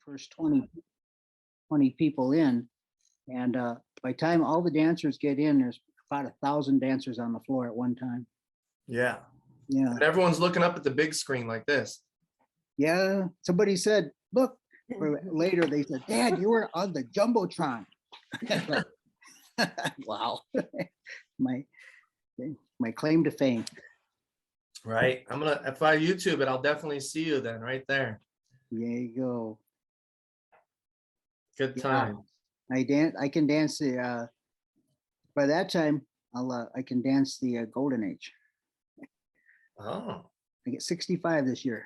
first 20 people in. And by the time all the dancers get in, there's about 1,000 dancers on the floor at one time. Yeah. Yeah. And everyone's looking up at the big screen like this. Yeah. Somebody said, look, or later they said, Dad, you were on the Jumbotron. Wow. My claim to fame. Right. If I YouTube it, I'll definitely see you then right there. There you go. Good Yeah. time. I can dance the by that time I can dance the golden age. Oh, I get 65 this year.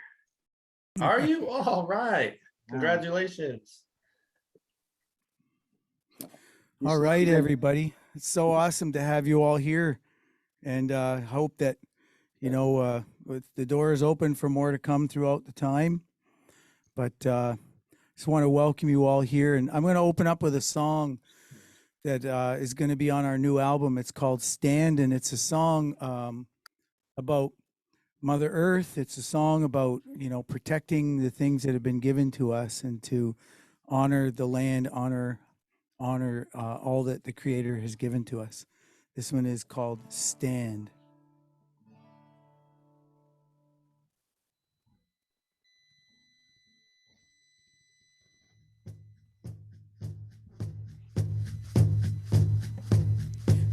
are you? All right. Congratulations. All right, everybody. It's so awesome to have you all here. And I hope that, with the door is open for more to come throughout the time. But just want to welcome you all here. And I'm going to open up with a song that is going to be on our new album. It's called Stand, and it's a song about Mother Earth. It's a song about, protecting the things that have been given to us and to honor the land, honor all that the Creator has given to us. This one is called Stand.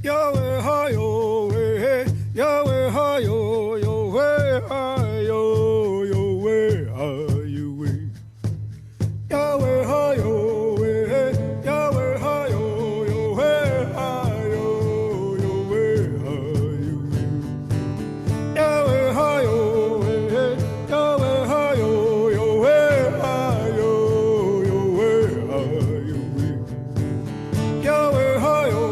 Yahweh, hi-yo, hey, Yahweh, hi-yo, yo, hey, hi-yo, yo, hey, hi-yo, hey. Yahweh, hi-yo, hey, Yahweh, hi-yo, yo, hey, hi-yo, yo, hey, hi-yo, hey. Yahweh, hi-yo, hey, Yahweh, hi-yo, yo, hey, hi-yo, yo, hey, hi-yo, hey. Yahweh, hi-yo.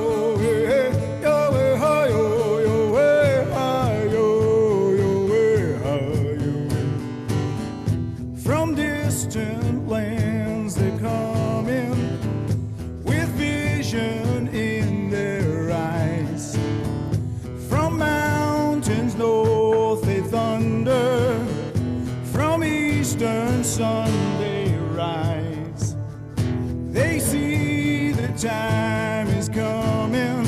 Sunday rise, they see the time is coming,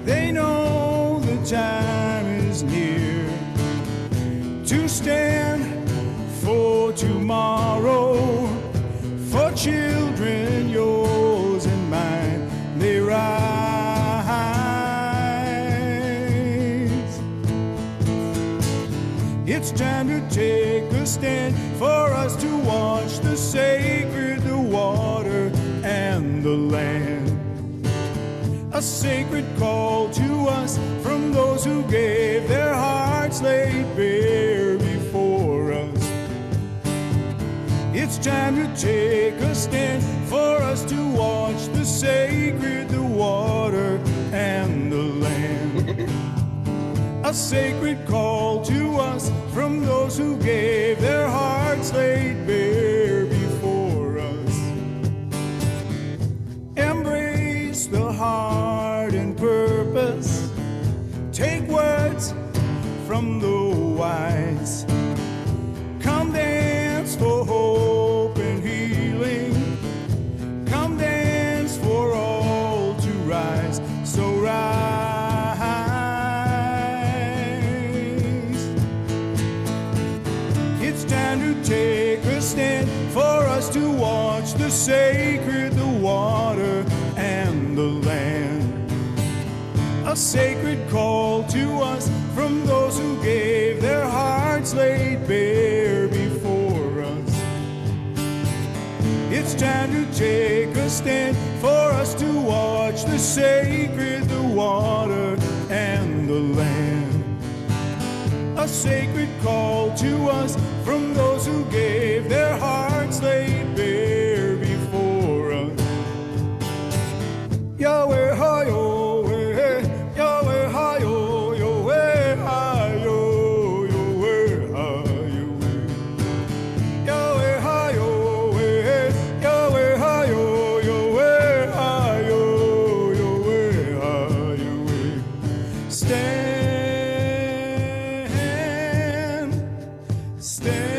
they know the time is near to stand for tomorrow, for children, yours and mine, they rise. It's time to take a stand for us to watch the sacred, the water and the land. A sacred call to us from those who gave their hearts laid bare before us. It's time to take a stand for us to watch the sacred, the water and the land. A sacred call to us from those who gave their hearts laid bare before us. Embrace the heart and purpose. Take words from the wise. Come dance for hope and healing. Come dance for all to rise. So rise. Take a stand for us to watch the sacred, the water and the land. A sacred call to us from those who gave their hearts laid bare before us. It's time to take a stand for us to watch the sacred, the water and the land. A sacred call to us from those who gave their hearts laid bare before us. Yahweh, hi-yo, hey, Yahweh, hi-yo, yo, hey, hi-yo, yo, hey, hi-yo, hey. Yahweh, hi-yo, hey, Yahweh, hi-yo, yo, hey, hi-yo, yo, hey, hi-yo, hey. Stand. Stand.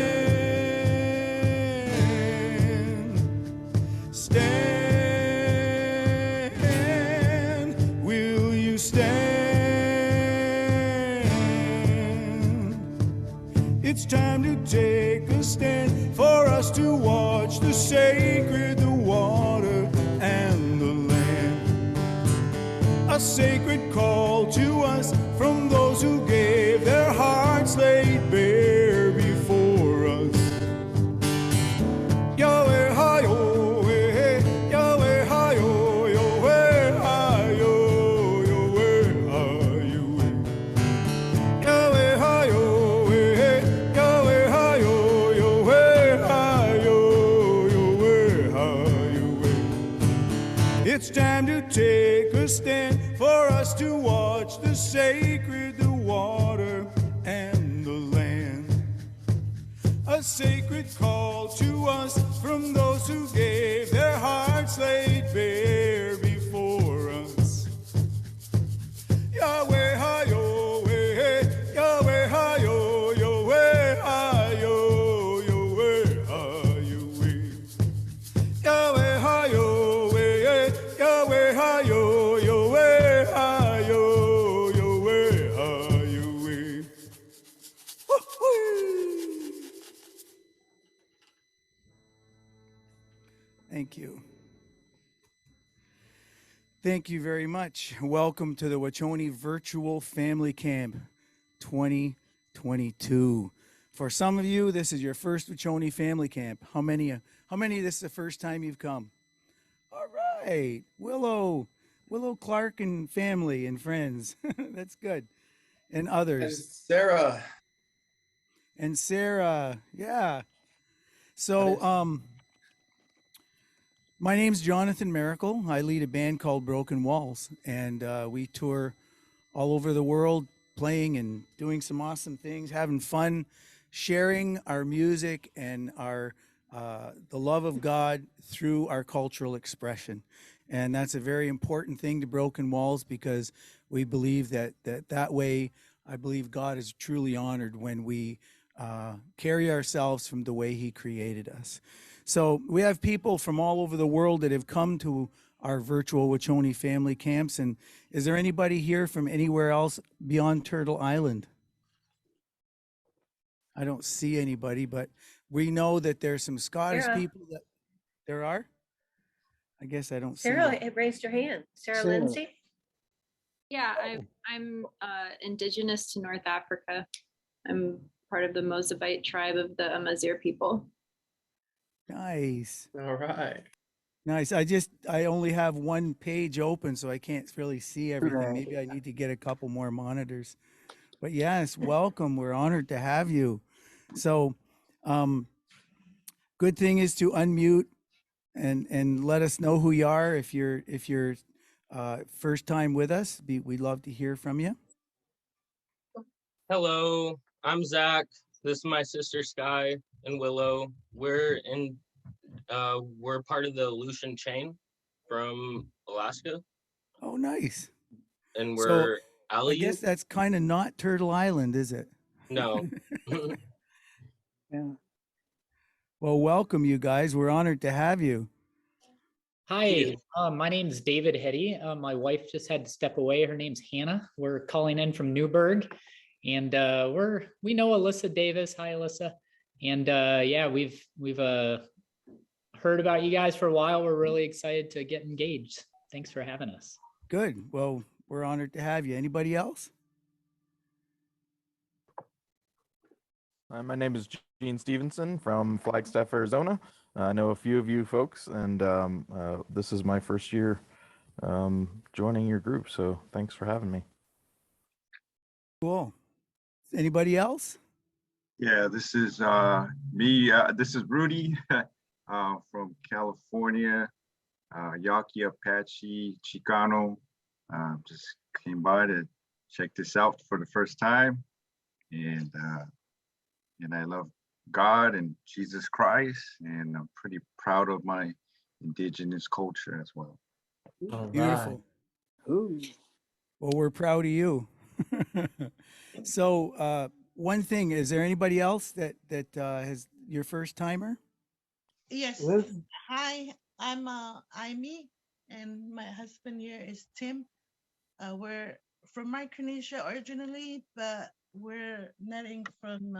watch the sacred, the water, and the land. A sacred call to us from those who gave their hearts laid bare before us. Yahweh, hi-yo, eh, Yahweh, hi-yo, Yahweh, hi-yo, Yahweh, hi-yo, Yahweh, hi-yo, eh, Yahweh, hi-yo, Yahweh, hi-yo, Yahweh, hi-yo. It's time to take a stand for us to watch the sacred, the water, and the land. A sacred call to us from those who gave their hearts laid bare before us. Yahweh, hi-yo, eh, Yahweh, hi-yo, Yahweh, hi-yo, Yahweh, hi-yo, Yahweh, hi-yo, eh, Yahweh, hi-yo, Yahweh, hi-yo, Yahweh, hi-yo. Woo-hoo! Thank you. Thank you very much. Welcome to the Wiconi Virtual Family Camp 2022. For some of you, this is your first Wiconi Family Camp. How many of this is the first time you've come? All right. Willow Clark and family and friends. That's good. And And others. Sarah. And Sarah. Yeah. That So, is- my name's Jonathan Maracle. I lead a band called Broken Walls, and we tour all over the world, playing and doing some awesome things, having fun, sharing our music and our the love of God through our cultural expression. And that's a very important thing to Broken Walls, because we believe that way, I believe God is truly honored when we carry ourselves from the way He created us. So we have people from all over the world that have come to our virtual Wiconi family camps. And is there anybody here from anywhere else beyond Turtle Island? I don't see anybody, but we know that there's some Scottish Sarah. people that there are. I guess I don't see Sarah them. raised her hand. Sarah Sarah. Lindsay. Yeah, I'm indigenous to North Africa. I'm part of the Mozabite tribe of the Amazigh people. Nice. All right. Nice. I only have one page open, so I can't really see everything. Right. Maybe I need to get a couple more monitors. But yes, welcome. We're honored to have you. So, good thing is to unmute and let us know who you are if you're first time with us. We'd love to hear from you. Hello, I'm Zach. This is my sister Sky and Willow. We're part of the Aleutian chain from Alaska, Oh, nice. and So, we're I Aleut. guess that's kind of not Turtle Island, is it? No. Yeah. Well, welcome, you guys. We're honored to have you. Hi, my name's David Hetty. My wife just had to step away. Her name's Hannah. We're calling in from Newburgh, and we know Alyssa Davis. Hi, Alyssa. And yeah, we've heard about you guys for a while. We're really excited to get engaged. Thanks for having us. Good. Well, we're honored to have you. Anybody else? My name is Gene Stevenson from Flagstaff, Arizona. I know a few of you folks, and this is my first year joining your group, so thanks for having me. Cool. Anybody else? Yeah, this is me. This is Rudy from California, Yaqui Apache Chicano. Just came by to check this out for the first time, and I love God and Jesus Christ, and I'm pretty proud of my indigenous culture as well. All Beautiful. Ooh. Well, we're proud of you. So, one thing, is there anybody else that has your first timer? Yes. Liz? Hi, I'm Amy, and my husband here is Tim. We're from Micronesia originally, but we're netting from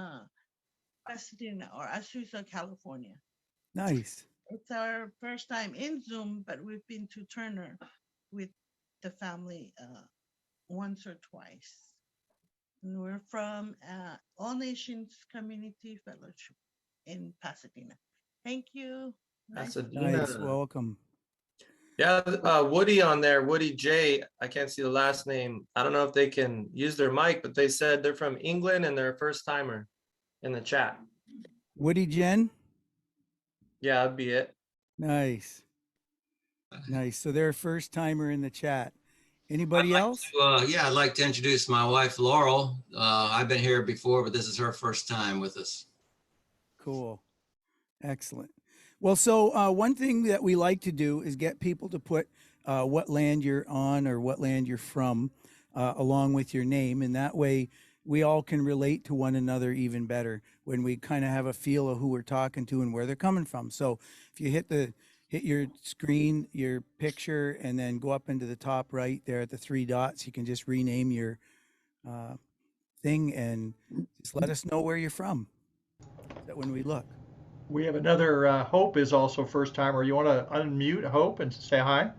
Pasadena or Azusa, California. Nice. It's our first time in Zoom, but we've been to Turner with the family once or twice. And we're from All Nations Community Fellowship in Pasadena. Thank you. Nice. Pasadena. Nice. Welcome. Yeah, Woody on there, Woody J. I can't see the last name. I don't know if they can use their mic, but they said they're from England and they're a first timer in the chat. Woody Jen. Yeah, that'd be it. Nice. Nice. So they're a first timer in the chat. Anybody else? Yeah, I'd like to introduce my wife, Laurel. I've been here before, but this is her first time with us. Cool. Excellent. Well, so one thing that we like to do is get people to put what land you're on or what land you're from along with your name. And that way we all can relate to one another even better when we kind of have a feel of who we're talking to and where they're coming from. So if you hit your screen, your picture, and then go up into the top right there at the 3 dots, you can just rename your thing and just let us know where you're from. That when we look. We have another, Hope is also first timer. You want to unmute Hope and say hi?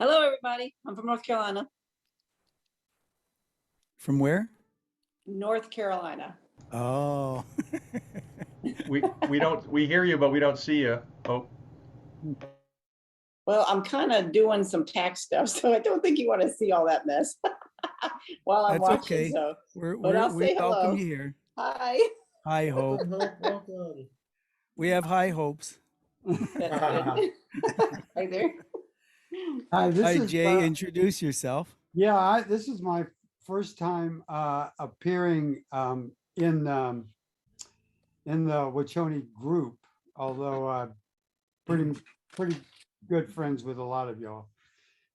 Hello, everybody. I'm from North Carolina. From where? North Carolina. Oh. we hear you, but we don't see you, Hope. Well, I'm kind of doing some tax stuff, so I don't think you want to see all that mess while I'm That's watching. okay. So, We're I'll say hello. welcome you here. Hi. Hi, Hope. We have high hopes. Hi there. Hi, this Hi, is Jay. Introduce yourself. Yeah, this is my first time appearing in the Wiconi group, although pretty good friends with a lot of y'all.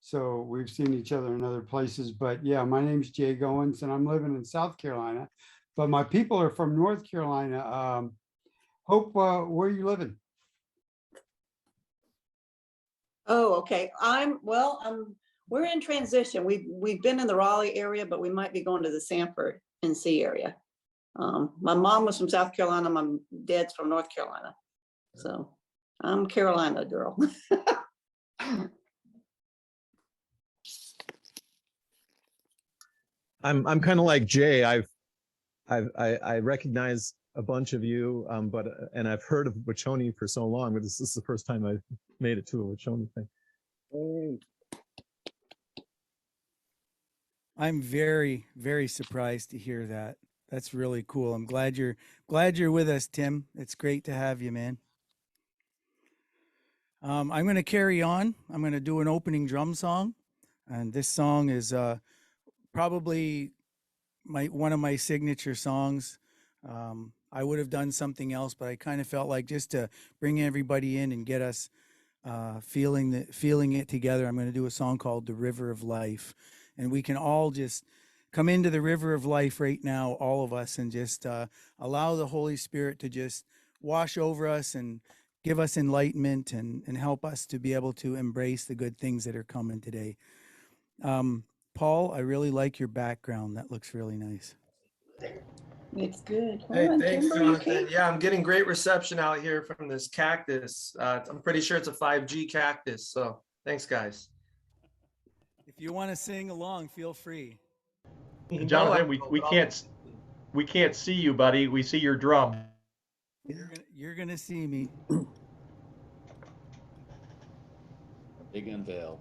So we've seen each other in other places. But yeah, my name's Jay Goins, and I'm living in South Carolina. But my people are from North Carolina. Hope, where are you living? Oh, okay. We're in transition. We've been in the Raleigh area, but we might be going to the Sanford NC area. My mom was from South Carolina. My dad's from North Carolina. So I'm Carolina girl. I'm kind of like Jay. I recognize a bunch of you, and I've heard of Wiconi for so long, but this is the first time I've made it to a Wiconi thing. I'm very, very surprised to hear that. That's really cool. I'm glad you're with us, Tim. It's great to have you, man. I'm going to carry on. I'm going to do an opening drum song, and this song is probably one of my signature songs. I would have done something else, but I kind of felt like just to bring everybody in and get us feeling it together. I'm going to do a song called "The River of Life," and we can all just come into the river of life right now, all of us, and just allow the Holy Spirit to just wash over us and give us enlightenment and help us to be able to embrace the good things that are coming today. Paul, I really like your background. That looks really nice. It's good. Hey, On, thanks, Kimber, Jonathan. okay? Yeah, I'm getting great reception out here from this cactus. I'm pretty sure it's a 5G cactus. So thanks, guys. If you want to sing along, feel free. Jonathan, we can't see you, buddy. We see your drum. You're gonna see me. Big unveil.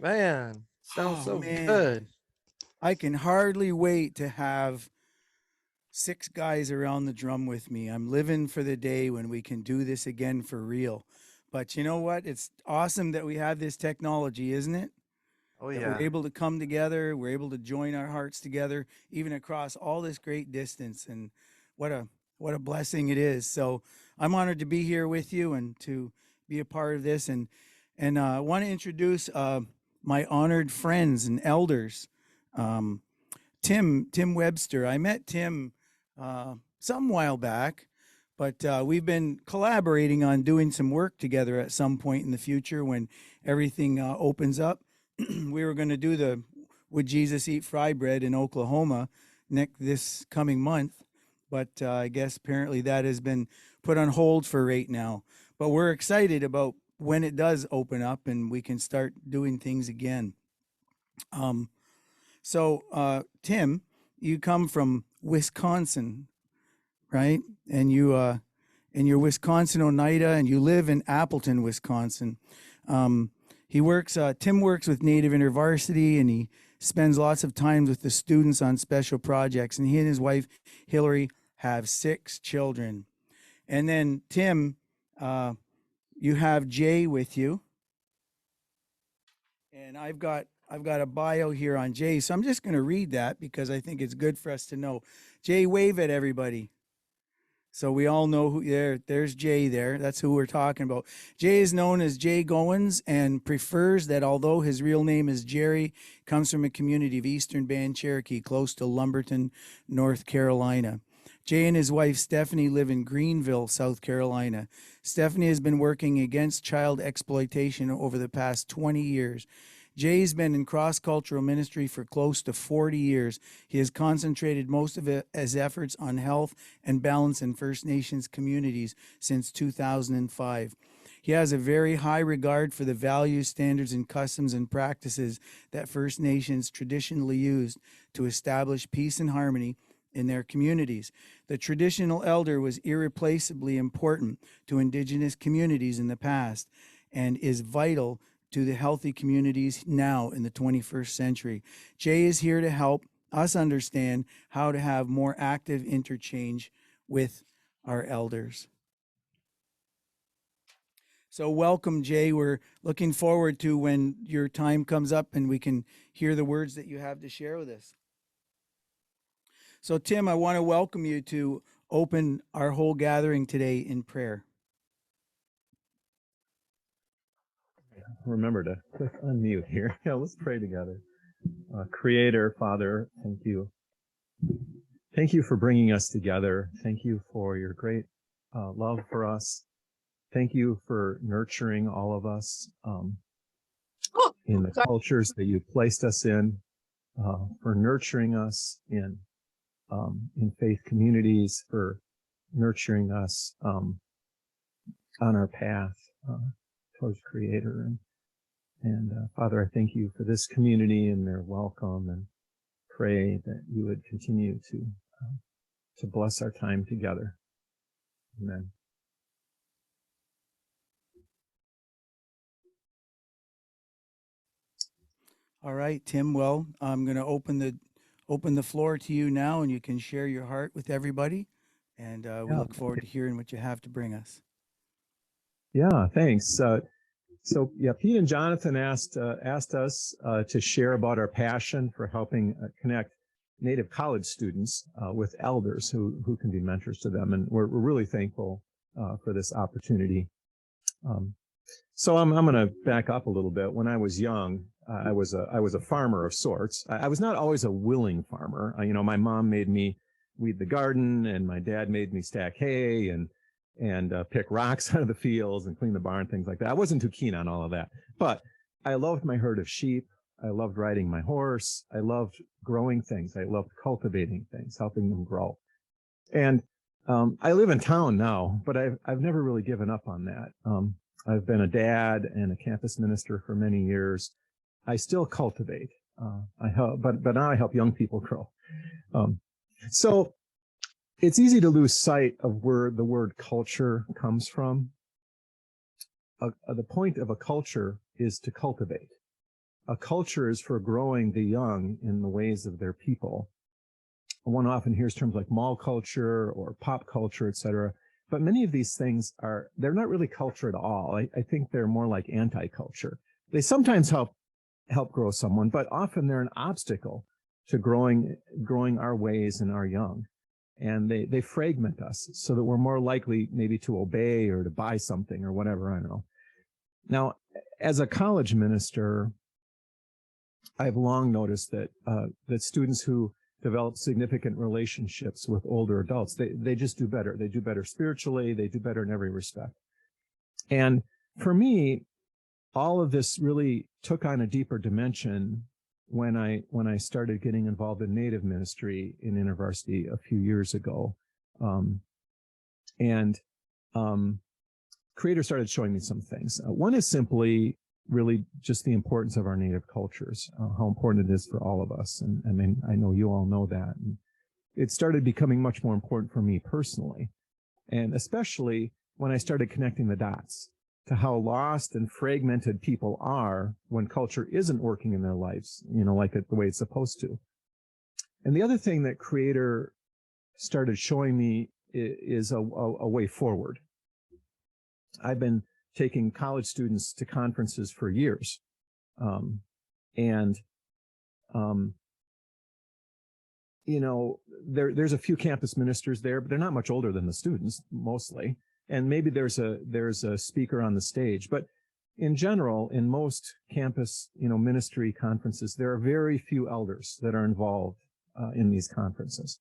Man, sounds so man. good. I can hardly wait to have 6 guys around the drum with me. I'm living for the day when we can do this again for real. But you know what? It's awesome that we have this technology, isn't it? Oh That yeah. we're able to come together, we're able to join our hearts together, even across all this great distance. And what a blessing it is. So I'm honored to be here with you and to be a part of this. And I want to introduce my honored friends and elders. Tim Webster. I met Tim some while back, but we've been collaborating on doing some work together at some point in the future when everything opens up. We were going to do the Would Jesus Eat Fry Bread in Oklahoma this coming month, but I guess apparently that has been put on hold for right now. But we're excited about when it does open up and we can start doing things again. So Tim, you come from Wisconsin, right? And you're Wisconsin Oneida, and you live in Appleton, Wisconsin. Tim works with Native InterVarsity, and he spends lots of time with the students on special projects. And he and his wife Hillary have 6 children. And then Tim, you have Jay with you, and I've got a bio here on Jay, so I'm just going to read that because I think it's good for us to know. Jay, wave at everybody. So we all know who there's Jay there. That's who we're talking about. Jay is known as Jay Goins and prefers that although his real name is Jerry, comes from a community of Eastern Band Cherokee close to Lumberton, North Carolina. Jay and his wife Stephanie live in Greenville, South Carolina. Stephanie has been working against child exploitation over the past 20 years. Jay's been in cross-cultural ministry for close to 40 years. He has concentrated most of his efforts on health and balance in First Nations communities since 2005. He has a very high regard for the values, standards, and customs and practices that First Nations traditionally used to establish peace and harmony in their communities. The traditional elder was irreplaceably important to Indigenous communities in the past and is vital to the healthy communities now in the 21st century. Jay is here to help us understand how to have more active interchange with our elders. So welcome, Jay. We're looking forward to when your time comes up and we can hear the words that you have to share with us. So Tim, I want to welcome you to open our whole gathering today in prayer. Remember to click unmute here. Yeah, let's pray together. Creator, Father, thank you. Thank you for bringing us together. Thank you for your great love for us. Thank you for nurturing all of us in the cultures that you placed us in, for nurturing us in faith communities, for nurturing us on our path towards Creator. And Father, I thank you for this community and their welcome, and pray that you would continue to bless our time together. Amen. All right, Tim. Well, I'm going to open the floor to you now, and you can share your heart with everybody. And we look forward to hearing what you have to bring us. Yeah, thanks. So yeah, Pete and Jonathan asked us to share about our passion for helping connect Native college students with elders who can be mentors to them, and we're really thankful for this opportunity. So I'm going to back up a little bit. When I was young, I was a farmer of sorts. I was not always a willing farmer. My mom made me weed the garden, and my dad made me stack hay and pick rocks out of the fields and clean the barn, things like that. I wasn't too keen on all of that, but I loved my herd of sheep. I loved riding my horse. I loved growing things. I loved cultivating things, helping them grow. And I live in town now, but I've never really given up on that. I've been a dad and a campus minister for many years. I still cultivate. I help, but now I help young people grow. So it's easy to lose sight of where the word culture comes from. The point of a culture is to cultivate. a culture is for growing the young in the ways of their people. One often hears terms like mall culture or pop culture, et cetera. But many of these things they're not really culture at all. I think they're more like anti-culture. They sometimes help grow someone, but often they're an obstacle to growing our ways and our young. And they fragment us so that we're more likely maybe to obey or to buy something or whatever, I don't know. Now, as a college minister, I've long noticed that that students who develop significant relationships with older adults, they just do better. They do better spiritually. They do better in every respect. And for me, all of this really took on a deeper dimension when I started getting involved in Native ministry in InterVarsity a few years ago. Creator started showing me some things. One is simply really just the importance of our Native cultures, how important it is for all of us. And I mean, I know you all know that. And it started becoming much more important for me personally, and especially when I started connecting the dots to how lost and fragmented people are when culture isn't working in their lives, like the way it's supposed to. And the other thing that Creator started showing me is a way forward. I've been taking college students to conferences for years. There's a few campus ministers there, but they're not much older than the students, mostly. And maybe there's a speaker on the stage, but in general, in most campus, ministry conferences, there are very few elders that are involved in these conferences.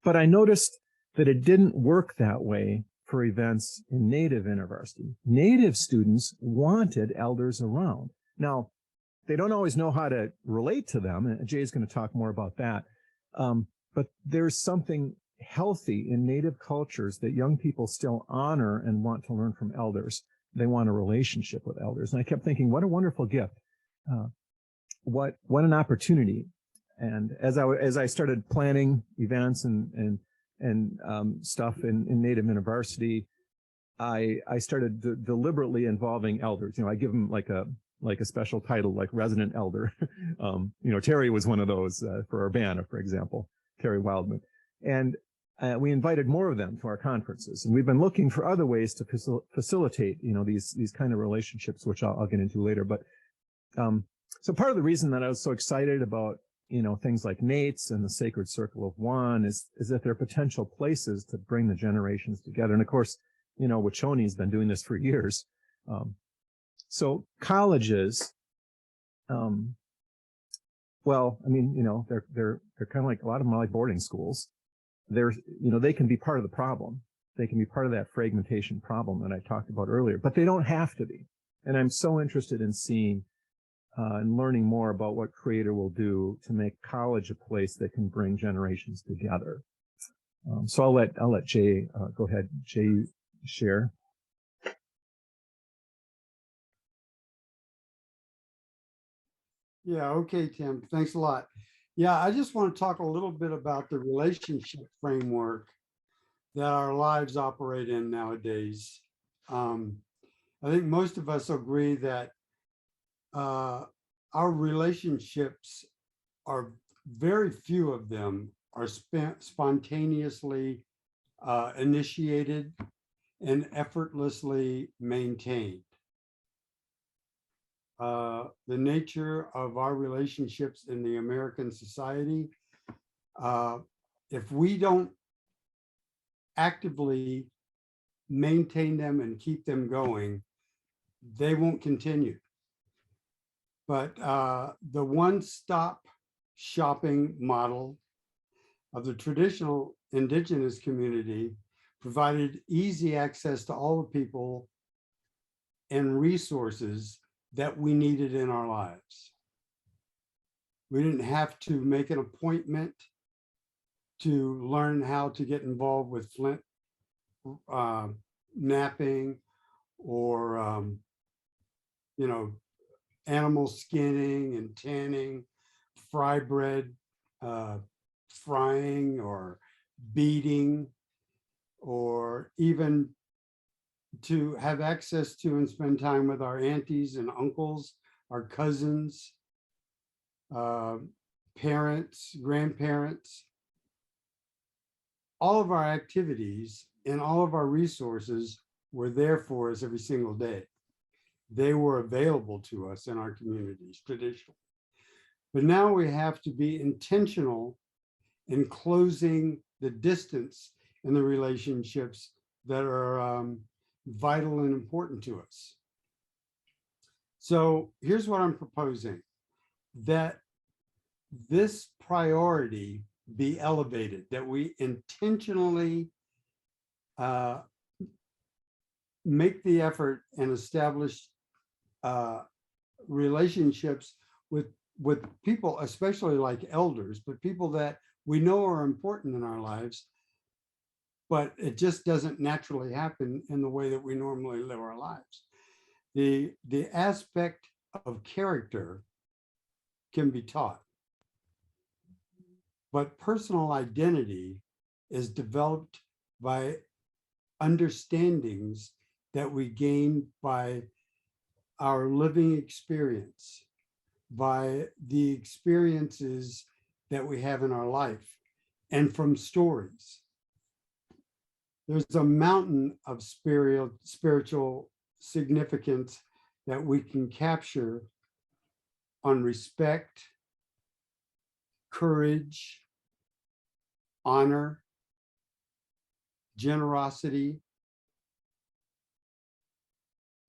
But I noticed that it didn't work that way for events in Native InterVarsity. Native students wanted elders around. Now, they don't always know how to relate to them, and Jay's going to talk more about that. But there's something healthy in Native cultures that young people still honor and want to learn from elders. They want a relationship with elders. And I kept thinking, what a wonderful gift. What an opportunity. And as I started planning events and stuff in Native InterVarsity, I started deliberately involving elders. I give them like a special title, like resident elder. Terry was one of those for Urbana, for example, Terry Wildman. And we invited more of them to our conferences. And we've been looking for other ways to facilitate, these kind of relationships, which I'll get into later. But so part of the reason that I was so excited about things like Nate's and the Sacred Circle of One is that they're potential places to bring the generations together. And of course, Wiconi's been doing this for years. So colleges, they're kind of like, a lot of them are like boarding schools. They can be part of the problem. They can be part of that fragmentation problem that I talked about earlier, but they don't have to be. And I'm so interested in seeing and learning more about what Creator will do to make college a place that can bring generations together. So I'll let Jay go ahead. Jay, share. Yeah, okay, Tim. Thanks a lot. Yeah, I just want to talk a little bit about the relationship framework that our lives operate in nowadays. I think most of us agree that our relationships are very few of them are spontaneously initiated and effortlessly maintained. The nature of our relationships in the American society, if we don't actively maintain them and keep them going, they won't continue. But the one-stop shopping model of the traditional indigenous community provided easy access to all the people and resources that we needed in our lives. We didn't have to make an appointment to learn how to get involved with flint napping or animal skinning and tanning, fry bread frying or beating, or even to have access to and spend time with our aunties and uncles, our cousins, parents, grandparents. All of our activities and all of our resources were there for us every single day. They were available to us in our communities traditionally. But now we have to be intentional in closing the distance in the relationships that are vital and important to us. So here's what I'm proposing, that this priority be elevated, that we intentionally make the effort and establish relationships with people, especially like elders, but people that we know are important in our lives, but it just doesn't naturally happen in the way that we normally live our lives. The aspect of character can be taught, but personal identity is developed by understandings that we gain by our living experience, by the experiences that we have in our life, and from stories. There's a mountain of spiritual significance that we can capture on respect, courage, honor, generosity.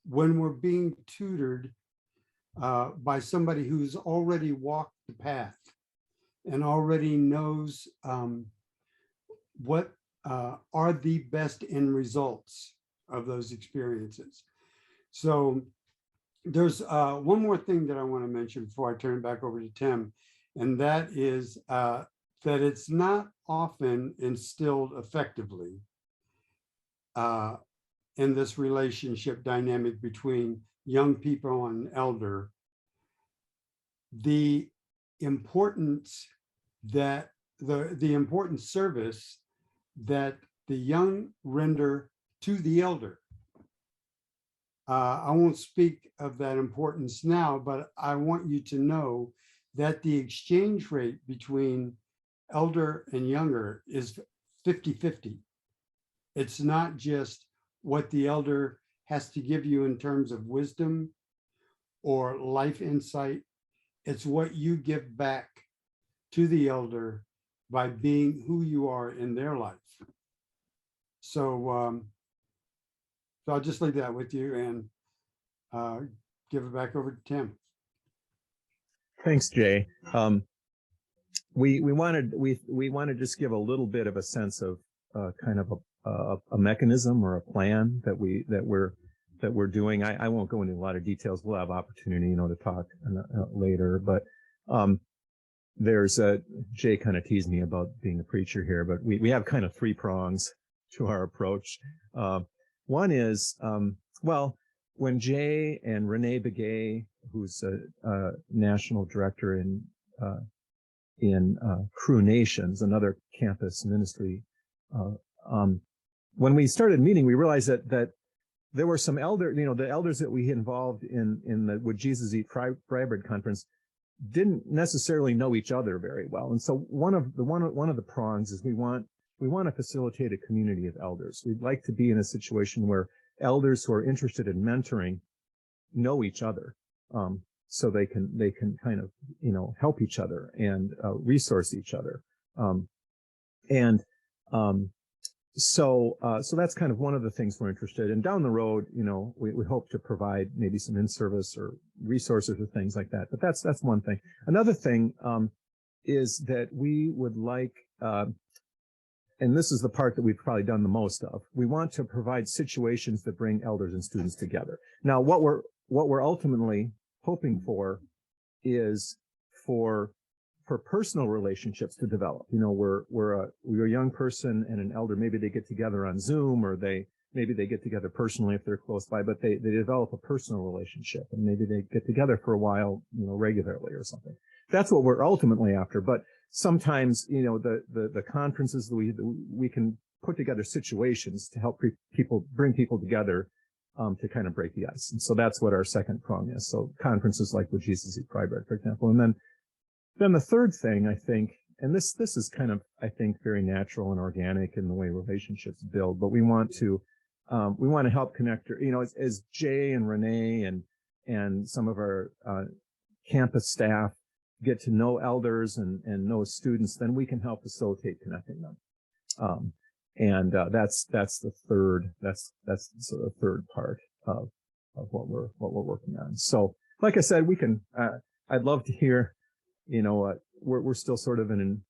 When we're being tutored by somebody who's already walked the path and already knows what are the best end results of those experiences. So there's one more thing that I want to mention before I turn it back over to Tim, and that is that it's not often instilled effectively in this relationship dynamic between young people and elder, the importance that the important service that the young render to the elder. I won't speak of that importance now, but I want you to know that the exchange rate between elder and younger is 50-50. It's not just what the elder has to give you in terms of wisdom or life insight. It's what you give back to the elder by being who you are in their life. So, so I'll just leave that with you and give it back over to Tim. Thanks, Jay. We want to just give a little bit of a sense of kind of a mechanism or a plan that we're doing. I won't go into a lot of details. We'll have opportunity, to talk later. But there's Jay kind of teased me about being a preacher here, but we have kind of three prongs to our approach. One is, well, when Jay and Renee Begay, who's a national director in Crew Nations, another campus ministry, when we started meeting, we realized that there were some the elders that we involved in the Would Jesus Eat Fry Bread conference didn't necessarily know each other very well. And so one of the prongs is we want to facilitate a community of elders. We'd like to be in a situation where elders who are interested in mentoring know each other, so they can kind of help each other and resource each other, so that's kind of one of the things we're interested in. Down the road, we hope to provide maybe some in-service or resources or things like that. But that's one thing. Another thing is that we would like, and this is the part that we've probably done the most of, we want to provide situations that bring elders and students together. Now, what we're ultimately hoping for is for personal relationships to develop. We're a young person and an elder. Maybe they get together on Zoom, or maybe they get together personally if they're close by, but they develop a personal relationship, and maybe they get together for a while, regularly or something. That's what we're ultimately after. But sometimes, the conferences we can put together situations to help bring people together, to kind of break the ice. And so that's what our second prong is. So conferences like Would Jesus Eat Fry Bread, for example. And then Then the third thing, I think, and this is kind of, I think, very natural and organic in the way relationships build, but we want to help connect, as Jay and Renee and some of our campus staff get to know elders and know students, then we can help facilitate connecting them. That's the third sort of third part of what we're working on. So, like I said, I'd love to hear, we're still sort of in an,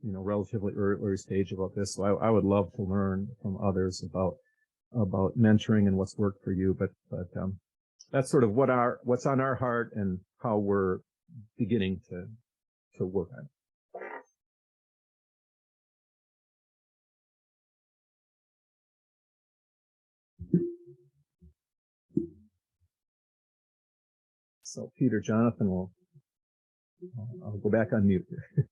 relatively early stage about this. So I would love to learn from others about mentoring and what's worked for you. But that's sort of what's on our heart and how we're beginning to work on it. So Peter, Jonathan, I'll go back on mute here.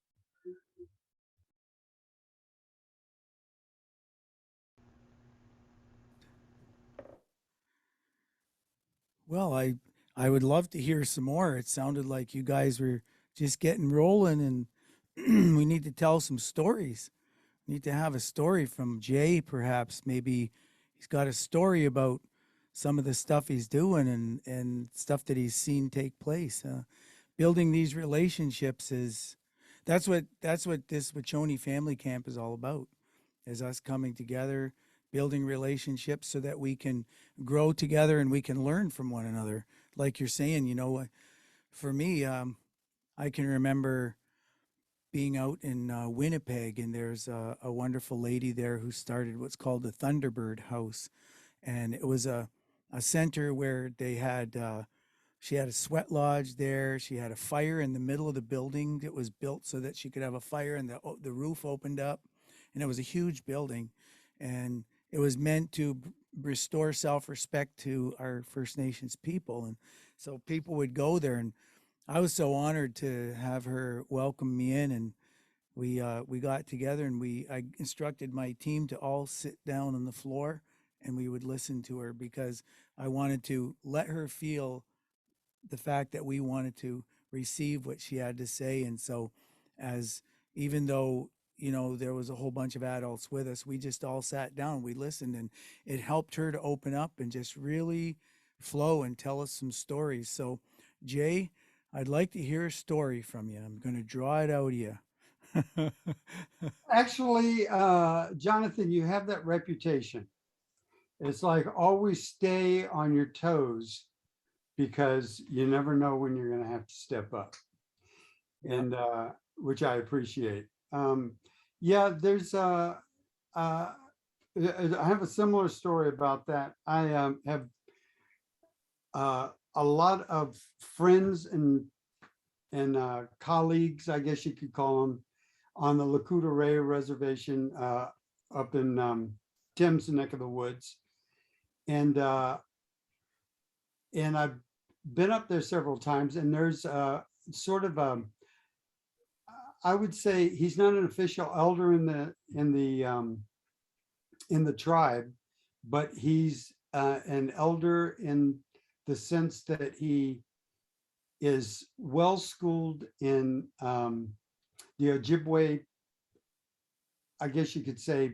Well, I would love to hear some more. It sounded like you guys were just getting rolling, and we need to tell some stories. We need to have a story from Jay, perhaps. Maybe he's got a story about some of the stuff he's doing and stuff that he's seen take place. Building these relationships that's what this Wiconi family camp is all about, is us coming together, building relationships so that we can grow together and we can learn from one another. Like you're saying, for me, I can remember being out in Winnipeg, and there's a wonderful lady there who started what's called the Thunderbird House. And it was a center where they had, she had a sweat lodge there. She had a fire in the middle of the building that was built so that she could have a fire, and the roof opened up, and it was a huge building. And it was meant to restore self-respect to our First Nations people. And so people would go there, and I was so honored to have her welcome me in. And we got together, and I instructed my team to all sit down on the floor, and we would listen to her, because I wanted to let her feel the fact that we wanted to receive what she had to say. And so, even though there was a whole bunch of adults with us, we just all sat down, we listened, and it helped her to open up and just really flow and tell us some stories. So, Jay, I'd like to hear a story from you. I'm going to draw it out of you. Actually, Jonathan, you have that reputation. It's like always stay on your toes, because you never know when you're going to have to step up, and which I appreciate. Yeah, I have a similar story about that. I have a lot of friends and colleagues, I guess you could call them, on the Lakota Ray Reservation up in Tim's neck of the woods. And I've been up there several times, and there's sort of I would say he's not an official elder in the tribe, but he's an elder in the sense that he is well schooled in the Ojibwe, I guess you could say,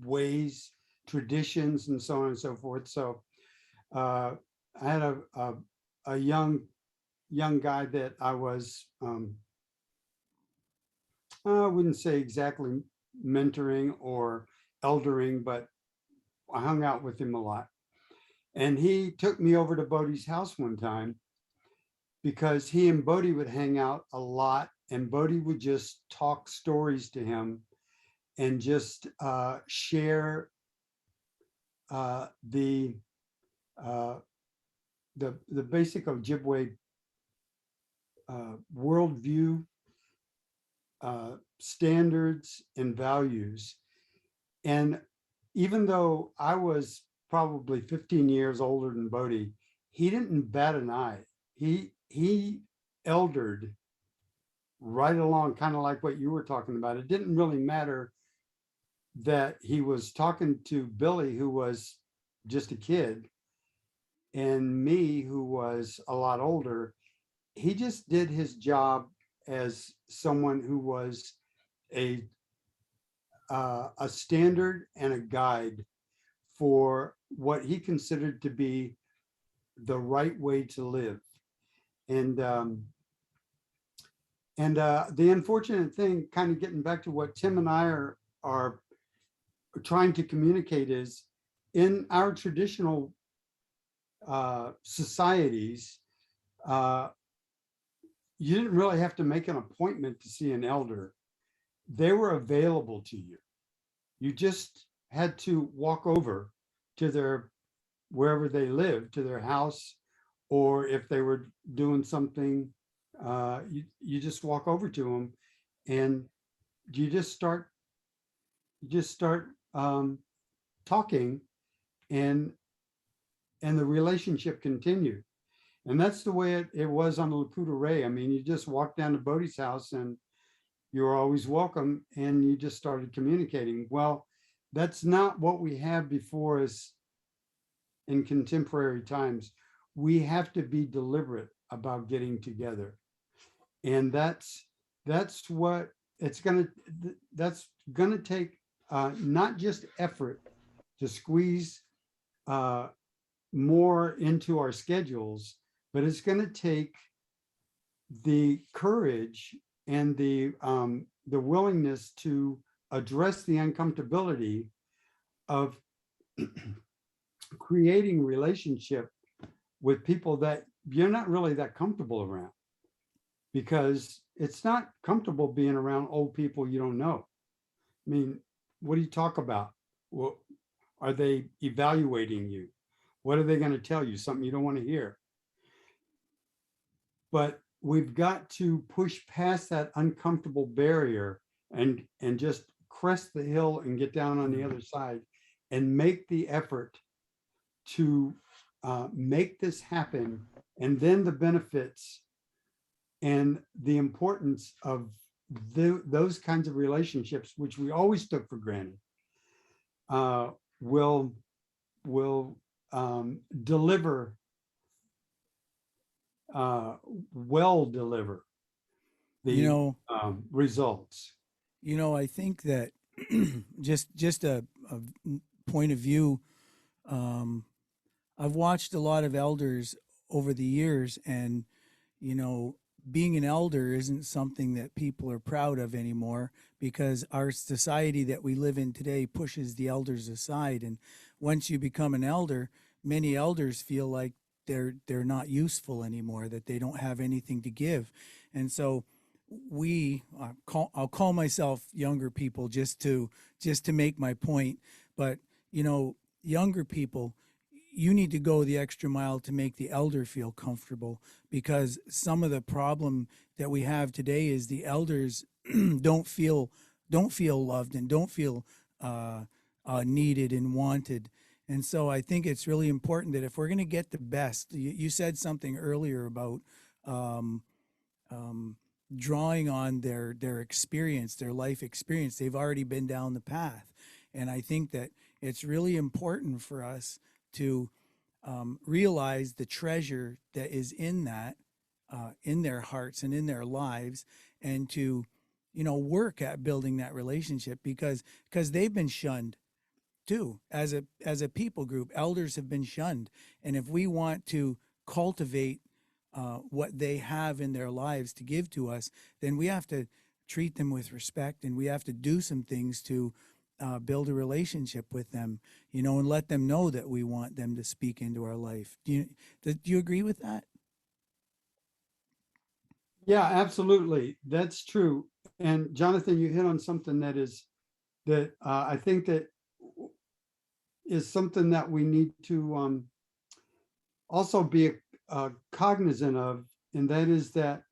ways, traditions, and so on and so forth. So I had a young guy that I was I wouldn't say exactly mentoring or eldering, but I hung out with him a lot. And he took me over to Bodie's house one time, because he and Bodie would hang out a lot, and Bodie would just talk stories to him and just share the basic Ojibwe worldview, standards, and values. And even though I was probably 15 years older than Bodie, he didn't bat an eye. He eldered right along, kind of like what you were talking about. It didn't really matter that he was talking to Billy, who was just a kid, and me, who was a lot older. He just did his job as someone who was a standard and a guide for what he considered to be the right way to live. And the unfortunate thing, kind of getting back to what Tim and I are trying to communicate, is in our traditional societies, you didn't really have to make an appointment to see an elder. They were available to you. You just had to walk over to their, wherever they lived, to their house, or if they were doing something, you just walk over to them and you just start talking, and the relationship continued. And that's the way it was on the Lakota Ray. I mean, you just walked down to Bodie's house and you were always welcome, and you just started communicating. Well, that's not what we have before us in contemporary times. We have to be deliberate about getting together. And that's what it's that's gonna take, not just effort to squeeze more into our schedules, but it's going to take the courage and the willingness to address the uncomfortability of creating relationship with people that you're not really that comfortable around, because it's not comfortable being around old people you don't know. I mean, what do you talk about? Well, are they evaluating you? What are they going to tell you? Something you don't want to hear. But we've got to push past that uncomfortable barrier and just crest the hill and get down on the other side and make the effort to make this happen. And then the benefits and the importance of those kinds of relationships, which we always took for granted, will deliver, deliver the results. I think that just a point of view, I've watched a lot of elders over the years, and being an elder isn't something that people are proud of anymore, because our society that we live in today pushes the elders aside. And once you become an elder, many elders feel like they're not useful anymore, that they don't have anything to give. And so I'll call myself younger people just to make my point. But younger people, you need to go the extra mile to make the elder feel comfortable, because some of the problem that we have today is the elders don't feel loved and don't feel needed and wanted. And so I think it's really important that if we're going to get the best, you said something earlier about drawing on their experience, their life experience. They've already been down the path. And I think that it's really important for us to realize the treasure that is in that, in their hearts and in their lives, and to, work at building that relationship, because they've been shunned too. As a people group, elders have been shunned. And if we want to cultivate what they have in their lives to give to us, then we have to treat them with respect, and we have to do some things to build a relationship with them, and let them know that we want them to speak into our life. Do you agree with that? Yeah, absolutely. That's true. And Jonathan, you hit on something that I think that is something that we need to also be cognizant of, and that is that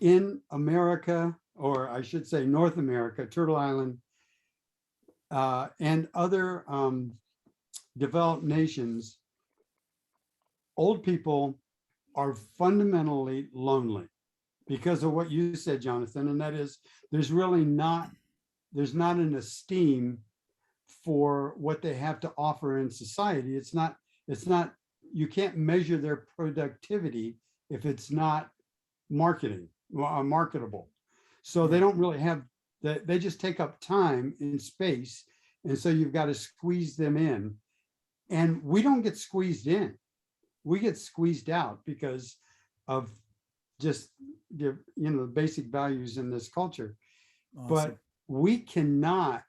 in America, or I should say North America, Turtle Island, and other developed nations, old people are fundamentally lonely because of what you said, Jonathan, and that is there's not an esteem for what they have to offer in society. It's not, you can't measure their productivity if it's not marketing. marketable. So they don't really have that. They just take up time and space. And so you've got to squeeze them in. And we don't get squeezed in. We get squeezed out because of just the basic values in this culture. Awesome. But we cannot,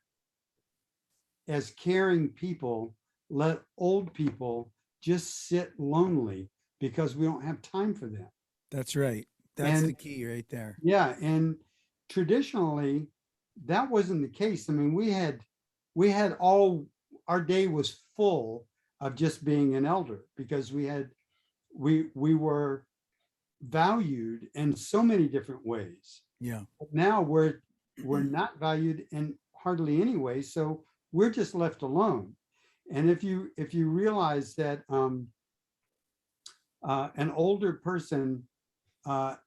as caring people, let old people just sit lonely because we don't have time for them. That's right. That's the And- key right there. Yeah, and traditionally, that wasn't the case. I mean, we had all, our day was full of just being an elder because we were valued in so many different ways. Yeah. But now we're not valued in hardly any way, so we're just left alone. And if you realize that an older person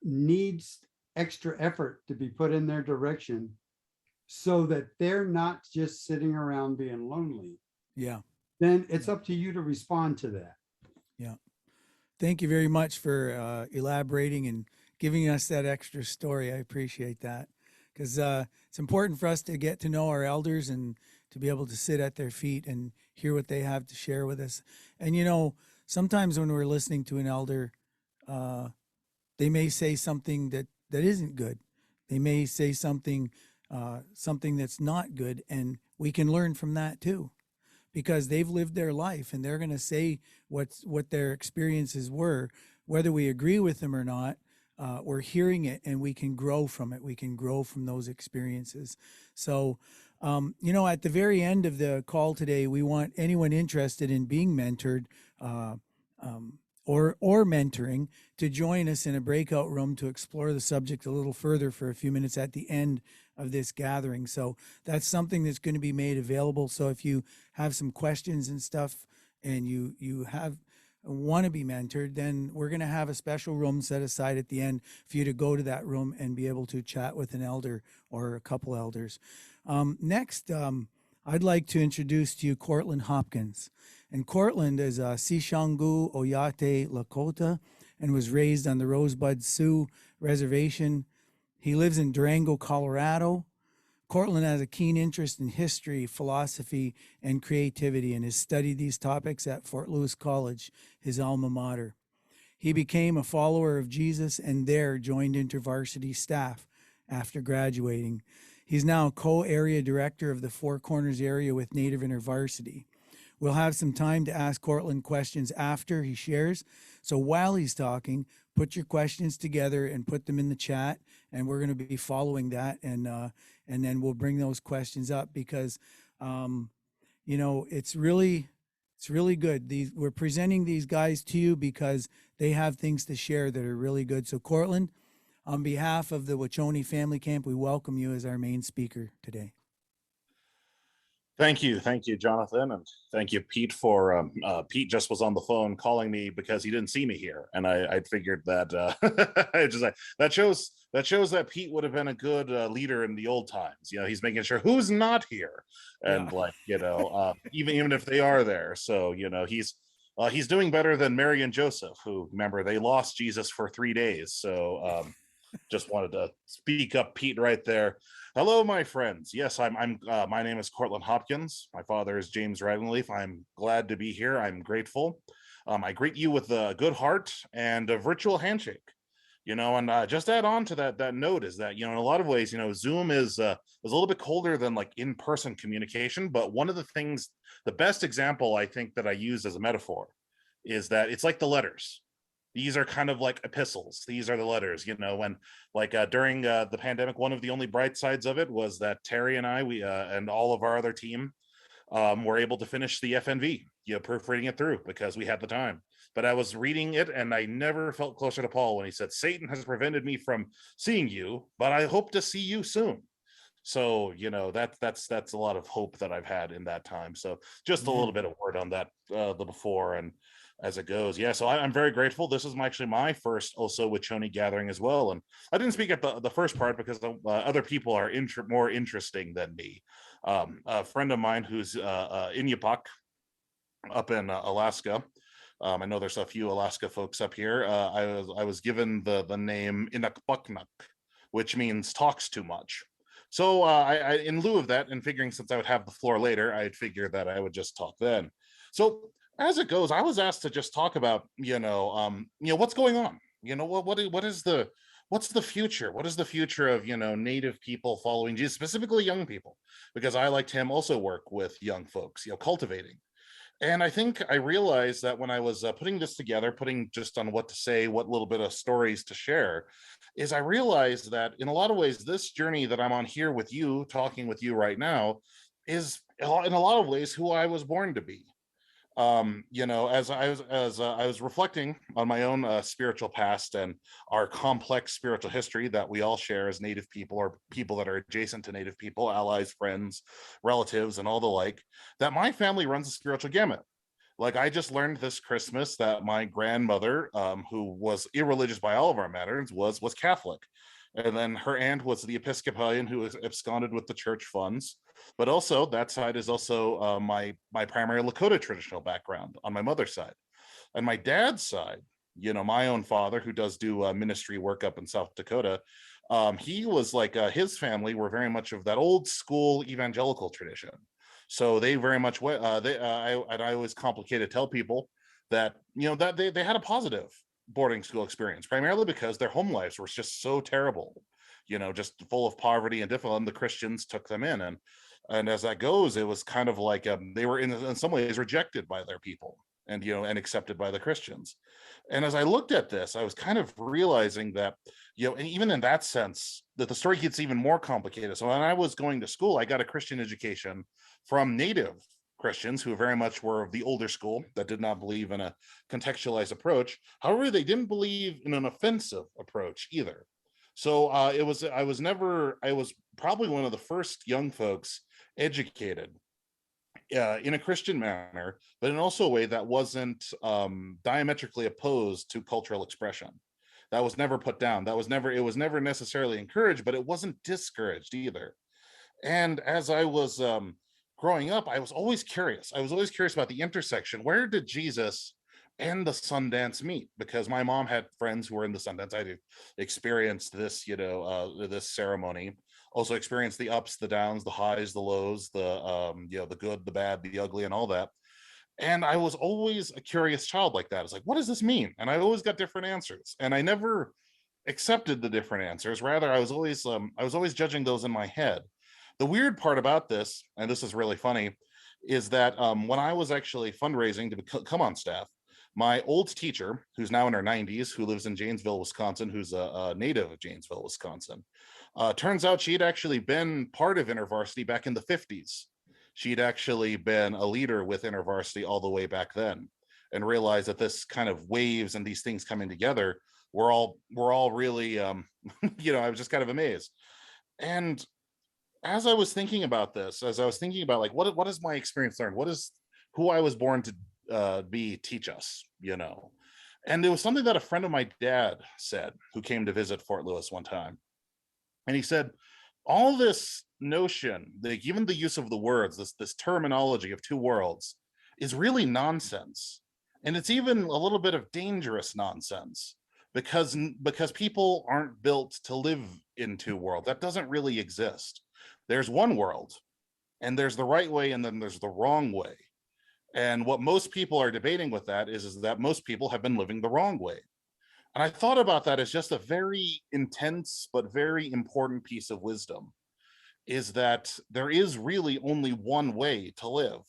needs extra effort to be put in their direction so that they're not just sitting around being lonely, Yeah. then it's up to you to respond to that. Yeah. Thank you very much for elaborating and giving us that extra story. I appreciate that because it's important for us to get to know our elders and to be able to sit at their feet and hear what they have to share with us. And, sometimes when we're listening to an elder, they may say something that isn't good. They may say something that's not good, and we can learn from that too, because they've lived their life and they're going to say what their experiences were, whether we agree with them or not. We're hearing it and we can grow from it. We can grow from those experiences. So, at the very end of the call today, we want anyone interested in being mentored or mentoring to join us in a breakout room to explore the subject a little further for a few minutes at the end of this gathering. So that's something that's going to be made available. So if you have some questions and stuff and you want to be mentored, then we're going to have a special room set aside at the end for you to go to that room and be able to chat with an elder or a couple elders. Next, I'd like to introduce to you Courtland Hopkins. And Courtland is a Sicangu, Oyate, Lakota, and was raised on the Rosebud Sioux Reservation. He lives in Durango, Colorado. Courtland has a keen interest in history, philosophy, and creativity, and has studied these topics at Fort Lewis College, his alma mater. He became a follower of Jesus and there joined InterVarsity staff after graduating. He's now co-area director of the Four Corners area with Native InterVarsity. We'll have some time to ask Courtland questions after he shares. So while he's talking, put your questions together and put them in the chat, and we're going to be following that, and then we'll bring those questions up because, it's really good. We're presenting these guys to you because they have things to share that are really good. So Courtland, on behalf of the Wiconi Family Camp, we welcome you as our main speaker today. Thank you, Jonathan, and thank you, Pete. For Pete just was on the phone calling me because he didn't see me here, and I figured that that shows that Pete would have been a good leader in the old times. He's making sure who's not here, and even if they are there. So he's doing better than Mary and Joseph, who, remember, they lost Jesus for 3 days. So just wanted to speak up, Pete, right there. Hello, my friends. Yes, my name is Courtland Hopkins. My father is James Raggingleaf. I'm glad to be here. I'm grateful. I greet you with a good heart and a virtual handshake. And just add on to that note is that, in a lot of ways, Zoom is a little bit colder than like in-person communication. But one of the things, the best example I think that I use as a metaphor is that it's like the letters. These are kind of like epistles. These are the letters, when during the pandemic, one of the only bright sides of it was that Terry and I, and all of our other team were able to finish the FNV, proofreading it through because we had the time. But I was reading it and I never felt closer to Paul when he said, "Satan has prevented me from seeing you, but I hope to see you soon." So, that's a lot of hope that I've had in that time. So just a little bit of word on that, the before and as it goes. Yeah, so I'm very grateful. This is actually my first also Wiconi gathering as well. And I didn't speak at the first part because other people are more interesting than me. A friend of mine who's Inupiaq up in Alaska. I know there's a few Alaska folks up here. I was given the name Inukpuknuk, which means talks too much. So in lieu of that, and figuring since I would have the floor later, I'd figure that I would just talk then. So as it goes, I was asked to just talk about, what's going on. What's the future? What is the future of, Native people following Jesus, specifically young people? Because I, like Tim, also work with young folks, cultivating. And I think I realized that when I was putting this together, putting just on what to say, what little bit of stories to share, is I realized that in a lot of ways, this journey that I'm on here with you, talking with you right now, is in a lot of ways who I was born to be. As I was reflecting on my own spiritual past and our complex spiritual history that we all share as Native people, or people that are adjacent to Native people, allies, friends, relatives, and all the like, that my family runs a spiritual gamut. Like, I just learned this Christmas that my grandmother, who was irreligious by all of our matters, was Catholic. And then her aunt was the Episcopalian who was absconded with the church funds. But also that side is also my primary Lakota traditional background on my mother's side. And my dad's side, my own father, who does do ministry work up in South Dakota, he was like, his family were very much of that old school evangelical tradition. So they very much, I always complicated tell people that, that they had a positive boarding school experience, primarily because their home lives were just so terrible, just full of poverty and difficult, and the Christians took them in. And as that goes, it was kind of like they were in some ways rejected by their people and, and accepted by the Christians. And as I looked at this, I was kind of realizing that, and even in that sense, that the story gets even more complicated. So when I was going to school, I got a Christian education from Native Christians who very much were of the older school that did not believe in a contextualized approach. However, they didn't believe in an offensive approach either. So I was probably one of the first young folks educated in a Christian manner, but in also a way that wasn't diametrically opposed to cultural expression. That was never put down. It was never necessarily encouraged, but it wasn't discouraged either. And as I was growing up, I was always curious. I was always curious about the intersection. Where did Jesus and the Sundance meet? Because my mom had friends who were in the Sundance. I experienced this, this ceremony. Also experienced the ups, the downs, the highs, the lows, the good, the bad, the ugly, and all that. And I was always a curious child like that. It's like, what does this mean? And I always got different answers, and I never accepted the different answers. Rather, I was always judging those in my head. The weird part about this, and this is really funny, is that when I was actually fundraising to come on staff, my old teacher, who's now in her 90s, who lives in Janesville, Wisconsin, who's a native of Janesville, Wisconsin, turns out she'd actually been part of InterVarsity back in the 50s. She'd actually been a leader with InterVarsity all the way back then, and realized that this kind of waves and these things coming together were all really, I was just kind of amazed. And as I was thinking about this, as I was thinking about like, what is my experience learned? What is who I was born to be teach us, And it was something that a friend of my dad said, who came to visit Fort Lewis one time. And he said, all this notion, even the use of the words, this terminology of two worlds, is really nonsense. And it's even a little bit of dangerous nonsense, because people aren't built to live in two worlds. That doesn't really exist. There's one world, and there's the right way, and then there's the wrong way. And what most people are debating with that is that most people have been living the wrong way. And I thought about that as just a very intense but very important piece of wisdom, is that there is really only one way to live.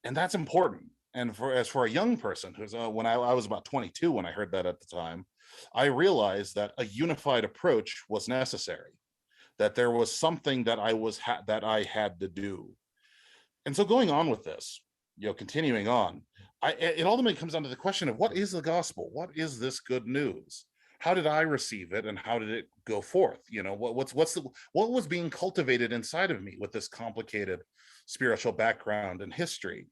And that's important. And as for a young person, who's when I was about 22 when I heard that at the time, I realized that a unified approach was necessary, that there was something that I had to do. And so going on with this, continuing on, it ultimately comes down to the question of what is the gospel? What is this good news? How did I receive it, and how did it go forth? What was being cultivated inside of me with this complicated spiritual background and history?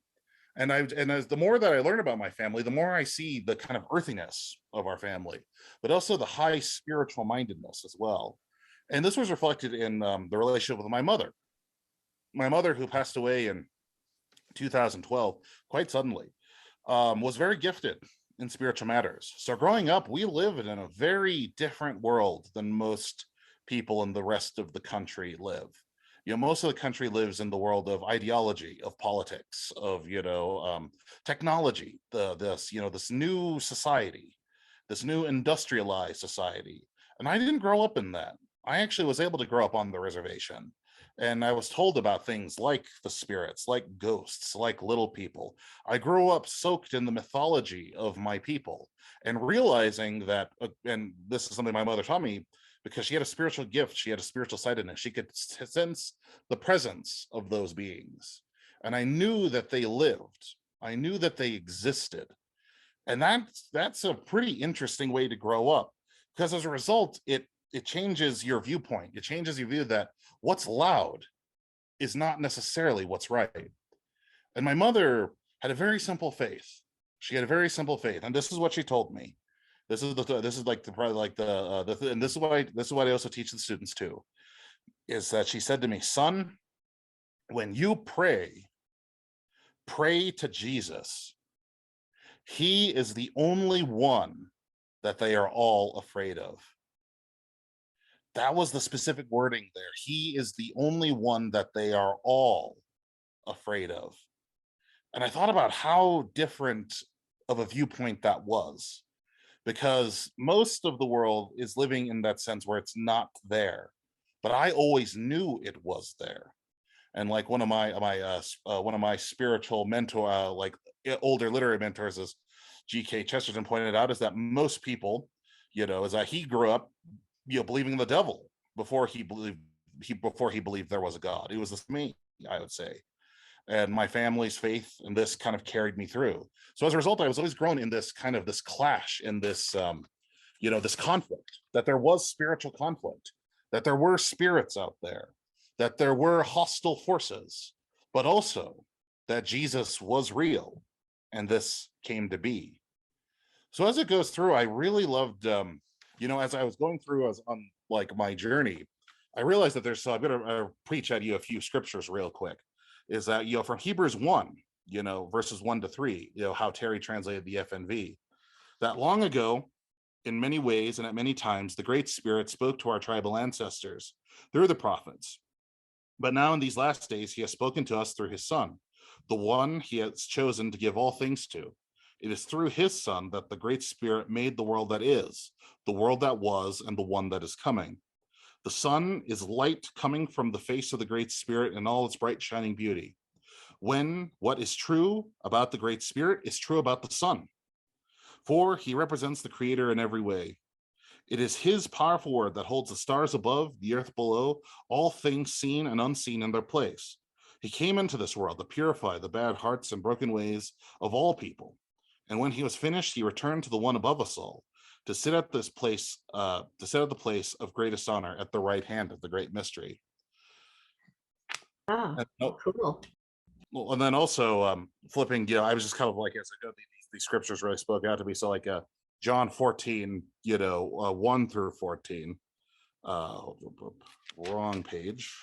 And as the more that I learn about my family, the more I see the kind of earthiness of our family, but also the high spiritual mindedness as well. And this was reflected in the relationship with my mother. My mother, who passed away in 2012, quite suddenly, was very gifted in spiritual matters. So growing up, we lived in a very different world than most people in the rest of the country live. Most of the country lives in the world of ideology, of politics, of technology, this new society, this new industrialized society. And I didn't grow up in that. I actually was able to grow up on the reservation. And I was told about things like the spirits, like ghosts, like little people. I grew up soaked in the mythology of my people and realizing that, and this is something my mother taught me, because she had a spiritual gift, she had a spiritual sightedness. She could sense the presence of those beings. And I knew that they lived. I knew that they existed. And that's a pretty interesting way to grow up, because as a result, it changes your viewpoint. It changes your view that what's loud is not necessarily what's right. And my mother had a very simple faith. She had a very simple faith, and this is what she told me. This is what I also teach the students too, is that she said to me, son, when you pray to Jesus. He is the only one that they are all afraid of. That was the specific wording there. He is the only one that they are all afraid of. And I thought about how different of a viewpoint that was, because most of the world is living in that sense where it's not there, but I always knew it was there. And like one of my spiritual mentor, like older literary mentors, is G.K. Chesterton pointed out, is that most people, is that he grew up, believing in the devil before he believed there was a God. It was the me, I would say. And my family's faith in this kind of carried me through. So as a result, I was always grown in this kind of this clash, in this, this conflict, that there was spiritual conflict, that there were spirits out there, that there were hostile forces, but also that Jesus was real and this came to be. So as it goes through, I really loved, as I was going through on like my journey, I realized that there's, so I'm going to preach at you a few scriptures real quick, is that, from Hebrews 1, verses 1 to 3, how Terry translated the FNV, that long ago, in many ways and at many times, the Great Spirit spoke to our tribal ancestors through the prophets. But now in these last days, he has spoken to us through his Son, the one he has chosen to give all things to. It is through his Son that the Great Spirit made the world that is, the world that was, and the one that is coming. The Son is light coming from the face of the Great Spirit in all its bright shining beauty. When what is true about the Great Spirit is true about the Son, for he represents the Creator in every way. It is his powerful word that holds the stars above, the earth below, all things seen and unseen in their place. He came into this world to purify the bad hearts and broken ways of all people. And when he was finished, he returned to the one above us all, to sit at the place of greatest honor at the right hand of the great mystery. Ah, cool. Well, and then also flipping, I was just kind of like, as I go, these scriptures really spoke out to me. So like John 14, 1 through 14, wrong page.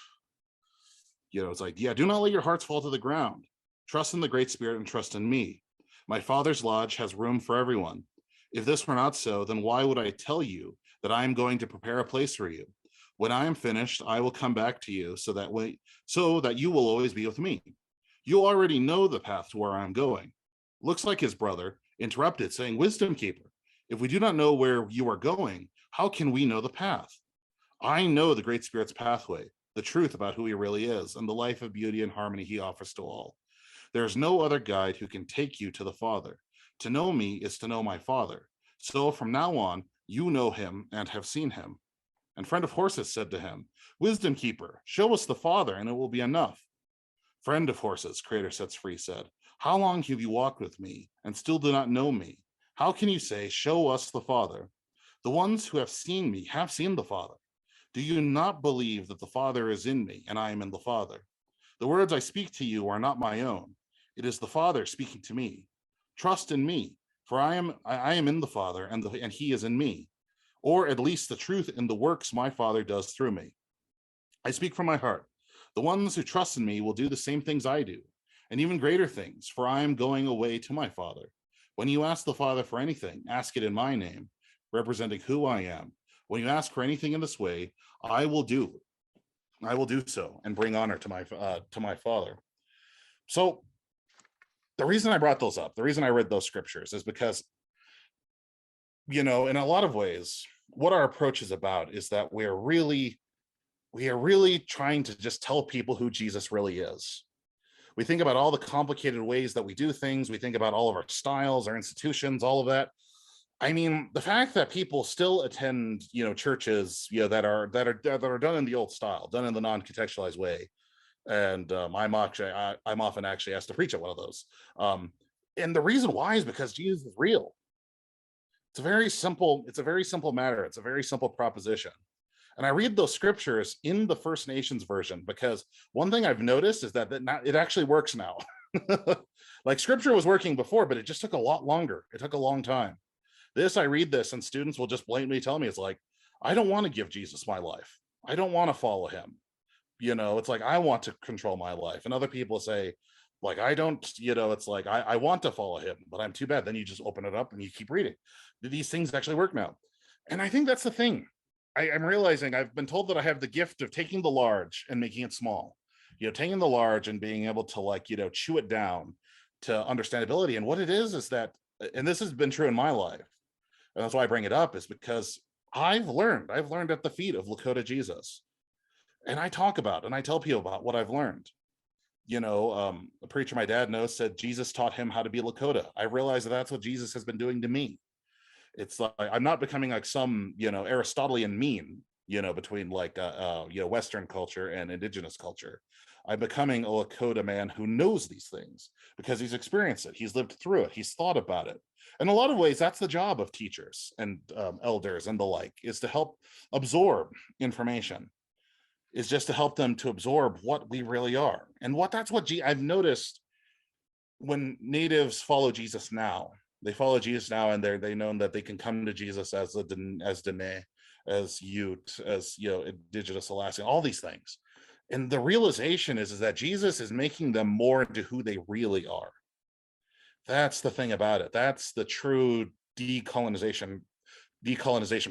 It's like, do not let your hearts fall to the ground. Trust in the Great Spirit and trust in me. My Father's lodge has room for everyone. If this were not so, then why would I tell you that I am going to prepare a place for you? When I am finished, I will come back to you so that you will always be with me. You already know the path to where I'm going. Looks like his brother interrupted, saying, Wisdom keeper, if we do not know where you are going, how can we know the path? I know the Great Spirit's pathway, the truth about who he really is, and the life of beauty and harmony he offers to all. There is no other guide who can take you to the Father. To know me is to know my Father. So from now on, you know him and have seen him. And Friend of Horses said to him, Wisdom keeper, show us the Father, and it will be enough. Friend of Horses, Creator Sets Free said, how long have you walked with me and still do not know me? How can you say, show us the Father? The ones who have seen me have seen the Father. Do you not believe that the Father is in me and I am in the Father? The words I speak to you are not my own. It is the Father speaking to me. Trust in me, for I am in the Father and he is in me, or at least the truth in the works my Father does through me. I speak from my heart. The ones who trust in me will do the same things I do, and even greater things, for I am going away to my Father. When you ask the Father for anything, ask it in my name, representing who I am. When you ask for anything in this way, I will do so and bring honor to my Father. So the reason I brought those up, the reason I read those scriptures is because, in a lot of ways, what our approach is about is that we are really trying to just tell people who Jesus really is. We think about all the complicated ways that we do things. We think about all of our styles, our institutions, all of that. I mean, the fact that people still attend, churches, that are done in the old style, done in the non-contextualized way, and I'm often actually asked to preach at one of those. And the reason why is because Jesus is real. It's a very simple matter. It's a very simple proposition. And I read those scriptures in the First Nations version because one thing I've noticed is that it actually works now. Like scripture was working before, but it just took a lot longer. It took a long time. I read this and students will just blatantly tell me, it's like, I don't want to give Jesus my life. I don't want to follow him. It's like, I want to control my life. And other people say, like, I don't, it's like, I want to follow him, but I'm too bad. Then you just open it up and you keep reading. These things actually work now. And I think that's the thing. I'm realizing I've been told that I have the gift of taking the large and making it small, taking the large and being able to chew it down to understandability. And what it is that, and this has been true in my life, and that's why I bring it up, is because I've learned at the feet of Lakota Jesus. And I talk about and I tell people about what I've learned. A preacher my dad knows said Jesus taught him how to be Lakota. I realized that's what Jesus has been doing to me. It's like I'm not becoming like some Aristotelian mean between like Western culture and indigenous culture. I'm becoming a Lakota man who knows these things because he's experienced it, he's lived through it, he's thought about it. In a lot of ways, that's the job of teachers and elders and the like, is to help absorb information, is just to help them to absorb what we really are. And I've noticed when natives follow Jesus now, and they know that they can come to Jesus as Dene, as Ute, as indigenous Alaskan, all these things. And the realization is that Jesus is making them more into who they really are. That's the thing about it. That's the true decolonization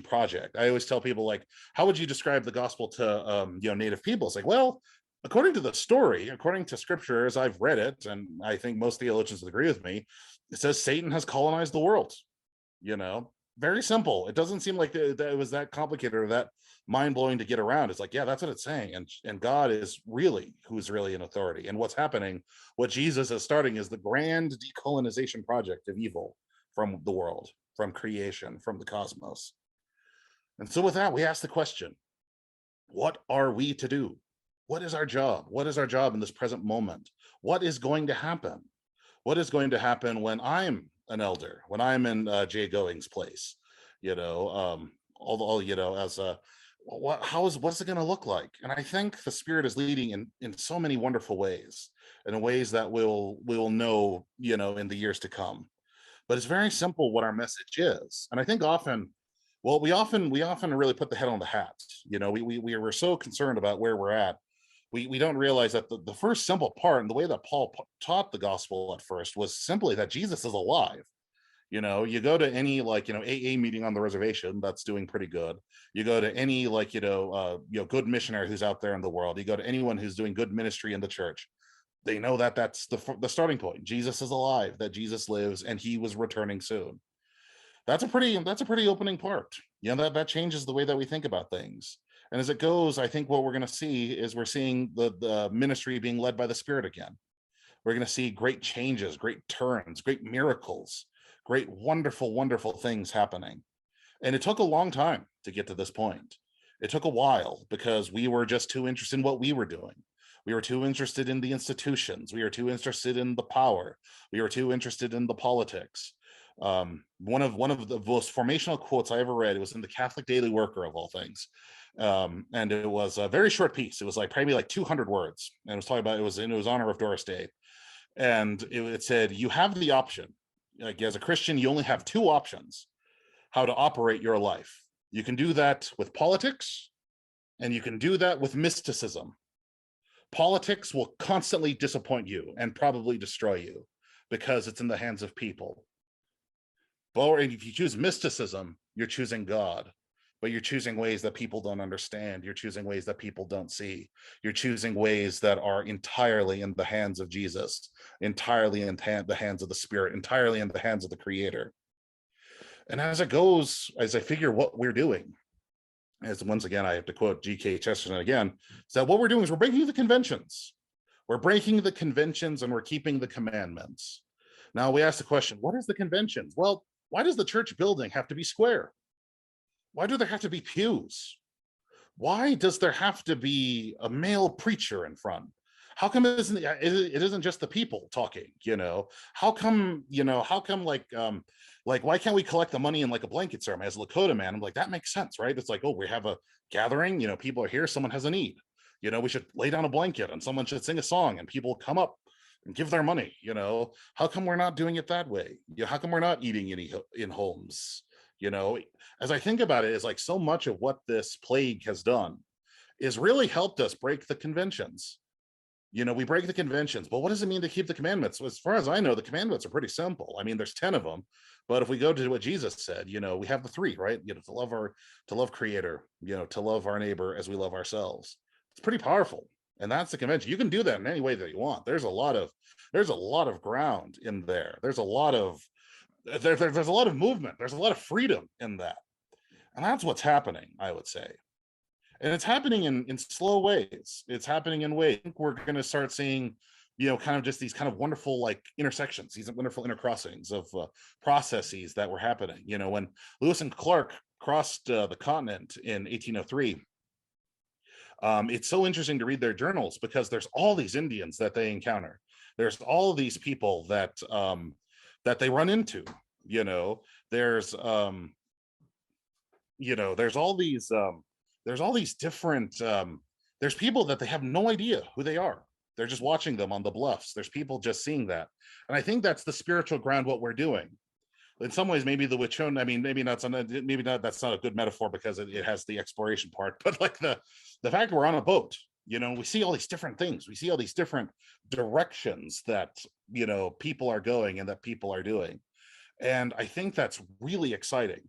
project. I always tell people, like, how would you describe the gospel to Native people? It's like, well, according to the story, according to scripture, as I've read it, and I think most theologians agree with me, it says Satan has colonized the world. Very simple. It doesn't seem like that it was that complicated or that mind-blowing to get around. It's like, yeah, that's what it's saying. And God is really who's really in authority. And what's happening, what Jesus is starting, is the grand decolonization project of evil from the world, from creation, from the cosmos. And so with that, we ask the question, what are we to do? What is our job? What is our job in this present moment? What is going to happen? What is going to happen when I'm an elder, when I'm in Jay Goings' place? What's it going to look like? And I think the Spirit is leading in so many wonderful ways, in ways that we'll know, in the years to come. But it's very simple what our message is. And I think we often really put the head on the hat. We're so concerned about where we're at. We don't realize that the first simple part, and the way that Paul taught the gospel at first, was simply that Jesus is alive. You go to any AA meeting on the reservation that's doing pretty good. You go to any good missionary who's out there in the world. You go to anyone who's doing good ministry in the church. They know that that's the starting point. Jesus is alive, that Jesus lives, and he was returning soon. That's a pretty opening part. That changes the way that we think about things. And as it goes, I think what we're going to see is we're seeing the ministry being led by the Spirit again. We're going to see great changes, great turns, great miracles, great, wonderful, wonderful things happening. And it took a long time to get to this point. It took a while because we were just too interested in what we were doing. We were too interested in the institutions. We were too interested in the power. We were too interested in the politics. One of the most formational quotes I ever read, it was in the Catholic Daily Worker of all things. And it was a very short piece. It was probably 200 words. And it was talking about, it was honor of Doris Day. And it said, you have the option, as a Christian, you only have two options how to operate your life. You can do that with politics, and you can do that with mysticism. Politics will constantly disappoint you and probably destroy you because it's in the hands of people. But if you choose mysticism, you're choosing God. but you're choosing ways that people don't understand. You're choosing ways that people don't see. You're choosing ways that are entirely in the hands of Jesus, entirely in the hands of the Spirit, entirely in the hands of the Creator. And as it goes, as I figure what we're doing, as once again, I have to quote G.K. Chesterton again, is that what we're doing is we're breaking the conventions. We're breaking the conventions and we're keeping the commandments. Now we ask the question, what is the conventions? Well, why does the church building have to be square? Why do there have to be pews? Why does there have to be a male preacher in front? How come it isn't just the people talking, you know? How come like why can't we collect the money in like a blanket ceremony? As a Lakota man, I'm like, that makes sense, right? It's like, oh, we have a gathering, you know, people are here, someone has a need. You know, we should lay down a blanket and someone should sing a song and people come up and give their money, you know? How come we're not doing it that way? You know, how come we're not eating in homes? You know, as I think about it, it's like so much of what this plague has done is really helped us break the conventions. You know, we break the conventions, but what does it mean to keep the commandments? As far as I know, the commandments are pretty simple. I mean, there's 10 of them, but if we go to what Jesus said, you know, we have the 3, right? You know, to love Creator, you know, to love our neighbor as we love ourselves. It's pretty powerful. And that's the convention. You can do that in any way that you want. There's a lot of ground in there. There's a lot of movement. There's a lot of freedom in that. And that's what's happening, I would say. And it's happening in slow ways. It's happening in ways. I think we're going to start seeing, you know, kind of just these kind of wonderful like intersections, these wonderful intercrossings of processes that were happening. You know, when Lewis and Clark crossed the continent in 1803, it's so interesting to read their journals because there's all these Indians that they encounter. There's all of these people that they run into. You know, there's all these different there's people that they have no idea who they are. They're just watching them on the bluffs. There's people just seeing that. And I think that's the spiritual ground, what we're doing. In some ways, maybe the Wiconi, I mean, maybe that's not a good metaphor because it has the exploration part, but like the fact that we're on a boat, you know, we see all these different things. We see all these different directions that, you know, people are going and that people are doing. And I think that's really exciting.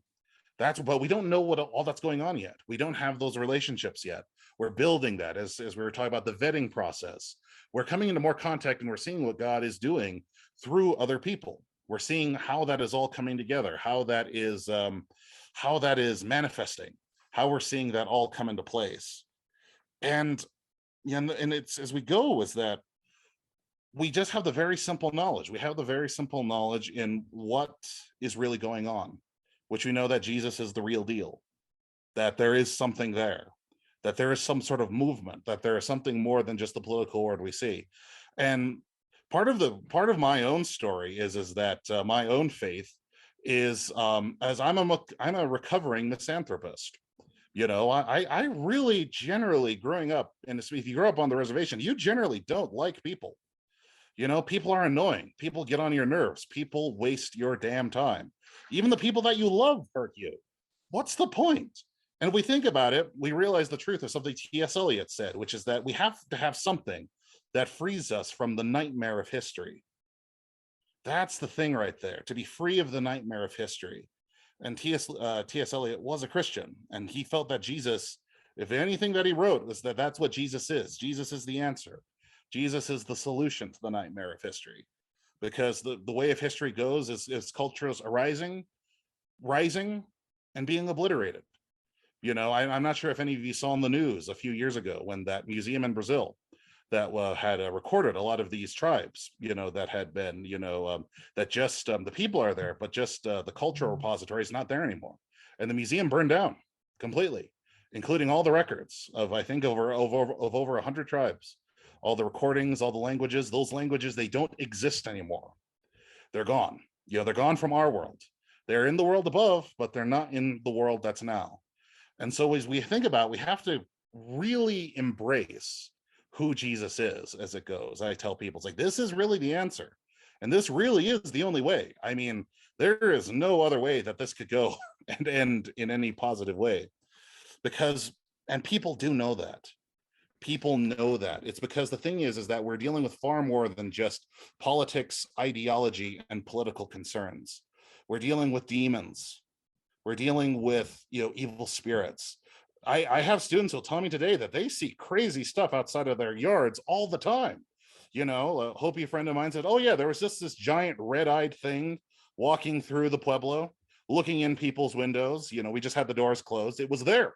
But we don't know what all that's going on yet. We don't have those relationships yet. We're building that as we were talking about the vetting process. We're coming into more contact and we're seeing what God is doing through other people. We're seeing how that is all coming together, how that is manifesting, how we're seeing that all come into place. And it's as we go is that we just have the very simple knowledge. We have the very simple knowledge in what is really going on, which we know that Jesus is the real deal, that there is something there, that there is some sort of movement, that there is something more than just the political world we see. And part of my own story is that my own faith is as I'm a recovering misanthropist. You know, I really generally growing up, and if you grow up on the reservation, you generally don't like people. You know, people are annoying. People get on your nerves. People waste your damn time. Even the people that you love hurt you. What's the point? And if we think about it, we realize the truth of something T.S. Eliot said, which is that we have to have something that frees us from the nightmare of history. That's the thing right there, to be free of the nightmare of history. And T.S. Eliot was a Christian, and he felt that Jesus, if anything that he wrote, was that that's what Jesus is. Jesus is the answer. Jesus is the solution to the nightmare of history. Because the way of history goes is cultures arising, rising, and being obliterated. You know, I'm not sure if any of you saw on the news a few years ago when that museum in Brazil that had recorded a lot of these tribes, you know, that had been, you know, that just the people are there, but just the cultural repository is not there anymore. And the museum burned down completely, including all the records of, I think, over 100 tribes. All the recordings, all the languages, those languages, they don't exist anymore. They're gone. You know, they're gone from our world. They're in the world above, but they're not in the world that's now. And so as we think about, we have to really embrace who Jesus is as it goes. I tell people, it's like, this is really the answer. And this really is the only way. I mean, there is no other way that this could go and end in any positive way. And people do know that. People know that. It's because the thing is that we're dealing with far more than just politics, ideology, and political concerns. We're dealing with demons. We're dealing with, evil spirits. I have students who'll tell me today that they see crazy stuff outside of their yards all the time. A Hopi friend of mine said, oh yeah, there was just this giant red-eyed thing walking through the Pueblo, looking in people's windows. We just had the doors closed. It was there,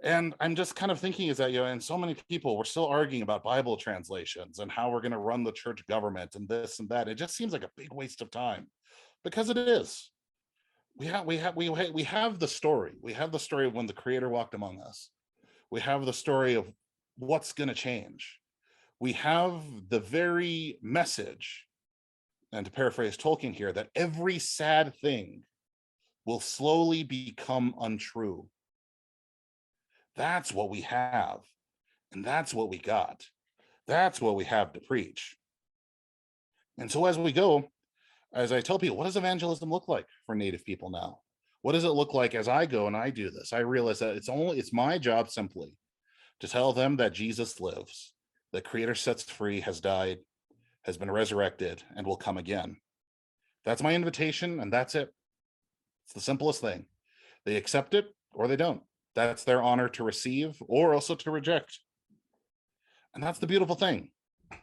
And I'm just kind of thinking is that, and so many people, we're still arguing about Bible translations and how we're going to run the church government and this and that. It just seems like a big waste of time, because it is. We have the story. We have the story of when the Creator walked among us. We have the story of what's going to change. We have the very message, and to paraphrase Tolkien here, that every sad thing will slowly become untrue. That's what we have, and that's what we got. That's what we have to preach. And so as we go, as I tell people, what does evangelism look like for Native people now? What does it look like as I go and I do this? I realize that it's my job simply to tell them that Jesus lives, that Creator sets free, has died, has been resurrected, and will come again. That's my invitation, and that's it. It's the simplest thing. They accept it or they don't. That's their honor to receive or also to reject. And that's the beautiful thing.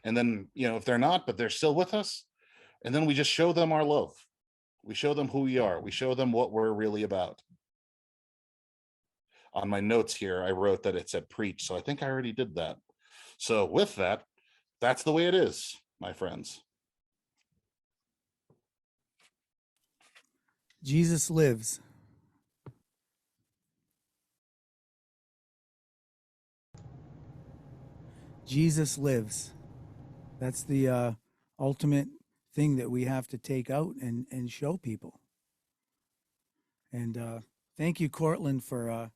And then, if they're not, but they're still with us, and then we just show them our love. We show them who we are. We show them what we're really about. On my notes here, I wrote that it said preach, so I think I already did that. So with that, that's the way it is, my friends. Jesus lives. Jesus lives. That's the ultimate thing that we have to take out and show people. And thank you, Courtland, for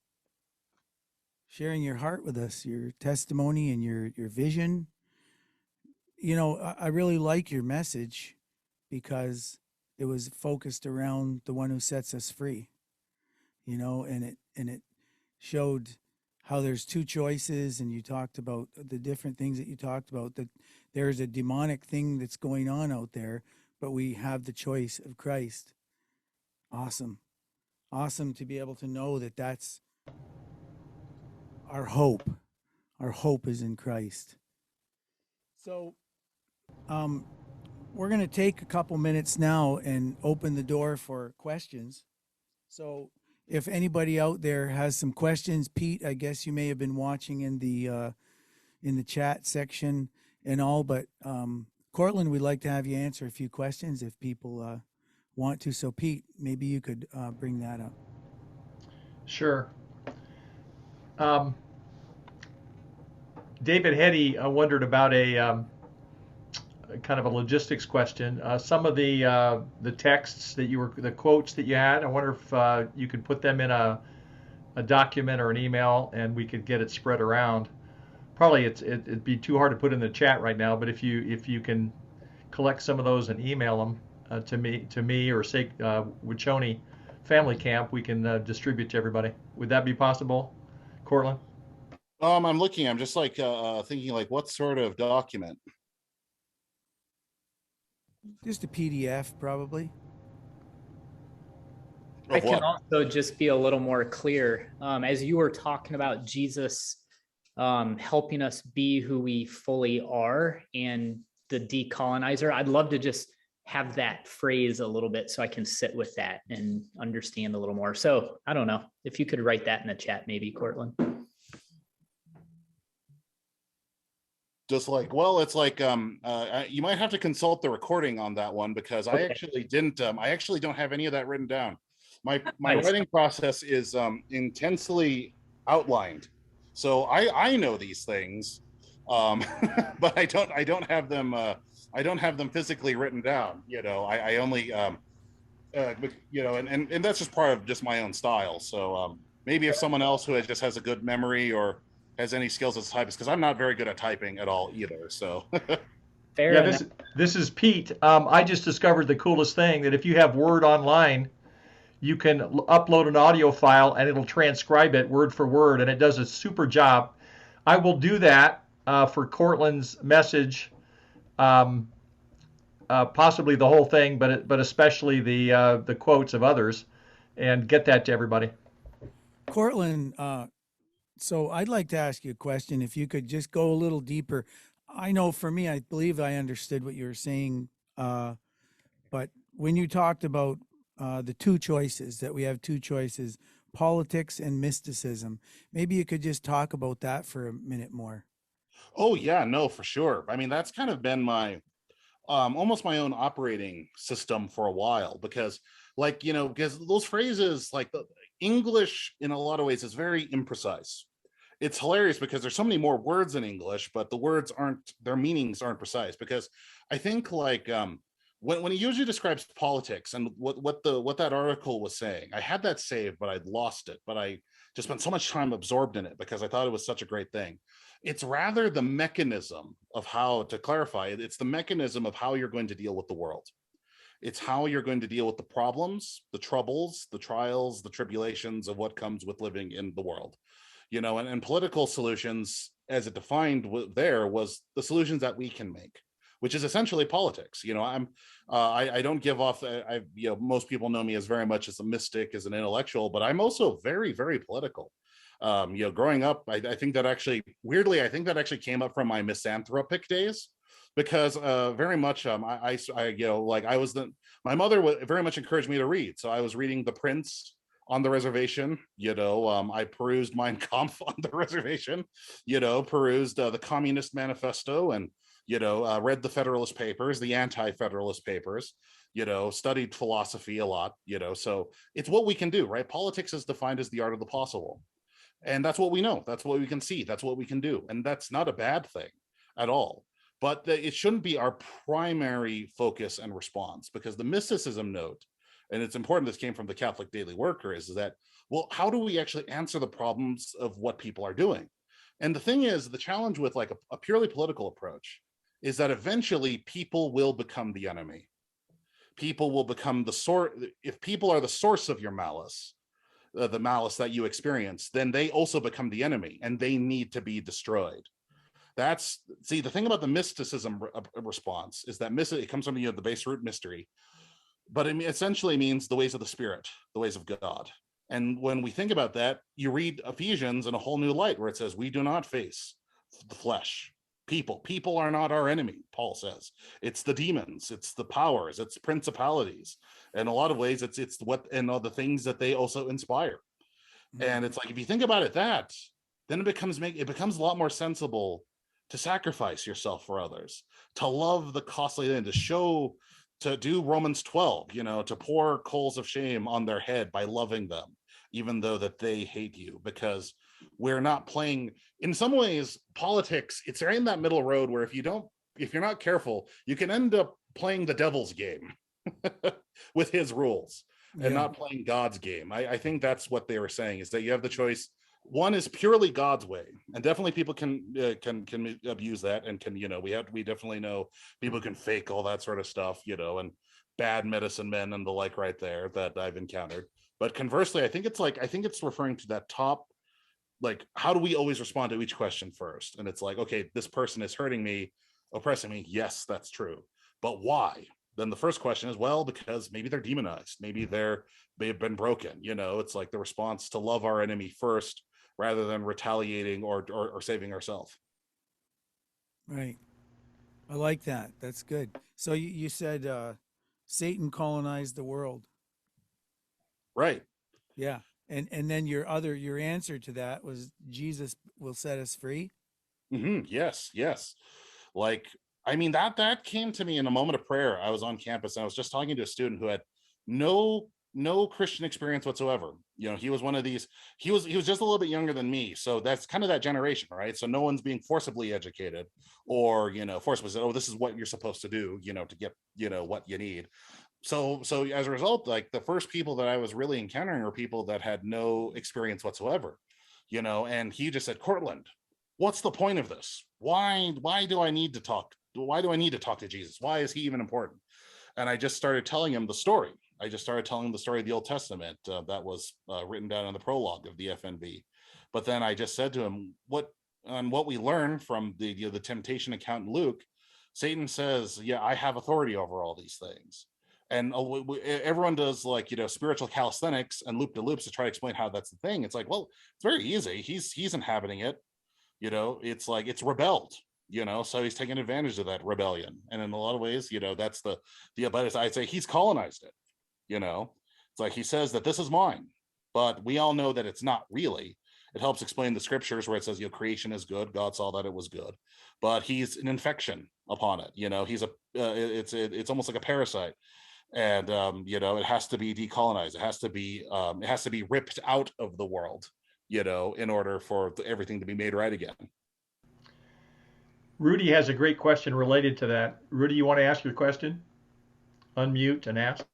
sharing your heart with us, your testimony and your vision. I really like your message because it was focused around the one who sets us free, and it showed how there's two choices, and you talked about the different things that you talked about, that there's a demonic thing that's going on out there, but we have the choice of Christ. Awesome to be able to know that that's our hope. Our hope is in Christ. So we're going to take a couple minutes now and open the door for questions. So if anybody out there has some questions, Pete, I guess you may have been watching in the chat section and all, but Courtland, we'd like to have you answer a few questions if people want to. So Pete, maybe you could bring that up. Sure. David Hetty wondered about a kind of a logistics question. Some of the texts that the quotes that you had, I wonder if you could put them in a document or an email and we could get it spread around. Probably it'd be too hard to put in the chat right now, but if you can collect some of those and email them to me or say Wiconi Family Camp, we can distribute to everybody. Would that be possible, Courtland? I'm looking. I'm just thinking what sort of document? Just a PDF, probably. I can also just be a little more clear. As you were talking about Jesus helping us be who we fully are and the decolonizer, I'd love to just have that phrase a little bit so I can sit with that and understand a little more. So I don't know if you could write that in the chat, maybe, Courtland. Just you might have to consult the recording on that one, because I actually didn't. I actually don't have any of that written down. My writing process is intensely outlined, so I know these things, but I don't have them. I don't have them physically written down. I only and that's just part of just my own style. So maybe if someone else who just has a good memory or has any skills as a typist, because I'm not very good at typing at all either. So fair enough. This is Pete. I just discovered the coolest thing, that if you have Word online, you can upload an audio file and it'll transcribe it word for word, and it does a super job. I will do that for Courtland's message, possibly the whole thing, but especially the quotes of others. and get that to everybody. Courtland, so I'd like to ask you a question. If you could just go a little deeper. I know for me, I believe I understood what you were saying. But when you talked about the two choices, that we have two choices, politics and mysticism, maybe you could just talk about that for a minute more. Oh yeah, no, for sure. I mean, that's kind of been my almost my own operating system for a while, because like, you know, because those phrases, like the English in a lot of ways is very imprecise. It's hilarious because there's so many more words in English, but the words aren't, their meanings aren't precise. Because I think like when he usually describes politics and what that article was saying, I had that saved, but I'd lost it. But I just spent so much time absorbed in it because I thought it was such a great thing. It's rather the mechanism of how, to clarify it, it's the mechanism of how you're going to deal with the world. It's how you're going to deal with the problems, the troubles, the trials, the tribulations of what comes with living in the world. You know, and political solutions, as it defined there, was the solutions that we can make, which is essentially politics. You know, I don't give off, you know, most people know me as very much as a mystic, as an intellectual, but I'm also very, very political. You know, growing up, I think that actually, weirdly, I think that actually came up from my misanthropic days, because very much I you know, like I was my mother very much encouraged me to read, so I was reading The Prince on the reservation. You know, I perused Mein Kampf on the reservation. You know, perused the Communist Manifesto, and you know, read the Federalist Papers, the Anti-Federalist Papers. You know, studied philosophy a lot. You know, so it's what we can do, right? Politics is defined as the art of the possible. And that's what we know. That's what we can see. That's what we can do. And that's not a bad thing at all. But it shouldn't be our primary focus and response, because the mysticism note, and it's important, this came from the Catholic Daily Worker, is that, well, how do we actually answer the problems of what people are doing? And the thing is, the challenge with like a purely political approach is that eventually people will become the enemy. People will become the source. If people are the source of your malice, the malice that you experience, then they also become the enemy and they need to be destroyed. That's, see, the thing about the mysticism response is that it comes from, you know, the base root mystery, but it essentially means the ways of the spirit, the ways of God. And when we think about that, you read Ephesians in a whole new light, where it says, we do not face the flesh. People are not our enemy, Paul says. It's the demons, it's the powers, it's principalities. In a lot of ways, it's what, and all the things that they also inspire. And it's like, if you think about it, then it becomes a lot more sensible to sacrifice yourself for others, to love the costly thing, to do Romans 12, you know, to pour coals of shame on their head by loving them, even though that they hate you, because we're not playing, in some ways, politics, it's right in that middle road where if you're not careful, you can end up playing the devil's game with his rules and not playing God's game. I think that's what they were saying, is that you have the choice. One is purely God's way, and definitely people can abuse that, and can, you know, we definitely know people can fake all that sort of stuff, you know, and bad medicine men and the like right there that I've encountered. But conversely, I think it's referring to that top, like, how do we always respond to each question first? And it's like, okay, this person is hurting me, oppressing me. Yes, that's true. But why? Then the first question is, well, because maybe they're demonized. Maybe they've been broken. You know, it's like the response to love our enemy first, rather than retaliating or saving ourselves. Right. I like that. That's good. So you said Satan colonized the world. Right. Yeah. And then your answer to that was Jesus will set us free. Mm-hmm. Yes. Like, I mean, that came to me in a moment of prayer. I was on campus and I was just talking to a student who had no Christian experience whatsoever. You know, he was one of these, he was just a little bit younger than me. So that's kind of that generation, right? So no one's being forcibly educated, or, you know, forcibly said, oh, this is what you're supposed to do, you know, to get, you know, what you need. So as a result, like, the first people that I was really encountering were people that had no experience whatsoever, you know, and he just said, Courtland, what's the point of this? Why do I need to talk? Why do I need to talk to Jesus? Why is he even important? And I just started telling him the story. I just started telling him the story of the Old Testament that was written down in the prologue of the FNB. But then I just said to him, what we learn from the temptation account in Luke, Satan says, yeah, I have authority over all these things. And everyone does like, spiritual calisthenics and loop de loops to try to explain how that's the thing. It's like, well, it's very easy. He's inhabiting it. It's like it's rebelled. So he's taking advantage of that rebellion. And in a lot of ways, that's the but I'd say he's colonized it. It's like he says that this is mine, but we all know that it's not really. It helps explain the scriptures where it says, creation is good. God saw that it was good, but he's an infection upon it. He's it's almost like a parasite. And it has to be decolonized. It has to be ripped out of the world, in order for everything to be made right again. Rudy has a great question related to that. Rudy, you want to ask your question? Unmute and ask.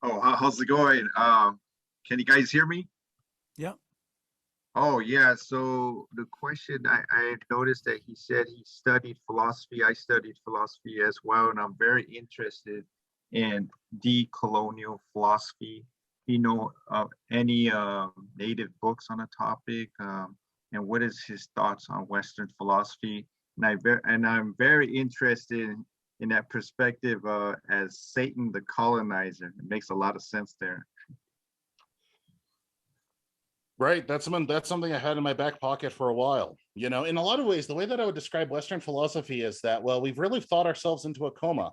Oh, how's it going? Can you guys hear me? Yeah. Oh, yeah. So the question, I noticed that he said he studied philosophy. I studied philosophy as well, and I'm very interested in decolonial philosophy. Any native books on the topic, and what is his thoughts on Western philosophy? And I'm very interested in that perspective as Satan the colonizer. It makes a lot of sense there. Right. That's something I had in my back pocket for a while. In a lot of ways, the way that I would describe Western philosophy is that, well, we've really thought ourselves into a coma.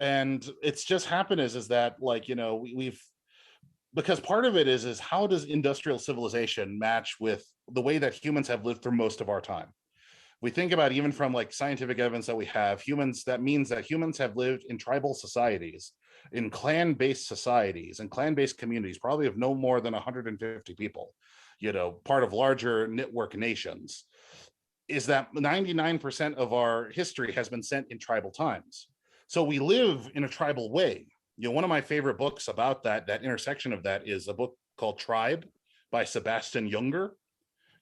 And it's just happened is that, like, we've, because part of it is how does industrial civilization match with the way that humans have lived through most of our time? We think about, even from like scientific evidence that we have, that means that humans have lived in tribal societies, in clan-based societies and clan-based communities, probably of no more than 150 people, part of larger network nations, is that 99% of our history has been spent in tribal times. So we live in a tribal way. One of my favorite books about that intersection of that is a book called Tribe by Sebastian Junger.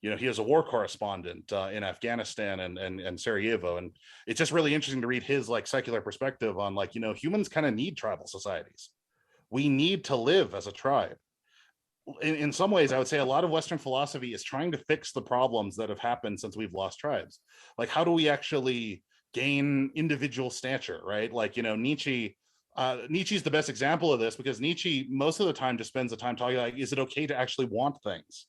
He is a war correspondent in Afghanistan and Sarajevo. And it's just really interesting to read his like secular perspective on like, humans kind of need tribal societies. We need to live as a tribe. In some ways, I would say a lot of Western philosophy is trying to fix the problems that have happened since we've lost tribes. Like, how do we actually gain individual stature, right? Like, Nietzsche's the best example of this, because Nietzsche most of the time just spends the time talking like, is it okay to actually want things?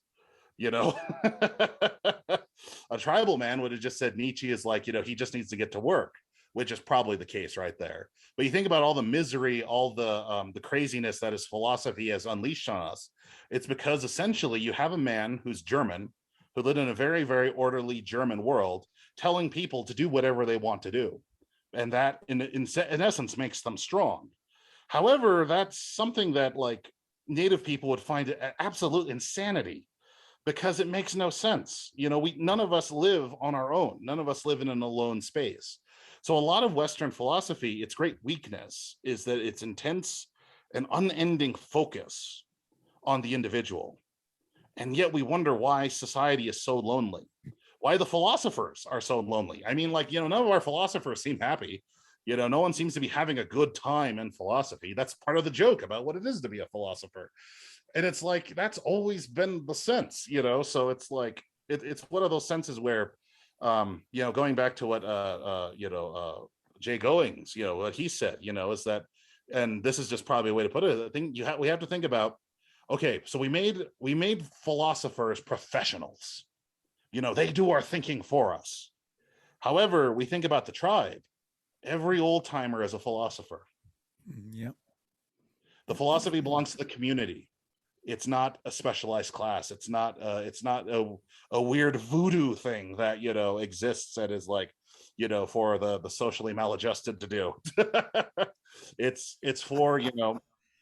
A tribal man would have just said Nietzsche is like, he just needs to get to work, which is probably the case right there. But you think about all the misery, all the craziness that his philosophy has unleashed on us. It's because essentially you have a man who's German, who lived in a very, very orderly German world, telling people to do whatever they want to do. And that in essence makes them strong. However, that's something that like native people would find absolute insanity, because it makes no sense. None of us live on our own. None of us live in an alone space. So a lot of Western philosophy, its great weakness is that it's intense and unending focus on the individual. And yet we wonder why society is so lonely, why the philosophers are so lonely. I mean, like, none of our philosophers seem happy. No one seems to be having a good time in philosophy. That's part of the joke about what it is to be a philosopher. And it's like, that's always been the sense, so it's like, it's one of those senses where, going back to what, Jay Goins, what he said, is that, and this is just probably a way to put it, I think we have to think about, okay, so we made philosophers professionals, they do our thinking for us. However, we think about the tribe, every old timer is a philosopher. Yep. The philosophy belongs to the community. It's not a specialized class. It's not a weird voodoo thing that, exists that is like, for the socially maladjusted to do. It's for,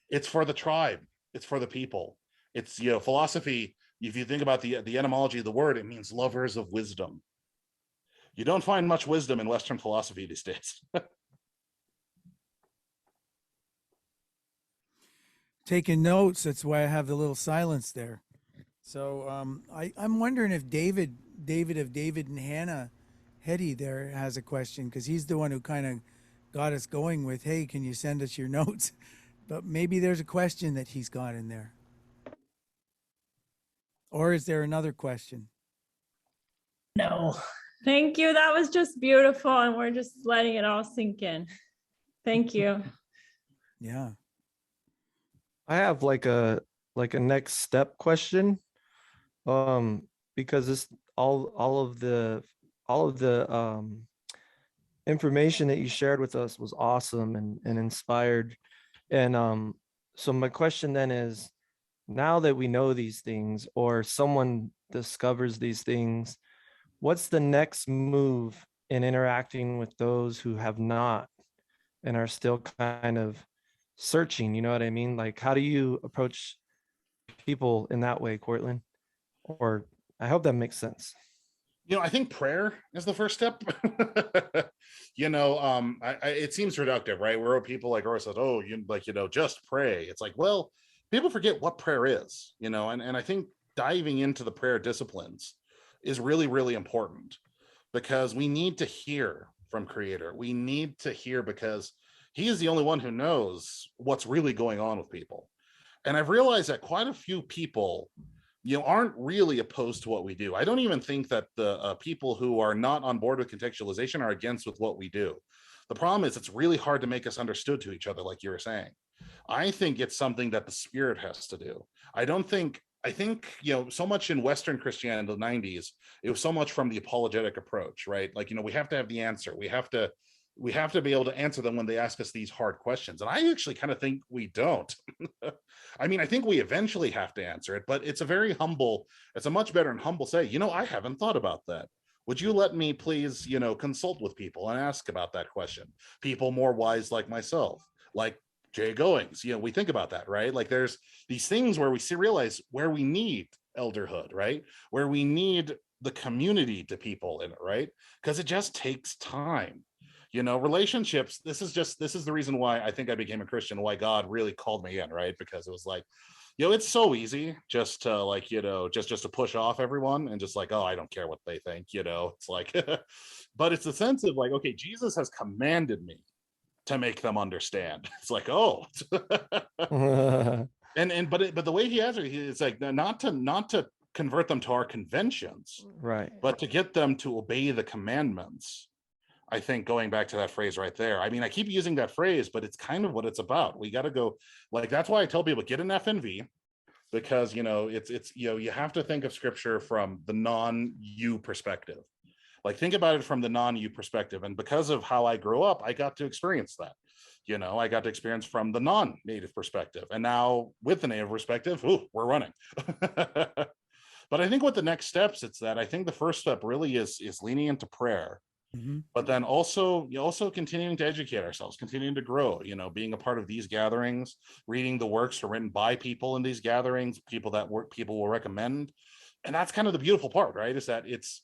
it's for the tribe. It's for the people. It's, philosophy. If you think about the etymology of the word, it means lovers of wisdom. You don't find much wisdom in Western philosophy these days. Taking notes. That's why I have the little silence there. So I'm wondering if David and Hannah Hetty there has a question, because he's the one who kind of got us going with, hey, can you send us your notes? But maybe there's a question that he's got in there. Or is there another question? No, Thank you. That was just beautiful. And we're just letting it all sink in. Thank you. Yeah. I have like a next step question. Because this all of the information that you shared with us was awesome and inspired. And so my question then is, now that we know these things or someone discovers these things, what's the next move in interacting with those who have not and are still kind of searching? You know what I mean? Like, how do you approach people in that way, Courtland? Or I hope that makes sense. I think prayer is the first step. It seems reductive, right? Where people like Roy says, "Oh, just pray." It's like, well, people forget what prayer is, and I think diving into the prayer disciplines is really, really important, because we need to hear from Creator. We need to hear, because He is the only one who knows what's really going on with people. And I've realized that quite a few people aren't really opposed to what we do. I don't even think that the people who are not on board with contextualization are against with what we do. The problem is it's really hard to make us understood to each other, like you were saying. I think it's something that the Spirit has to do. I think so much in Western Christianity in the 90s, it was so much from the apologetic approach, right? Like, we have to have the answer. We have to be able to answer them when they ask us these hard questions. And I actually kind of think we don't. I think we eventually have to answer it, but it's a much better and humble say, I haven't thought about that. Would you let me please, consult with people and ask about that question? People more wise like myself, like Jay Goins, we think about that, right? Like there's these things where we realize where we need elderhood, right? Where we need the community to people in it, right? Because it just takes time. Relationships, this is the reason why I think I became a Christian, why God really called me in, right? Because it was like, it's so easy just to just to push off everyone and just like, oh, I don't care what they think, it's like, but it's a sense of like, okay, Jesus has commanded me to make them understand. It's like, oh, but the way he has it, it's like not to convert them to our conventions, right? But to get them to obey the commandments. I think going back to that phrase right there, I keep using that phrase, but it's kind of what it's about. We got to go, like, that's why I tell people get an FNV, because, it's you have to think of scripture from the non-you perspective. Like, think about it from the non-you perspective. And because of how I grew up, I got to experience that. I got to experience from the non-native perspective. And now with the native perspective, we're running. But I think with the next steps, it's that I think the first step really is leaning into prayer. Mm-hmm. But then also continuing to educate ourselves, continuing to grow, being a part of these gatherings, reading the works written by people in these gatherings, people will recommend. And that's kind of the beautiful part, right? Is that it's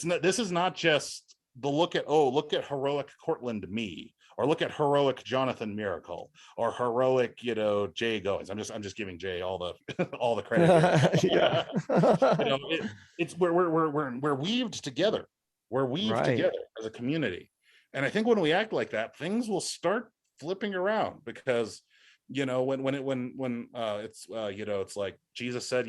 not, this is not just the look at heroic Courtland me, or look at heroic Jonathan Maracle, or heroic, Jay Goins. I'm just giving Jay all the credit. Yeah. It's we're weaved together. We're weaved together as a community. And I think when we act like that, things will start flipping around, because, it's like Jesus said,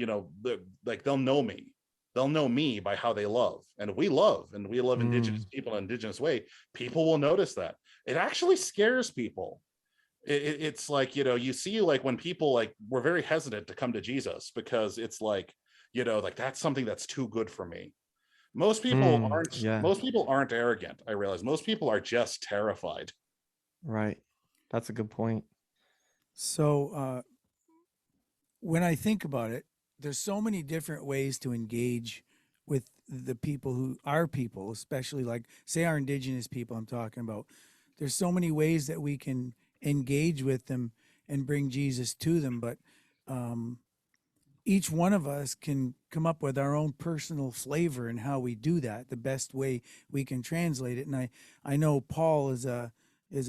like they'll know me. They'll know me by how they love. And if we love indigenous people in an indigenous way, people will notice that. It actually scares people. It's like, you see, like when people we're very hesitant to come to Jesus, because it's like, like that's something that's too good for me. Most people aren't arrogant. I realize most people are just terrified. Right. That's a good point. So when I think about it, there's so many different ways to engage with the people who are people, especially like say our indigenous people I'm talking about. There's so many ways that we can engage with them and bring Jesus to them. But each one of us can come up with our own personal flavor and how we do that, the best way we can translate it. And I know Paul is a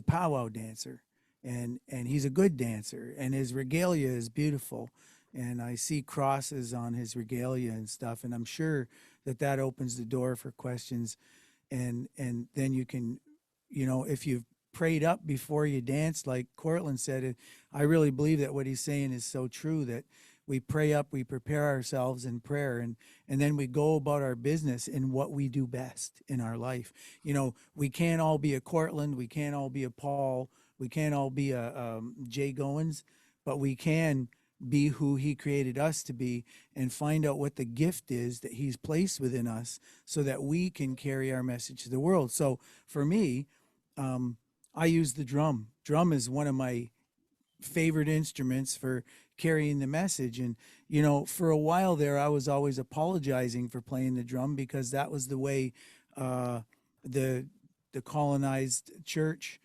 powwow dancer, and he's a good dancer, and his regalia is beautiful. And I see crosses on his regalia and stuff, and I'm sure that opens the door for questions. And then you can, if you've prayed up before you dance, like Courtland said, I really believe that what he's saying is so true, that we pray up, we prepare ourselves in prayer, and then we go about our business in what we do best in our life. You know, we can't all be a Courtland, we can't all be a Paul, we can't all be a Jay Goins, but we can be who he created us to be and find out what the gift is that he's placed within us so that we can carry our message to the world. So for me, I use the drum. Drum is one of my favorite instruments for carrying the message. And, you know, for a while there, I was always apologizing for playing the drum because that was the way the colonized church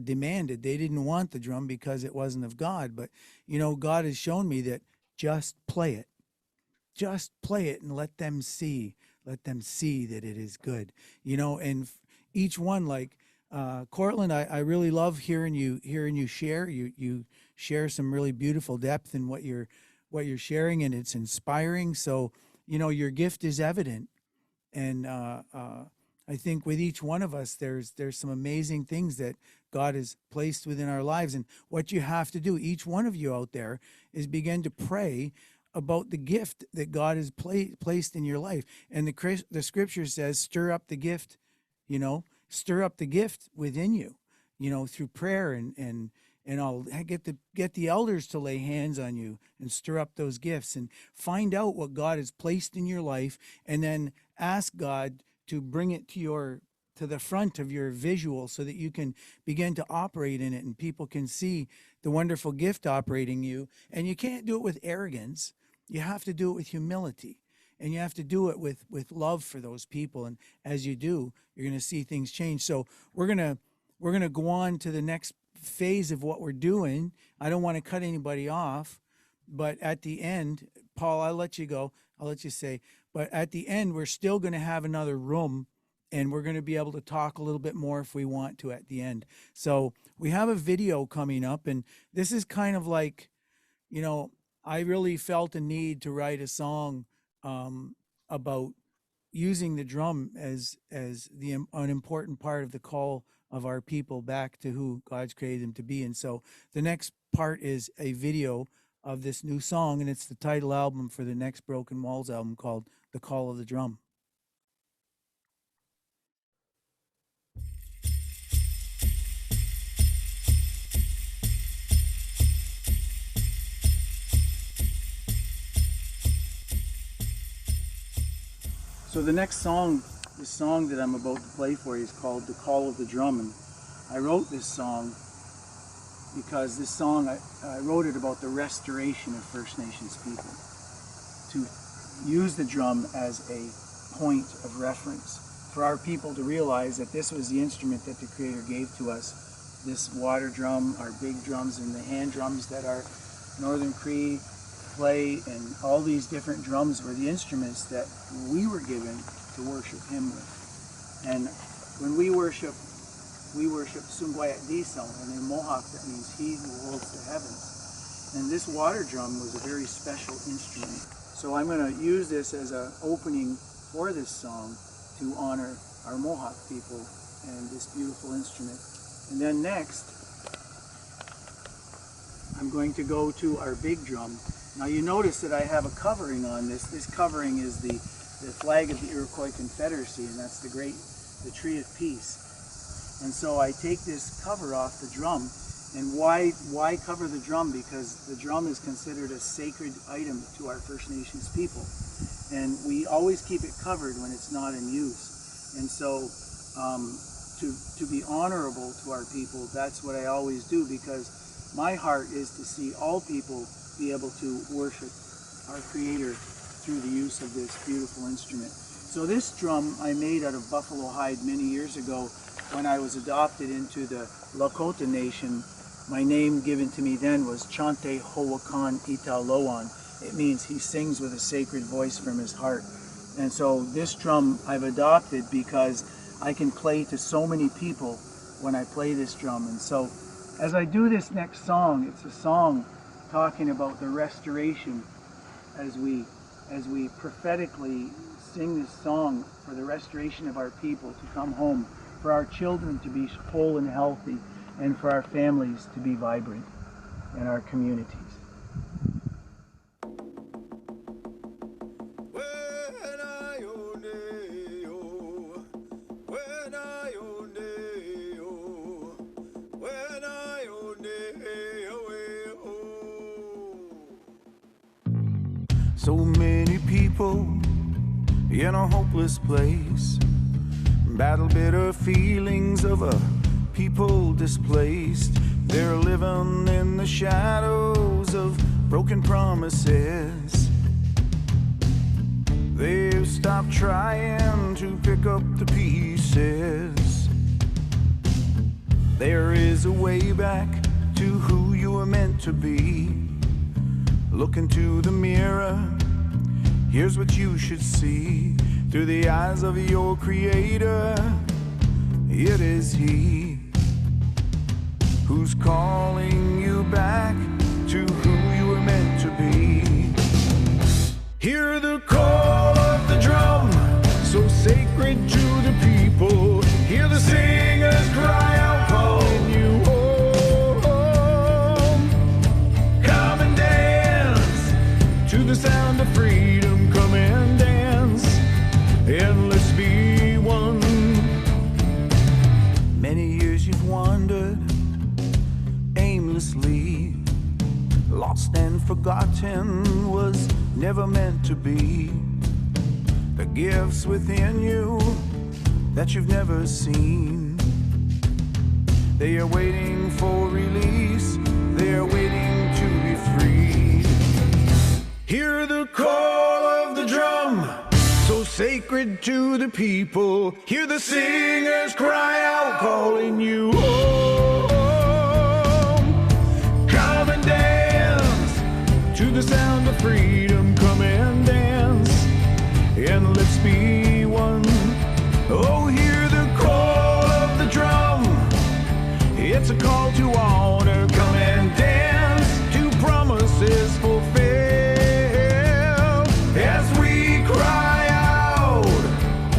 demanded. They didn't want the drum because it wasn't of God. But, you know, God has shown me that just play it. Just play it and let them see that it is good, you know. And each one, like Courtland, I really love hearing you share. You share some really beautiful depth in what you're sharing, and it's inspiring. So, you know, your gift is evident. And I think with each one of us, there's some amazing things that God has placed within our lives. And what you have to do, each one of you out there, is begin to pray about the gift that God has placed in your life. And the scripture says, stir up the gift, you know, stir up the gift within you, you know, through prayer and I'll get the elders to lay hands on you and stir up those gifts and find out what God has placed in your life, and then ask God to bring it to the front of your visual so that you can begin to operate in it and people can see the wonderful gift operating you. And you can't do it with arrogance. You have to do it with humility, and you have to do it with love for those people. And as you do, you're going to see things change. So we're going to go on to the next phase of what we're doing. I don't want to cut anybody off, but at the end, Paul, I'll let you go. I'll let you say, but at the end, we're still going to have another room, and we're going to be able to talk a little bit more if we want to at the end. So we have a video coming up, and this is kind of like, you know, I really felt a need to write a song about using the drum as an important part of the call of our people back to who God's created them to be. And so the next part is a video of this new song, and it's the title album for the next Broken Walls album called The Call of the Drum. So the next song, the song that I'm about to play for you, is called The Call of the Drum. And I wrote this song because this song, I wrote it about the restoration of First Nations people, to use the drum as a point of reference for our people to realize that this was the instrument that the Creator gave to us. This water drum, our big drums, and the hand drums that our Northern Cree play, and all these different drums were the instruments that we were given to worship Him with. And when we worship Sungwayat Diesel, and in Mohawk that means He who holds the heavens. And this water drum was a very special instrument. So I'm going to use this as an opening for this song to honor our Mohawk people and this beautiful instrument. And then next, I'm going to go to our big drum. Now you notice that I have a covering on this. This covering is the flag of the Iroquois Confederacy, and that's the Tree of Peace. And so I take this cover off the drum. And why cover the drum? Because the drum is considered a sacred item to our First Nations people. And we always keep it covered when it's not in use. And so to be honorable to our people, that's what I always do, because my heart is to see all people be able to worship our Creator through the use of this beautiful instrument. So this drum I made out of buffalo hide many years ago when I was adopted into the Lakota Nation. My name given to me then was Chante Howakan Italoan. It means he sings with a sacred voice from his heart. And so this drum I've adopted because I can play to so many people when I play this drum. And so as I do this next song, it's a song talking about the restoration as we prophetically sing this song for the restoration of our people to come home, for our children to be whole and healthy, and for our families to be vibrant in our communities. So many people in a hopeless place, battle bitter feelings of a people displaced. They're living in the shadows of broken promises. They've stopped trying to pick up the pieces. There is a way back to who you were meant to be. Look into the mirror, here's what you should see. Through the eyes of your creator, it is he who's calling you back to who you were meant to be. Hear the call of the drum, so sacred to the people. Hear the singers cry out, calling you home. Come and dance to the sound of freedom. Come and dance, and let's be one. Many years you've wandered aimlessly, lost and forgotten, was never meant to be. The gifts within you that you've never seen, they are waiting for release, they are waiting to be free. Hear the call of the drum, so sacred to the people. Hear the singers cry out, calling you home. Come and dance to the sound of freedom. Come and dance, and let's be one. Oh, hear the call of the drum, it's a call to honor. Come and dance to promises fulfilled. As we cry out,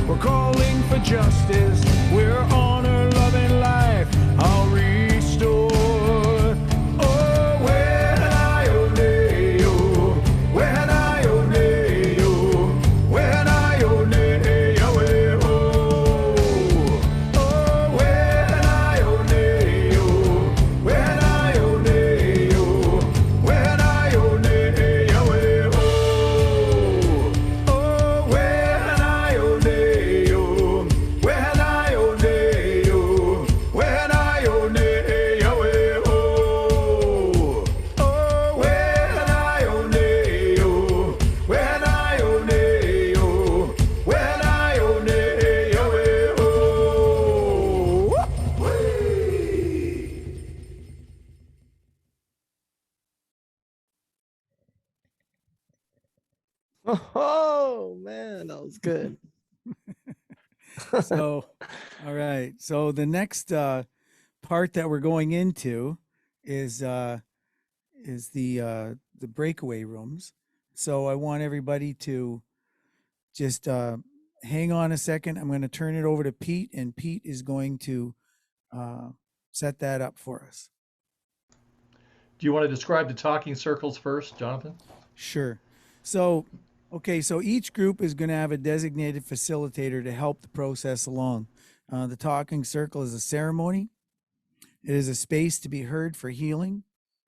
we're calling for justice. We're honor, love, and life. I'll restore. Oh, when I only you, when I only you, when I only you, oh, oh, when I only you, when I only you, when I only you, oh, oh, when I only you, when I only you, when I only you, oh, oh, when I only you, when I only you, when I only you, Oh man, that was good. So, all right. So the next part that we're going into is the breakaway rooms. So I want everybody to just hang on a second. I'm going to turn it over to Pete, and Pete is going to set that up for us. Do you want to describe the talking circles first, Jonathan? Sure. So, okay, so each group is going to have a designated facilitator to help the process along. The talking circle is a ceremony. It is a space to be heard for healing.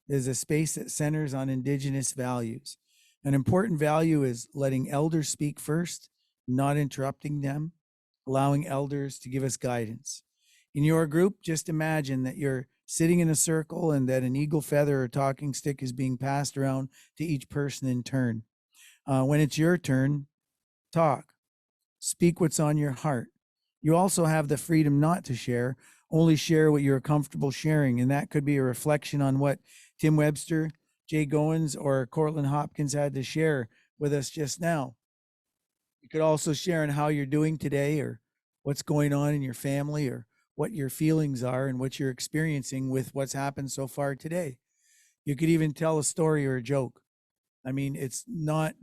It is a space that centers on Indigenous values. An important value is letting elders speak first, not interrupting them, allowing elders to give us guidance. In your group, just imagine that you're sitting in a circle and that an eagle feather or talking stick is being passed around to each person in turn. When it's your turn, talk. Speak what's on your heart. You also have the freedom not to share, only share what you're comfortable sharing. And that could be a reflection on what Tim Webster, Jay Goins, or Courtland Hopkins had to share with us just now. You could also share on how you're doing today, or what's going on in your family, or what your feelings are and what you're experiencing with what's happened so far today. You could even tell a story or a joke. I mean,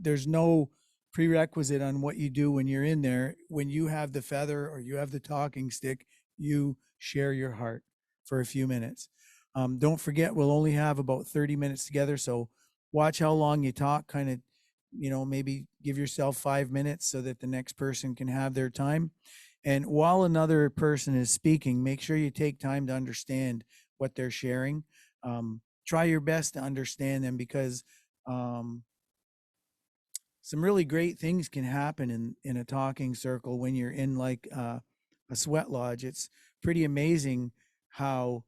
there's no prerequisite on what you do when you're in there. When you have the feather or you have the talking stick, you share your heart for a few minutes. Don't forget, we'll only have about 30 minutes together. So watch how long you talk, kind of, maybe give yourself 5 minutes so that the next person can have their time. And while another person is speaking, make sure you take time to understand what they're sharing. Try your best to understand them, because some really great things can happen in a talking circle when you're in like a sweat lodge. It's pretty amazing how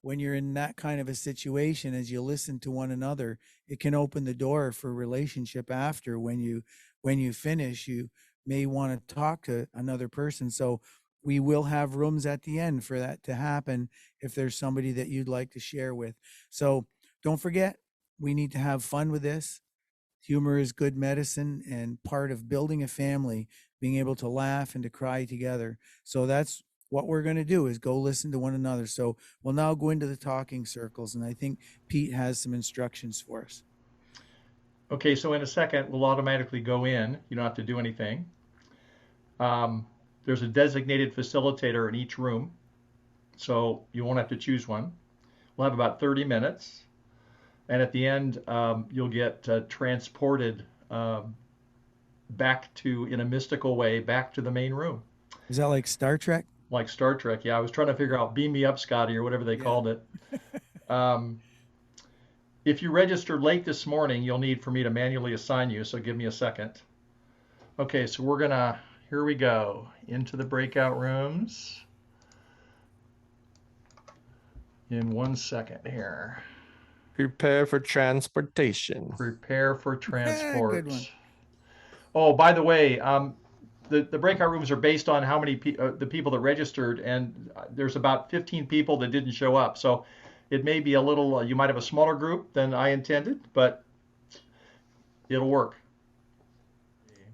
when you're in that kind of a situation, as you listen to one another, it can open the door for relationship after. When you finish, you may want to talk to another person. So we will have rooms at the end for that to happen if there's somebody that you'd like to share with. So don't forget, we need to have fun with this. Humor is good medicine and part of building a family, being able to laugh and to cry together. So that's what we're going to do, is go listen to one another. So we'll now go into the talking circles, and I think Pete has some instructions for us. Okay, so in a second, we'll automatically go in. You don't have to do anything. There's a designated facilitator in each room, so you won't have to choose one. We'll have about 30 minutes. And at the end, you'll get transported back to, in a mystical way, back to the main room. Is that like Star Trek? Like Star Trek, yeah. I was trying to figure out, beam me up, Scotty, or whatever they called it. If you registered late this morning, you'll need for me to manually assign you, so give me a second. Okay, so we're gonna, here we go, into the breakout rooms. In 1 second here. Prepare for transportation. Prepare for transport. Good one. Oh, by the way, the breakout rooms are based on how many the people that registered, and there's about 15 people that didn't show up. So it may be a little, you might have a smaller group than I intended, but it'll work.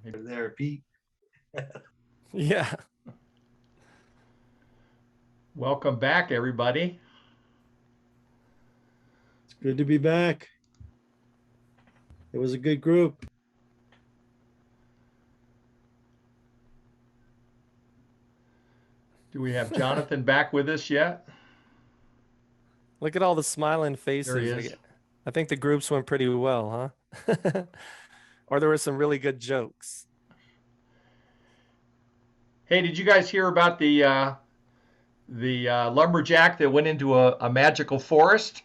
There, Pete. Yeah. Welcome back, everybody. It's good to be back. It was a good group. Do we have Jonathan back with us yet? Look at all the smiling faces. There he is. I think the groups went pretty well, huh? Or there were some really good jokes. Hey, did you guys hear about the lumberjack that went into a magical forest?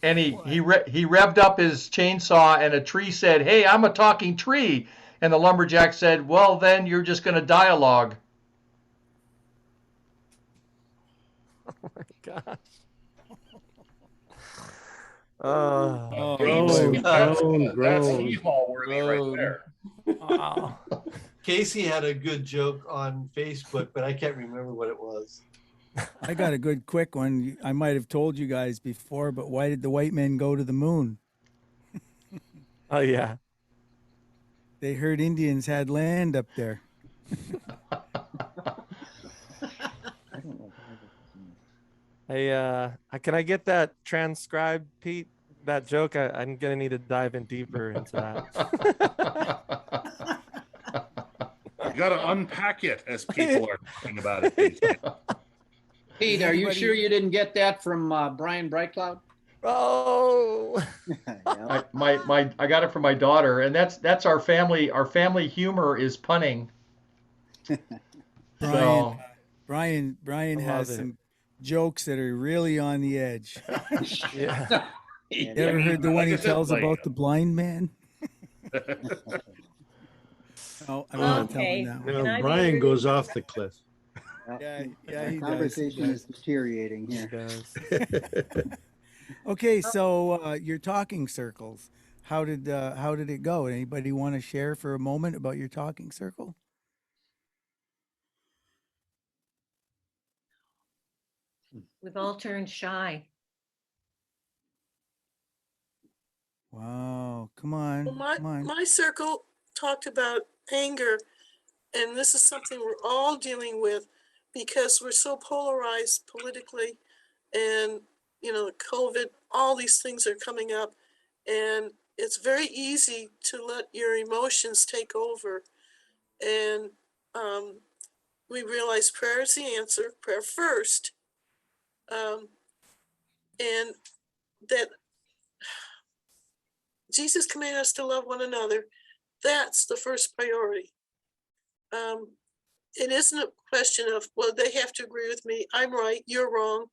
And he revved up his chainsaw, and a tree said, "Hey, I'm a talking tree." And the lumberjack said, "Well, then you're just going to dialogue." Oh my gosh. Wow. Casey had a good joke on Facebook, but I can't remember what it was. I got a good quick one. I might have told you guys before, but why did the white men go to the moon? Oh, yeah. They heard Indians had land up there. Hey, can I get that transcribed, Pete? That joke, I'm gonna need to dive in deeper into that. You got to unpack it as people are talking about it. these days. Pete, are you sure you didn't get that from Brian Brightcloud? Oh, I got it from my daughter, and that's our family. Our family humor is punning. Brian has some jokes that are really on the edge. Yeah. You ever heard the one he tells about the blind man? Oh, I won't tell him that one. No, Brian goes off the cliff. Yeah, The he conversation does. is deteriorating here. Okay, so your talking circles. How did it go? Anybody want to share for a moment about your talking circle? We've all turned shy. Wow, come on, Well, come on. my circle talked about anger, and this is something we're all dealing with because we're so polarized politically, and COVID, all these things are coming up, and it's very easy to let your emotions take over. And we realize prayer is the answer, prayer first, and that Jesus commanded us to love one another. That's the first priority. It isn't a question of, well, they have to agree with me. I'm right, you're wrong.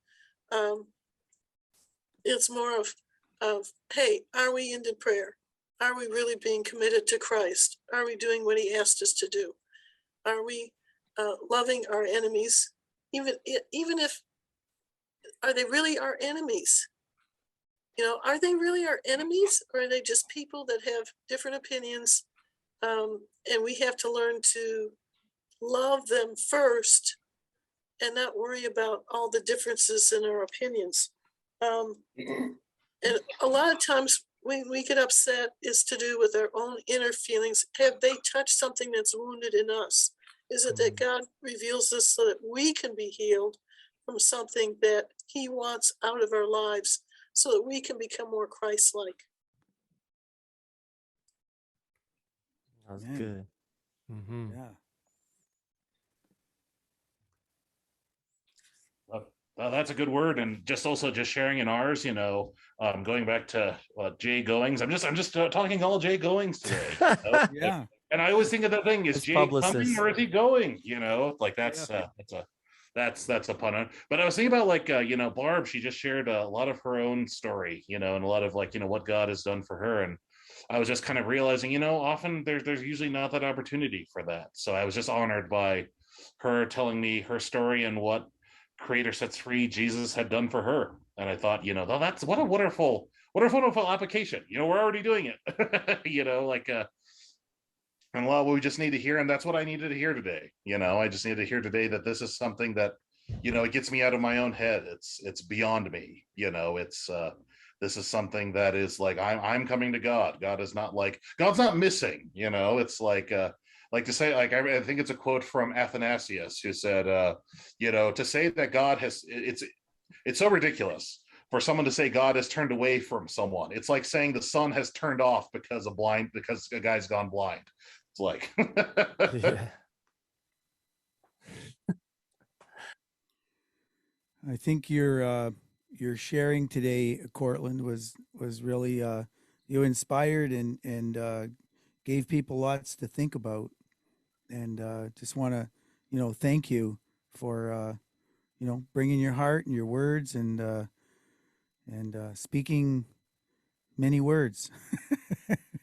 It's more of, hey, are we into prayer? are we really being committed to Christ? Are we doing what he asked us to do? Are we loving our enemies? Even if, are they really our enemies? Are they really our enemies, or are they just people that have different opinions? And we have to learn to love them first and not worry about all the differences in our opinions. And a lot of times when we get upset is to do with our own inner feelings. Have they touched something that's wounded in us? Is it that God reveals this so that we can be healed from something that he wants out of our lives so that we can become more Christ-like? That was Man. good. Mm-hmm. Yeah. Well, that's a good word, and just also just sharing in ours, going back to Jay Goings. I'm just talking all Jay Goings today. Yeah. And I always think of the thing: is His Jay coming publicist. or is he going? Like that's a pun on. But I was thinking about Barb. She just shared a lot of her own story, and a lot of what God has done for her, and I was just kind of realizing, often there's usually not that opportunity for that. So I was just honored by her telling me her story and what Creator Sets Free Jesus had done for her. And I thought, that's what a wonderful application. We're already doing it. And a lot we just need to hear, and that's what I needed to hear today. I just needed to hear today that this is something that, it gets me out of my own head. It's beyond me. This is something that is like I'm coming to God. God is not God's not missing. It's to say, I think it's a quote from Athanasius who said, to say that God has it's so ridiculous for someone to say God has turned away from someone. It's like saying the sun has turned off because a guy's gone blind. It's like Yeah. I think your sharing today, Courtland, was really you inspired and gave people lots to think about, and just want to thank you for bringing your heart and your words and speaking many words.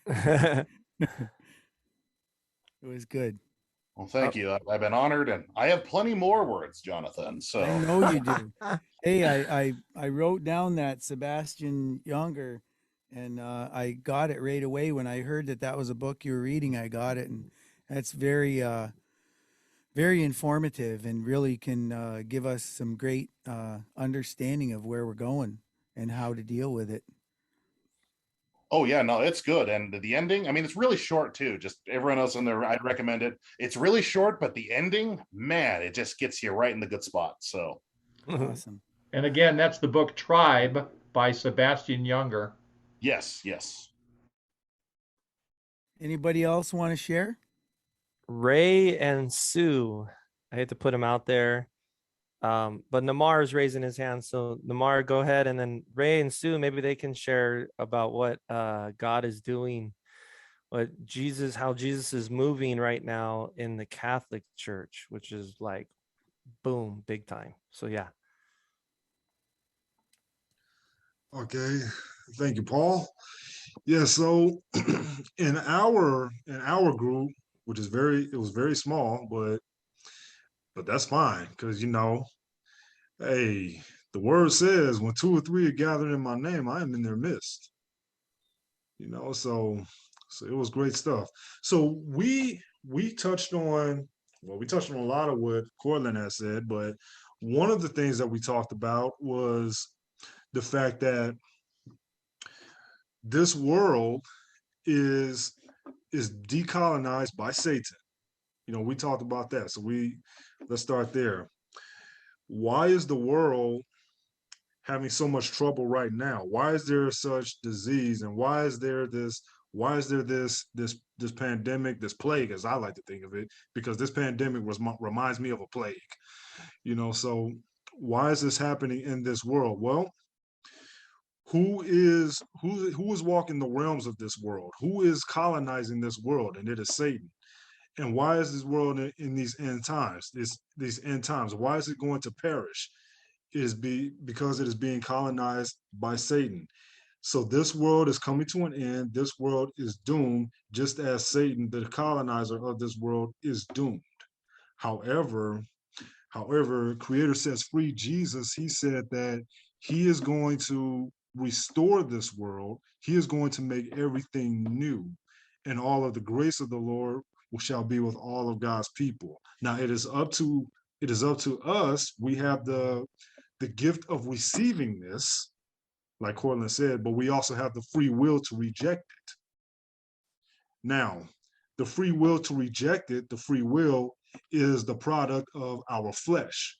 It was good. Well, thank you. I've been honored, and I have plenty more words, Jonathan. So I know you do. Hey, I wrote down that Sebastian Younger, and I got it right away when I heard that was a book you were reading. I got it, and that's very very informative and really can give us some great understanding of where we're going and how to deal with it. oh yeah, no, it's good. And the ending, I mean, it's really short too. Just everyone else in there, I'd recommend it. It's really short, but the ending, man, it just gets you right in the good spot. So Awesome. And again, that's the book Tribe by Sebastian Younger. yes. Anybody else want to share? Ray and Sue. I hate to put him out there. But Namar is raising his hand. So Namar, go ahead. And then Ray and Sue, maybe they can share about what God is doing, how Jesus is moving right now in the Catholic Church, which is like, boom, big time. So yeah. Okay, thank you, Paul. Yeah, so in our group, which is it was very small, but that's fine because hey, the word says when 2 or 3 are gathered in my name, I am in their midst. So it was great stuff. So we touched on a lot of what Courtland has said, but one of the things that we talked about was the fact that this world is decolonized by Satan. We talked about that. So let's start there. Why is the world having so much trouble right now? Why is there such disease, and why is there this pandemic, this plague, as I like to think of it, because this pandemic reminds me of a plague. So why is this happening in this world? Well, who is walking the realms of this world? Who is colonizing this world? And it is Satan. And why is this world in these end times? These end times. Why is it going to perish? It is because it is being colonized by Satan. So this world is coming to an end. This world is doomed, just as Satan, the colonizer of this world, is doomed. However, Creator sets free Jesus. He said that he is going to restore this world. He is going to make everything new, and all of the grace of the Lord shall be with all of God's people. Now it is up to us. We have the gift of receiving this, like Courtland said, but we also have the free will to reject it. Now, the free will to reject it, the free will is the product of our flesh.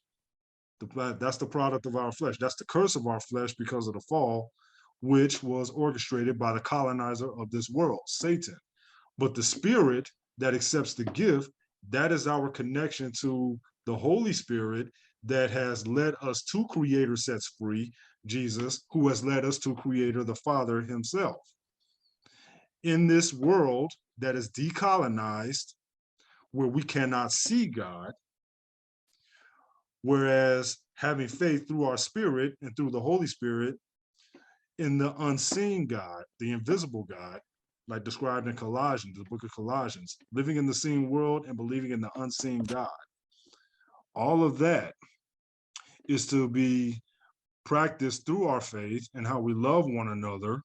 That's the product of our flesh. That's the curse of our flesh because of the fall, which was orchestrated by the colonizer of this world, Satan. But the spirit that accepts the gift, that is our connection to the Holy Spirit that has led us to Creator sets free, Jesus, who has led us to Creator, the Father himself. In this world that is decolonized, where we cannot see God, whereas having faith through our spirit and through the Holy Spirit in the unseen God, the invisible God, like described in Colossians, the book of Colossians, living in the seen world and believing in the unseen God. All of that is to be practiced through our faith and how we love one another,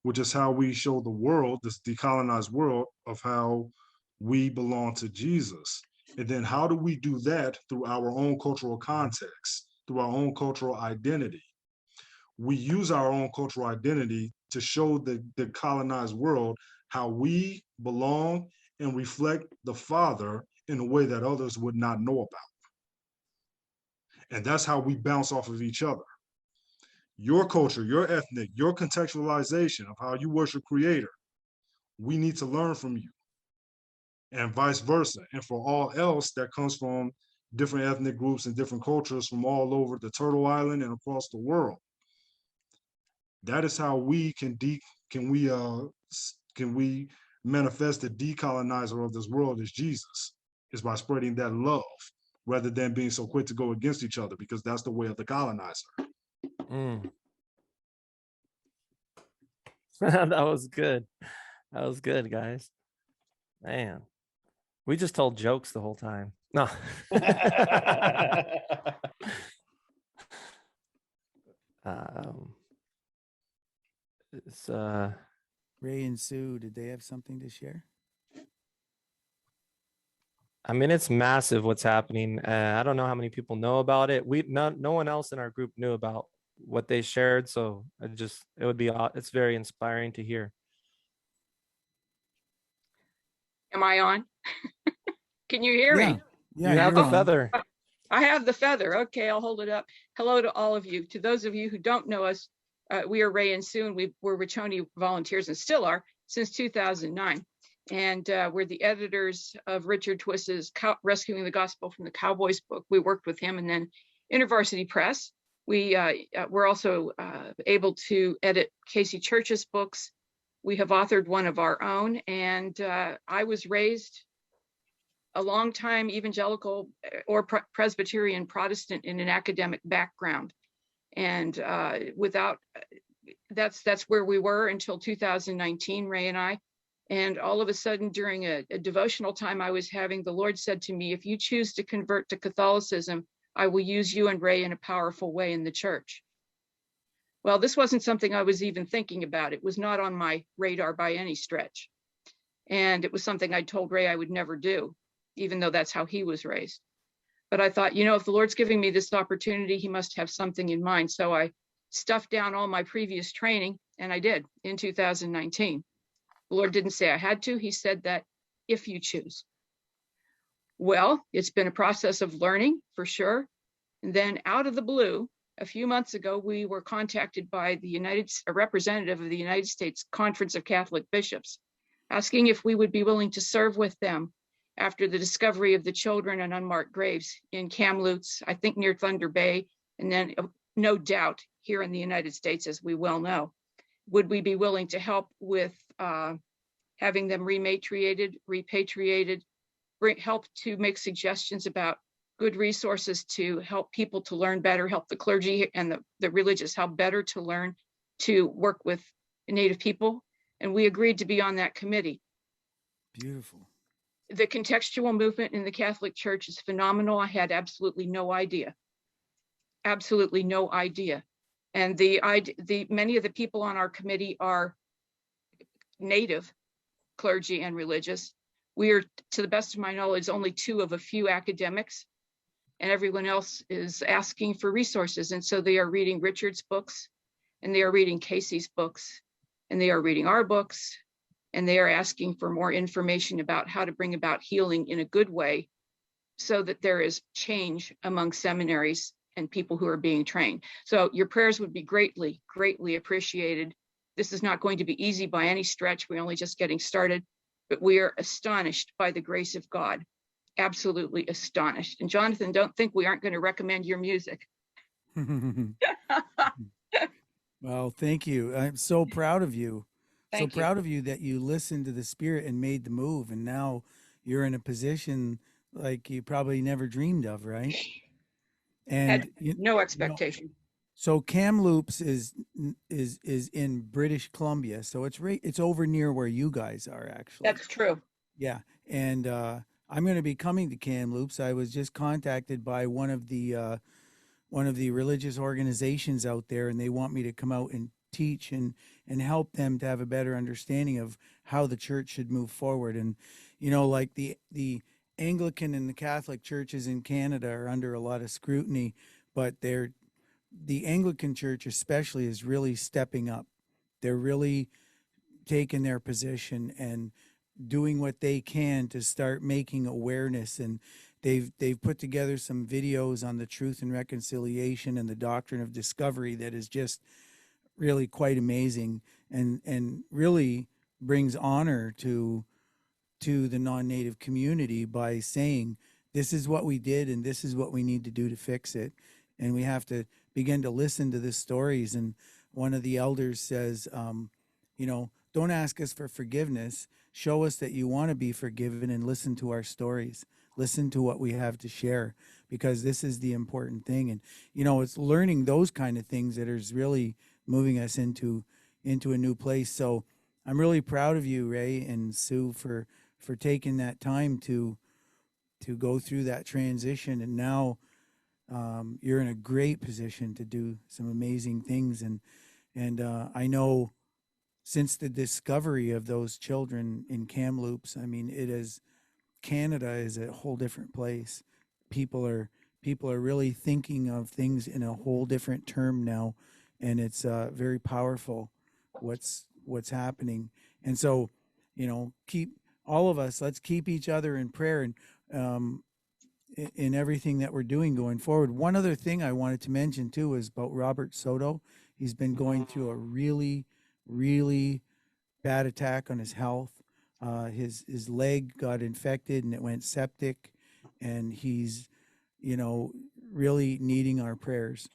which is how we show the world, this decolonized world, of how we belong to Jesus. And then how do we do that? Through our own cultural context, through our own cultural identity. We use our own cultural identity to show the colonized world how we belong and reflect the Father in a way that others would not know about. And that's how we bounce off of each other. Your culture, your ethnic, your contextualization of how you worship Creator, we need to learn from you, and vice versa. And for all else that comes from different ethnic groups and different cultures from all over the Turtle Island and across the world. That is how we can manifest the decolonizer of this world as Jesus, is by spreading that love rather than being so quick to go against each other, because that's the way of the colonizer. That was good. That was good, guys. Man, we just told jokes the whole time. No. It's Ray and Sue, did they have something to share? I mean, it's massive what's happening. I don't know how many people know about it. No one else in our group knew about what they shared. So it's very inspiring to hear. Am I on? Can you hear me? Yeah, you have the feather. I have the feather. Okay, I'll hold it up. Hello to all of you. To those of you who don't know us, we are Ray and Sue, and we were Wiconi volunteers and still are since 2009. And we're the editors of Richard Twiss's Rescuing the Gospel from the Cowboys book. We worked with him, and then InterVarsity Press. We're also able to edit Casey Church's books. We have authored one of our own, and I was raised a long time evangelical or Presbyterian Protestant in an academic background. And that's where we were until 2019, Ray and I. And all of a sudden, during a devotional time I was having, the Lord said to me, if you choose to convert to Catholicism, I will use you and Ray in a powerful way in the church. Well, this wasn't something I was even thinking about. It was not on my radar by any stretch. And it was something I told Ray I would never do, even though that's how he was raised. But I thought, if the Lord's giving me this opportunity, he must have something in mind. So I stuffed down all my previous training, and I did in 2019. The Lord didn't say I had to. He said that if you choose. Well, it's been a process of learning for sure. And then out of the blue, a few months ago, we were contacted by a representative of the United States Conference of Catholic Bishops, asking if we would be willing to serve with them after the discovery of the children and unmarked graves in Kamloops, I think near Thunder Bay, and then no doubt here in the United States, as we well know. Would we be willing to help with having them repatriated, help to make suggestions about good resources to help people to learn better, help the clergy and the religious how better to learn to work with Native people, and we agreed to be on that committee. Beautiful. The contextual movement in the Catholic Church is phenomenal. I had absolutely no idea. Absolutely no idea. And many of the people on our committee are Native clergy and religious. We are, to the best of my knowledge, only two of a few academics, and everyone else is asking for resources. And so they are reading Richard's books, and they are reading Casey's books, and they are reading our books, and they are asking for more information about how to bring about healing in a good way so that there is change among seminaries and people who are being trained. So your prayers would be greatly, greatly appreciated. This is not going to be easy by any stretch. We're only just getting started, but we are astonished by the grace of God. Absolutely astonished. And Jonathan, don't think we aren't going to recommend your music. Well, thank you. I'm so proud of you. Thank you. Proud of you that you listened to the Spirit and made the move. And now you're in a position like you probably never dreamed of, right? And Had no expectation. So Kamloops is in British Columbia. So it's over near where you guys are, actually. That's true. Yeah. And I'm going to be coming to Kamloops. I was just contacted by one of the religious organizations out there, and they want me to come out and teach and help them to have a better understanding of how the church should move forward. And, you know, like the Anglican and the Catholic churches in Canada are under a lot of scrutiny, but the Anglican church especially is really stepping up. They're really taking their position and doing what they can to start making awareness. And they've put together some videos on the truth and reconciliation and the doctrine of discovery that is just really quite amazing and really brings honor to the non-native community by saying, this is what we did and this is what we need to do to fix it. And we have to begin to listen to the stories. And one of the elders says, you know, don't ask us for forgiveness. Show us that you want to be forgiven and listen to our stories. Listen to what we have to share, because this is the important thing. And, you know, it's learning those kind of things that is really moving us into a new place. So I'm really proud of you, Ray and Sue, for taking that time to go through that transition. And now you're in a great position to do some amazing things. And I know since the discovery of those children in Kamloops, I mean, Canada is a whole different place. People are really thinking of things in a whole different term now, and it's very powerful what's happening. And so, you know, let's keep each other in prayer and in everything that we're doing going forward. One other thing I wanted to mention too is about Robert Soto. He's been going through a really, really bad attack on his health. His leg got infected and it went septic, and he's, you know, really needing our prayers.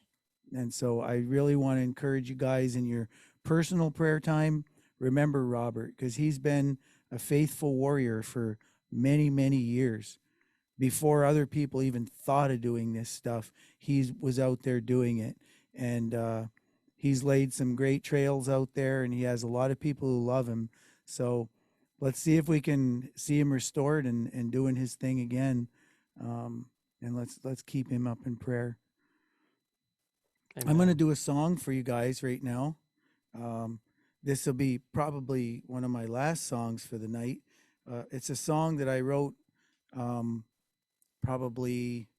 And so I really want to encourage you guys in your personal prayer time. Remember Robert, because he's been a faithful warrior for many, many years. Before other people even thought of doing this stuff, he was out there doing it. And he's laid some great trails out there, and he has a lot of people who love him. So let's see if we can see him restored and doing his thing again. And let's keep him up in prayer. Amen. I'm going to do a song for you guys right now. This will be probably one of my last songs for the night. It's a song that I wrote probably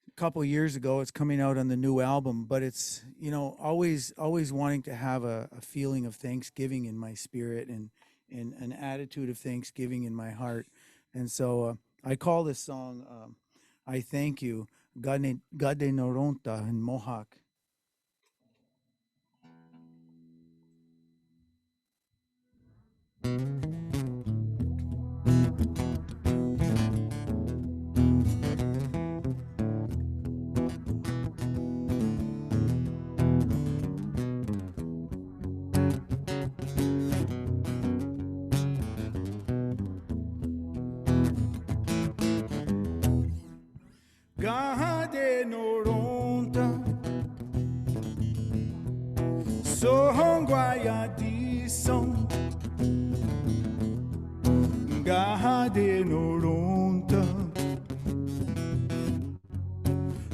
a couple years ago. It's coming out on the new album, but it's, you know, always wanting to have a feeling of thanksgiving in my spirit and an attitude of thanksgiving in my heart. And so I call this song I Thank You, Gade Noronta in Mohawk. Gade Noronta, so Gahade no ronta.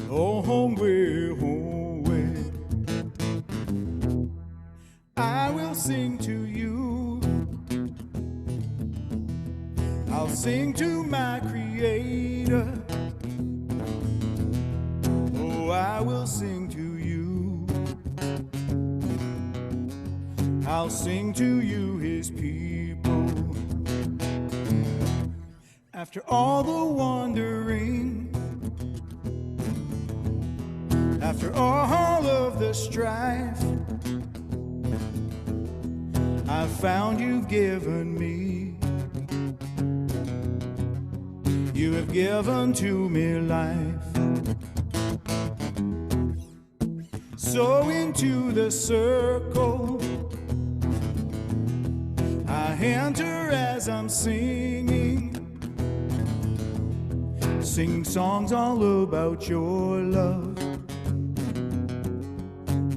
Oh, hongwe, hongwe. I will sing to you. I'll sing to my Creator. Oh, I will sing to you. I'll sing to you, His people. After all the wandering, after all of the strife, I found you've given me. You have given to me life. So into the circle I enter as I'm singing, singing songs all about your love,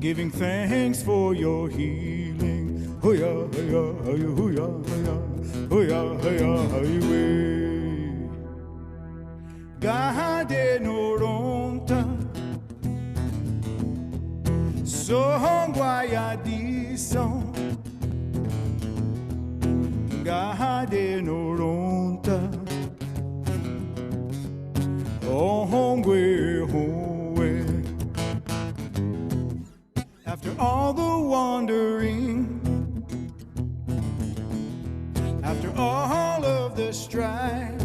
giving thanks for your healing. Hoo-ya, hoo-ya, hoo-ya, hoo-ya, hoo-ya, hoo-ya, hoo-ya. Gahade no ronta, Songwaya di song. Gahade no ronta, oh hongwe hongwe. After all the wandering, after all of the strife,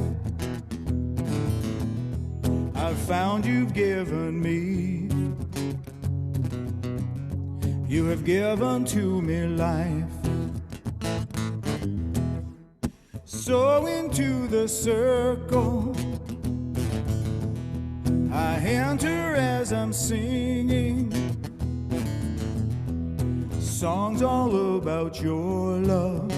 I've found you've given me. You have given to me life. So into the circle I enter as I'm singing, songs all about your love,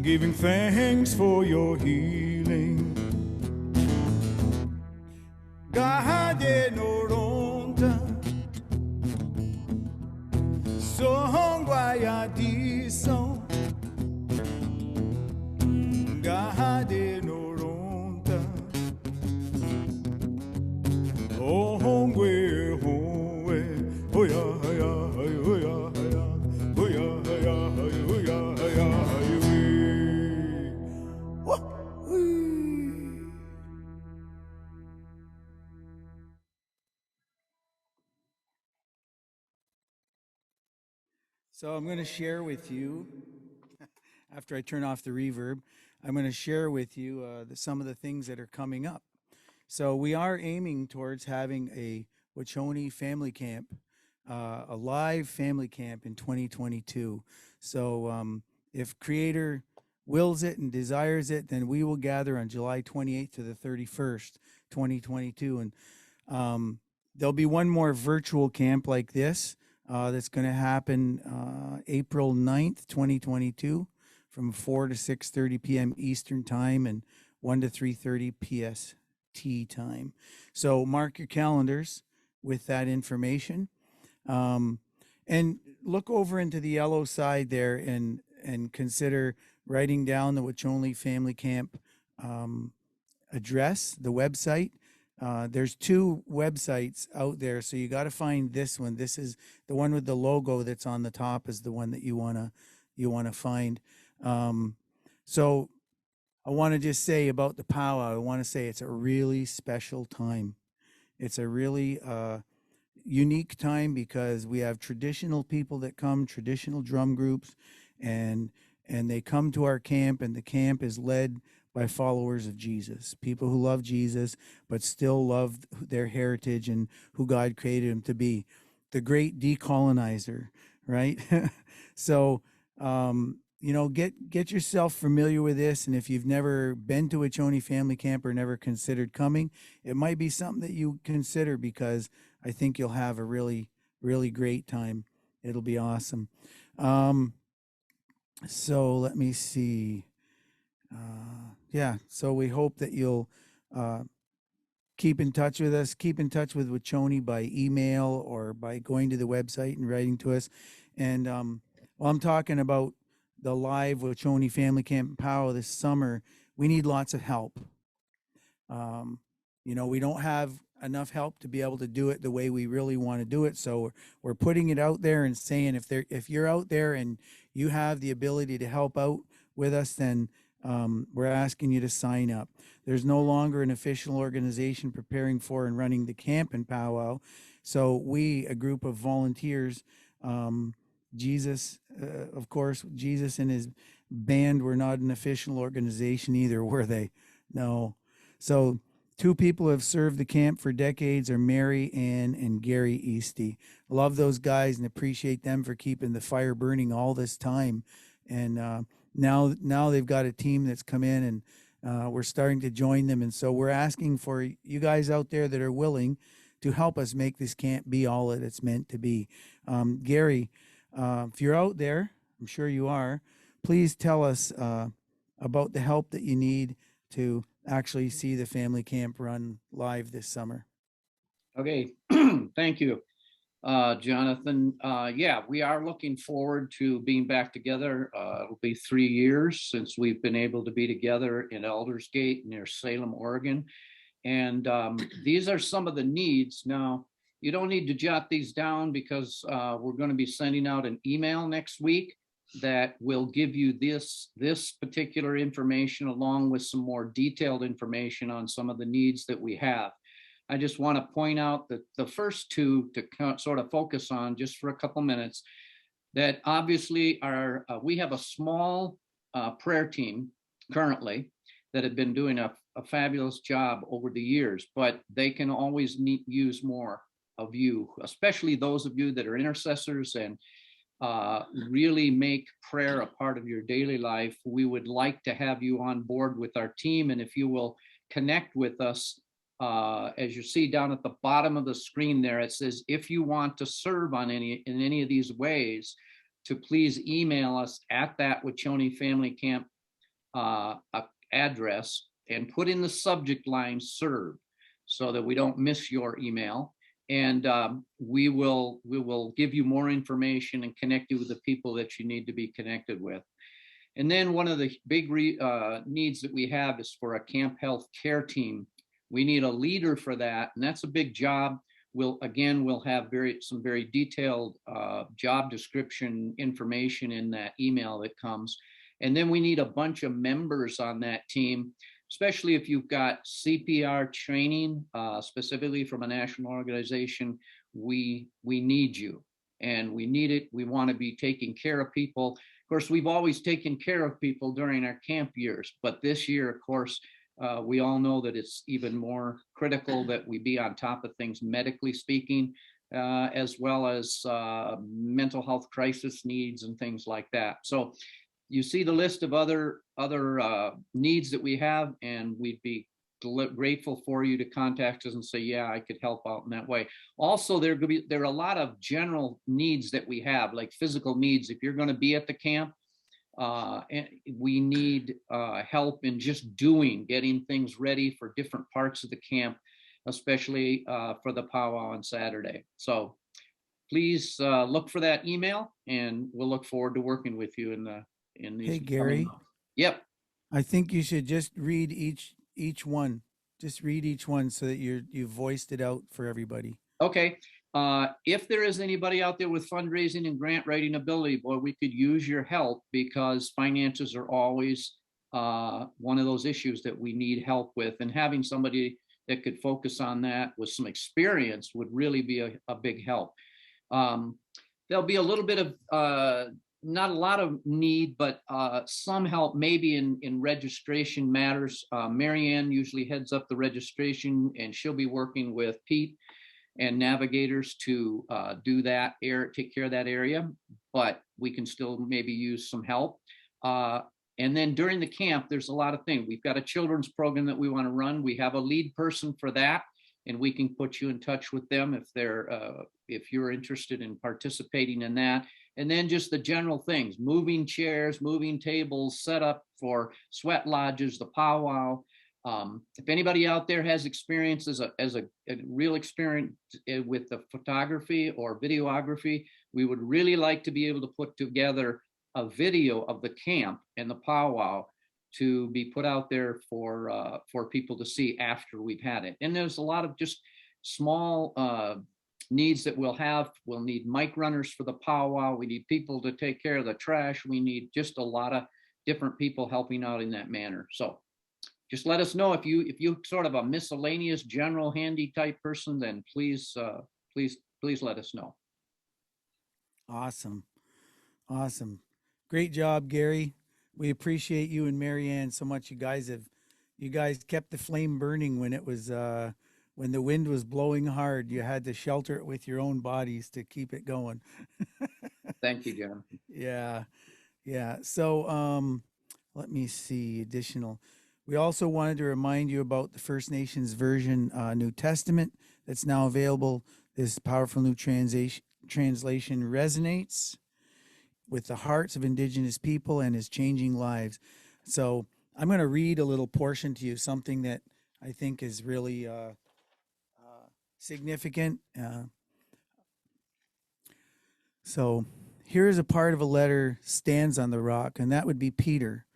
giving thanks for your healing. Gahade no ronta, Songwaya di song. Gahade no ronta, oh hongwe hongwe, hoya hoya hoya hoya hoya hoya hoya hoya hoya. So I'm going to share with you, after I turn off the reverb, I'm going to share with you some of the things that are coming up. So we are aiming towards having a Wiconi family camp, a live family camp in 2022. So if Creator wills it and desires it, then we will gather on July 28th to the 31st, 2022. And there'll be one more virtual camp like this that's going to happen April 9th, 2022. From 4 to 6:30 p.m. Eastern time and 1 to 3:30 PST time. So mark your calendars with that information, and look over into the yellow side there and consider writing down the Wiconi Family Camp address, the website. There's 2 websites out there, so you got to find this one. This is the one with the logo that's on the top is the one that you wanna find. So I want to just say about the powwow, I want to say it's a really special time. It's a really unique time because we have traditional people that come, traditional drum groups, and they come to our camp, and the camp is led by followers of Jesus, people who love Jesus, but still love their heritage and who God created them to be, the great decolonizer, right? So, you know, get yourself familiar with this. And if you've never been to a Wiconi family camp or never considered coming, it might be something that you consider, because I think you'll have a really, really great time. It'll be awesome. So let me see. Yeah, so we hope that you'll keep in touch with us, keep in touch with Wiconi by email or by going to the website and writing to us. And while I'm talking about the live Wiconi Family Camp and Powwow this summer, we need lots of help. You know, we don't have enough help to be able to do it the way we really want to do it. So we're putting it out there and saying, if you're out there and you have the ability to help out with us, then we're asking you to sign up. There's no longer an official organization preparing for and running the camp and powwow. So we, a group of volunteers, Jesus, of course, Jesus and his band were not an official organization either, were they? No. So 2 people who have served the camp for decades are Mary Ann and Gary Eastty. Love those guys and appreciate them for keeping the fire burning all this time. And now they've got a team that's come in, and we're starting to join them. And so we're asking for you guys out there that are willing to help us make this camp be all that it's meant to be. Gary, if you're out there, I'm sure you are, please tell us about the help that you need to actually see the family camp run live this summer. Okay, thank you, Jonathan. Yeah, we are looking forward to being back together. It'll be 3 years since we've been able to be together in Aldersgate near Salem, Oregon. And these are some of the needs. Now, you don't need to jot these down because we're going to be sending out an email next week that will give you this particular information along with some more detailed information on some of the needs that we have. I just want to point out that the first 2 to sort of focus on just for a couple minutes, that obviously we have a small prayer team currently that have been doing a fabulous job over the years, but they can always use more of you, especially those of you that are intercessors and really make prayer a part of your daily life. We would like to have you on board with our team. And if you will connect with us, as you see down at the bottom of the screen there, it says, if you want to serve in any of these ways, to please email us at that Wiconi Family Camp address and put in the subject line serve so that we don't miss your email. And we will give you more information and connect you with the people that you need to be connected with. And then one of the big needs that we have is for a camp health care team. We need a leader for that, and that's a big job. We'll have some very detailed job description information in that email that comes. And then we need a bunch of members on that team, especially if you've got CPR training, specifically from a national organization. We need you, and we need it. We want to be taking care of people. Of course, we've always taken care of people during our camp years, but this year, of course, we all know that it's even more critical that we be on top of things medically speaking, as well as mental health crisis needs and things like that. So you see the list of other needs that we have, and we'd be grateful for you to contact us and say, yeah, I could help out in that way. Also, there are a lot of general needs that we have, like physical needs. If you're going to be at the camp, we need help in just getting things ready for different parts of the camp, especially for the powwow on Saturday. So please look for that email, and we'll look forward to working with you in these. Hey, Gary. Yep. I think you should just read each one. Just read each one so that you've voiced it out for everybody. Okay. If there is anybody out there with fundraising and grant writing ability, boy, we could use your help, because finances are always one of those issues that we need help with, and having somebody that could focus on that with some experience would really be a big help. There'll be a little bit of, not a lot of need, but some help maybe in registration matters. Marianne usually heads up the registration, and she'll be working with Pete and navigators to take care of that area, but we can still maybe use some help. And then during the camp, there's a lot of things. We've got a children's program that we want to run. We have a lead person for that, and we can put you in touch with them if you're interested in participating in that. And then just the general things, moving chairs, moving tables, set up for sweat lodges, the powwow. If anybody out there has experience as a real experience with the photography or videography, we would really like to be able to put together a video of the camp and the powwow to be put out there for people to see after we've had it. And there's a lot of just small needs that we'll have. We'll need mic runners for the powwow. We need people to take care of the trash. We need just a lot of different people helping out in that manner. So just let us know if you sort of a miscellaneous general handy type person, then please let us know. Awesome. Awesome. Great job, Gary. We appreciate you and Marianne so much. You guys kept the flame burning when it was when the wind was blowing hard. You had to shelter it with your own bodies to keep it going. Thank you, John. Yeah. Yeah. So let me see additional. We also wanted to remind you about the First Nations version New Testament that's now available. This powerful new translation resonates with the hearts of Indigenous people and is changing lives. So I'm going to read a little portion to you, something that I think is really significant. So here's a part of a letter stands on the rock, and that would be Peter,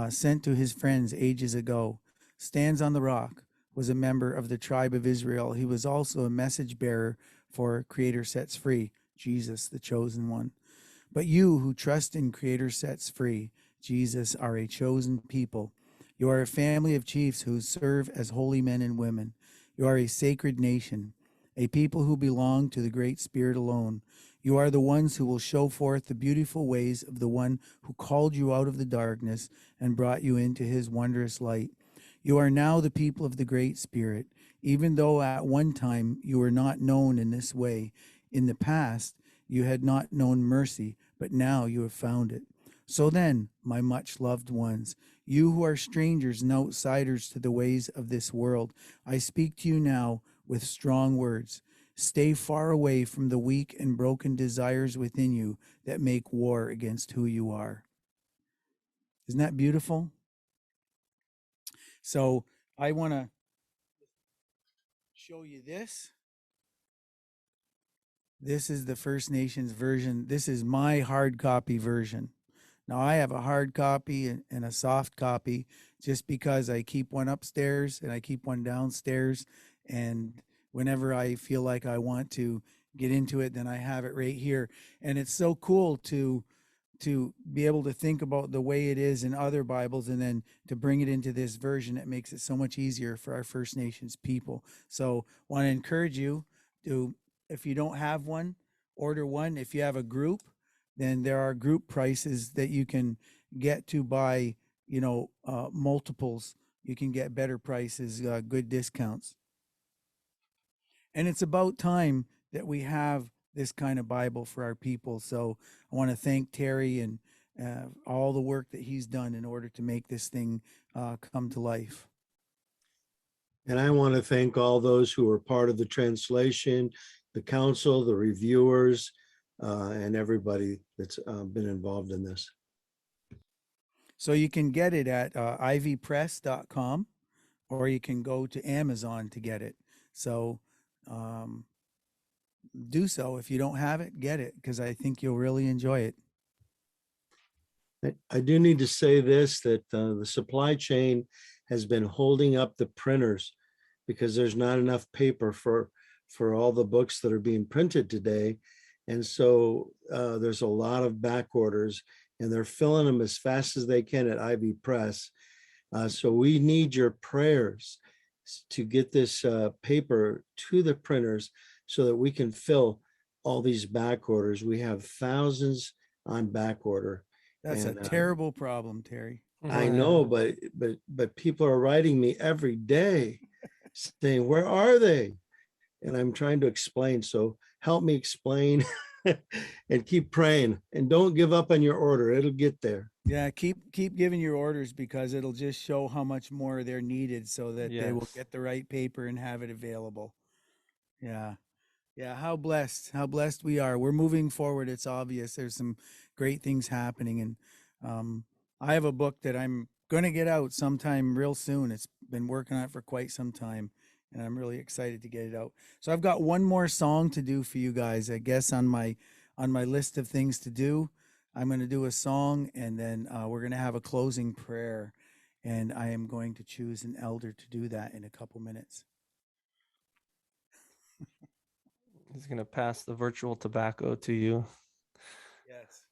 sent to his friends ages ago. Stands on the rock was a member of the tribe of Israel. He was also a message bearer for Creator Sets Free, Jesus, the chosen one. But you who trust in Creator Sets Free, Jesus, are a chosen people. You are a family of chiefs who serve as holy men and women. You are a sacred nation, a people who belong to the Great Spirit alone. You are the ones who will show forth the beautiful ways of the one who called you out of the darkness and brought you into his wondrous light. You are now the people of the Great Spirit, even though at one time you were not known in this way. In the past, you had not known mercy, but now you have found it. So then, my much loved ones, you who are strangers and outsiders to the ways of this world, I speak to you now with strong words. Stay far away from the weak and broken desires within you that make war against who you are. Isn't that beautiful? So I want to show you this. This is the First Nations version. This is my hard copy version. Now I have a hard copy and a soft copy just because I keep one upstairs and I keep one downstairs. And whenever I feel like I want to get into it, then I have it right here. And it's so cool to be able to think about the way it is in other Bibles and then to bring it into this version. It makes it so much easier for our First Nations people. So I want to encourage you to, if you don't have one, order one. If you have a group, then there are group prices that you can get to buy, multiples. You can get better prices, good discounts. And it's about time that we have this kind of Bible for our people. So I want to thank Terry and all the work that he's done in order to make this thing come to life. And I want to thank all those who were part of the translation, the council, the reviewers, and everybody that's been involved in this. So you can get it at ivpress.com, or you can go to Amazon to get it. So do so. If you don't have it, get it, because I think you'll really enjoy it. I do need to say this, that the supply chain has been holding up the printers because there's not enough paper for all the books that are being printed today. And so there's a lot of back orders, and they're filling them as fast as they can at Ivy Press. So we need your prayers to get this paper to the printers so that we can fill all these back orders. We have thousands on back order. That's a terrible problem, Terry. I know, but people are writing me every day saying, where are they? And I'm trying to explain. So help me explain and keep praying, and don't give up on your order. It'll get there. Yeah, keep giving your orders, because it'll just show how much more they're needed so that they will get the right paper and have it available. Yeah. Yeah, how blessed we are. We're moving forward. It's obvious there's some great things happening. And I have a book that I'm going to get out sometime real soon. It's been working on it for quite some time, and I'm really excited to get it out. So I've got one more song to do for you guys, I guess, on my list of things to do. I'm going to do a song, and then we're going to have a closing prayer. And I am going to choose an elder to do that in a couple minutes. He's going to pass the virtual tobacco to you. Yes.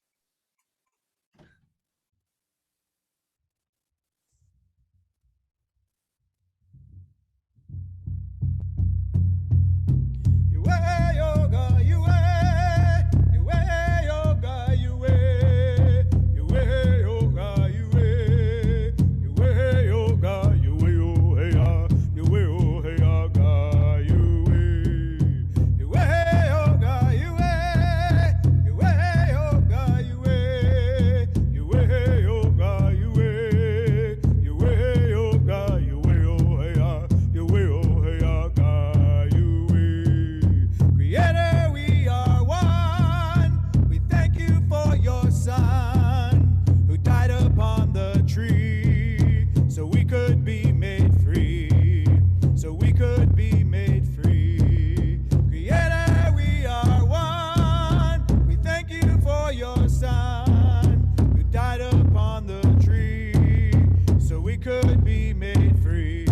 Creator, we are one. We thank you for your son who died upon the tree so we could be made free. So we could be made free. Creator, we are one. We thank you for your son who died upon the tree so we could be made free.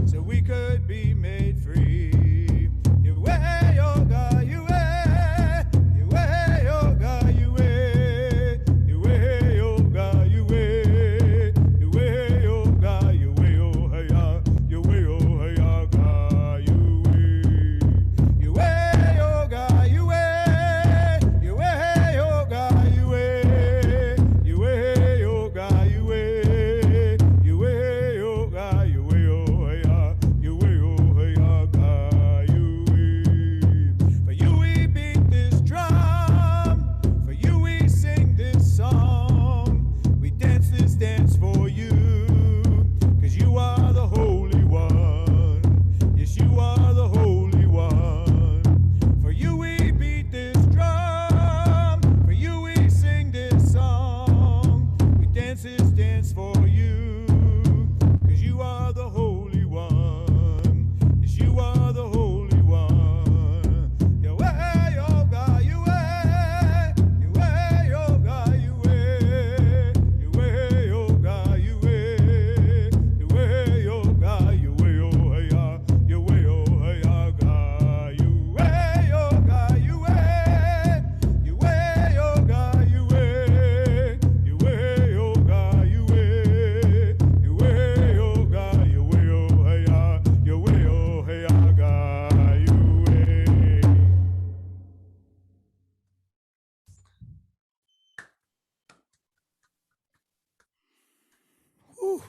So we could be made free. Yahweh, yoga, Yahweh, Yahweh, yoga, Yahweh, Yahweh, yoga, Yahweh, Yahweh, yoga, Yahweh, oh hey, Yahweh, oh hey, yoga, Yahweh, Yahweh, yoga, Yahweh, Yahweh, yoga, Yahweh, Yahweh, yoga, Yahweh, Yahweh, yoga, Yahweh, oh hey, Yahweh, oh hey, yoga, Yahweh. For you we beat this drum, for you we sing this song, we dance this dance for you, 'cause you are the Holy One. Yes, you are the Holy One. For you we beat this drum, for you we sing this song, we dance this dance for you, 'cause you are the Holy One. Yes, you are the Holy One. Yahweh, yoga, Yahweh, Yahweh, yoga, Yahweh, Yahweh, yoga, Yahweh, Yahweh, yoga, Yahweh, oh hey, Yahweh, oh hey, yoga, Yahweh, yoga, Yahweh, Yahweh, yoga, Yahweh, Yahweh, yoga, Yahweh, Yahweh, yoga, Yahweh, oh hey, Yahweh, oh hey, yoga, Yahweh. Whew.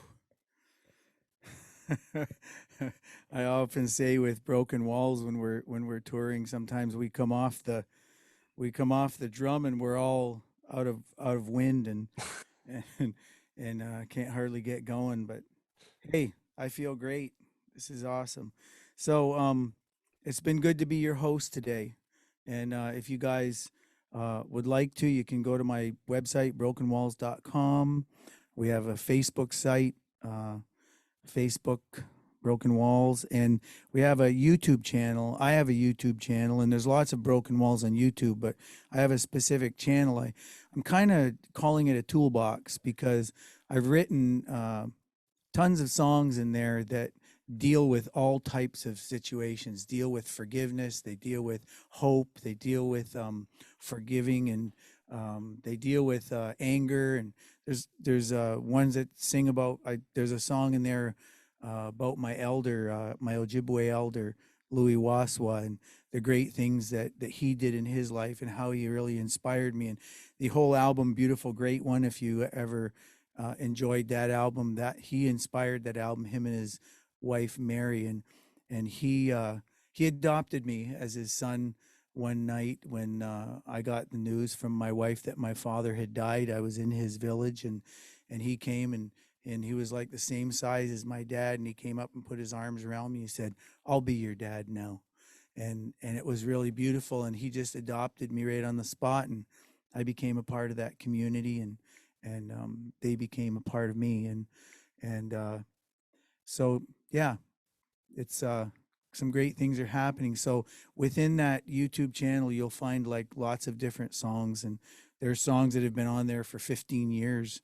I often say with Broken Walls when we're touring, sometimes we come off the drum and we're all out of wind and can't hardly get going. But hey, I feel great. This is awesome. So it's been good to be your host today. And if you guys would like to, you can go to my website, brokenwalls.com. We have a Facebook site, Facebook Broken Walls, and we have a YouTube channel. I have a YouTube channel, and there's lots of Broken Walls on YouTube, but I have a specific channel. I'm kind of calling it a toolbox because I've written tons of songs in there that deal with all types of situations, deal with forgiveness, they deal with hope, they deal with forgiving, and they deal with anger. And there's ones that sing about, there's a song in there about my elder, my Ojibwe elder, Louis Waswa, and the great things that he did in his life and how he really inspired me. And the whole album, Beautiful Great One, if you ever enjoyed that album, that he inspired that album, him and his wife Mary, and he adopted me as his son one night when I got the news from my wife that my father had died. I was in his village, and he came, and he was like the same size as my dad, and he came up and put his arms around me. He said, "I'll be your dad now." And it was really beautiful, and he just adopted me right on the spot, and I became a part of that community, and they became a part of me, and so yeah, it's some great things are happening. So within that YouTube channel, you'll find like lots of different songs, and there's songs that have been on there for 15 years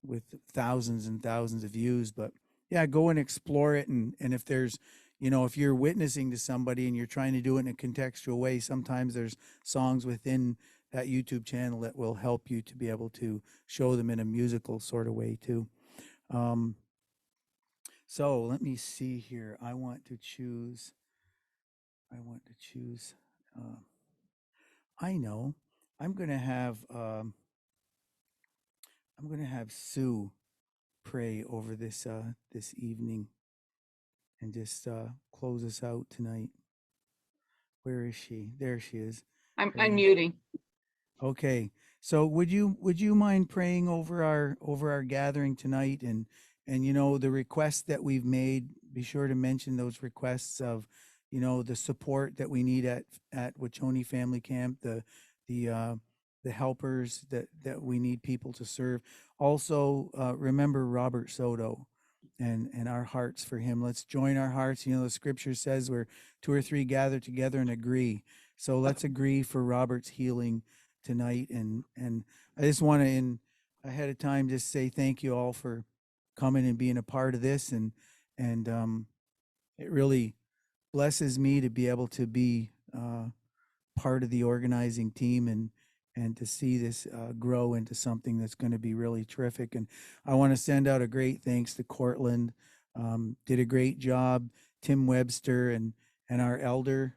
with thousands and thousands of views. But yeah, go and explore it. And if there's, if you're witnessing to somebody and you're trying to do it in a contextual way, sometimes there's songs within that YouTube channel that will help you to be able to show them in a musical sort of way too. So let me see here. I want to choose. I know. I'm gonna have Sue pray over this this evening and just close us out tonight. Where is she? There she is. I'm Right in- unmuting. Okay. So would you mind praying over our gathering tonight and the requests that we've made? Be sure to mention those requests of the support that we need at Wiconi Family Camp, the helpers that we need people to serve. Also, remember Robert Soto and our hearts for him. Let's join our hearts. The scripture says where 2 or 3 gather together and agree. So let's agree for Robert's healing tonight. And I just want to, in ahead of time, just say thank you all for coming and being a part of this. And it really blesses me to be able to be part of the organizing team and to see this grow into something that's going to be really terrific. And I want to send out a great thanks to Courtland. Did a great job. Tim Webster and our elder,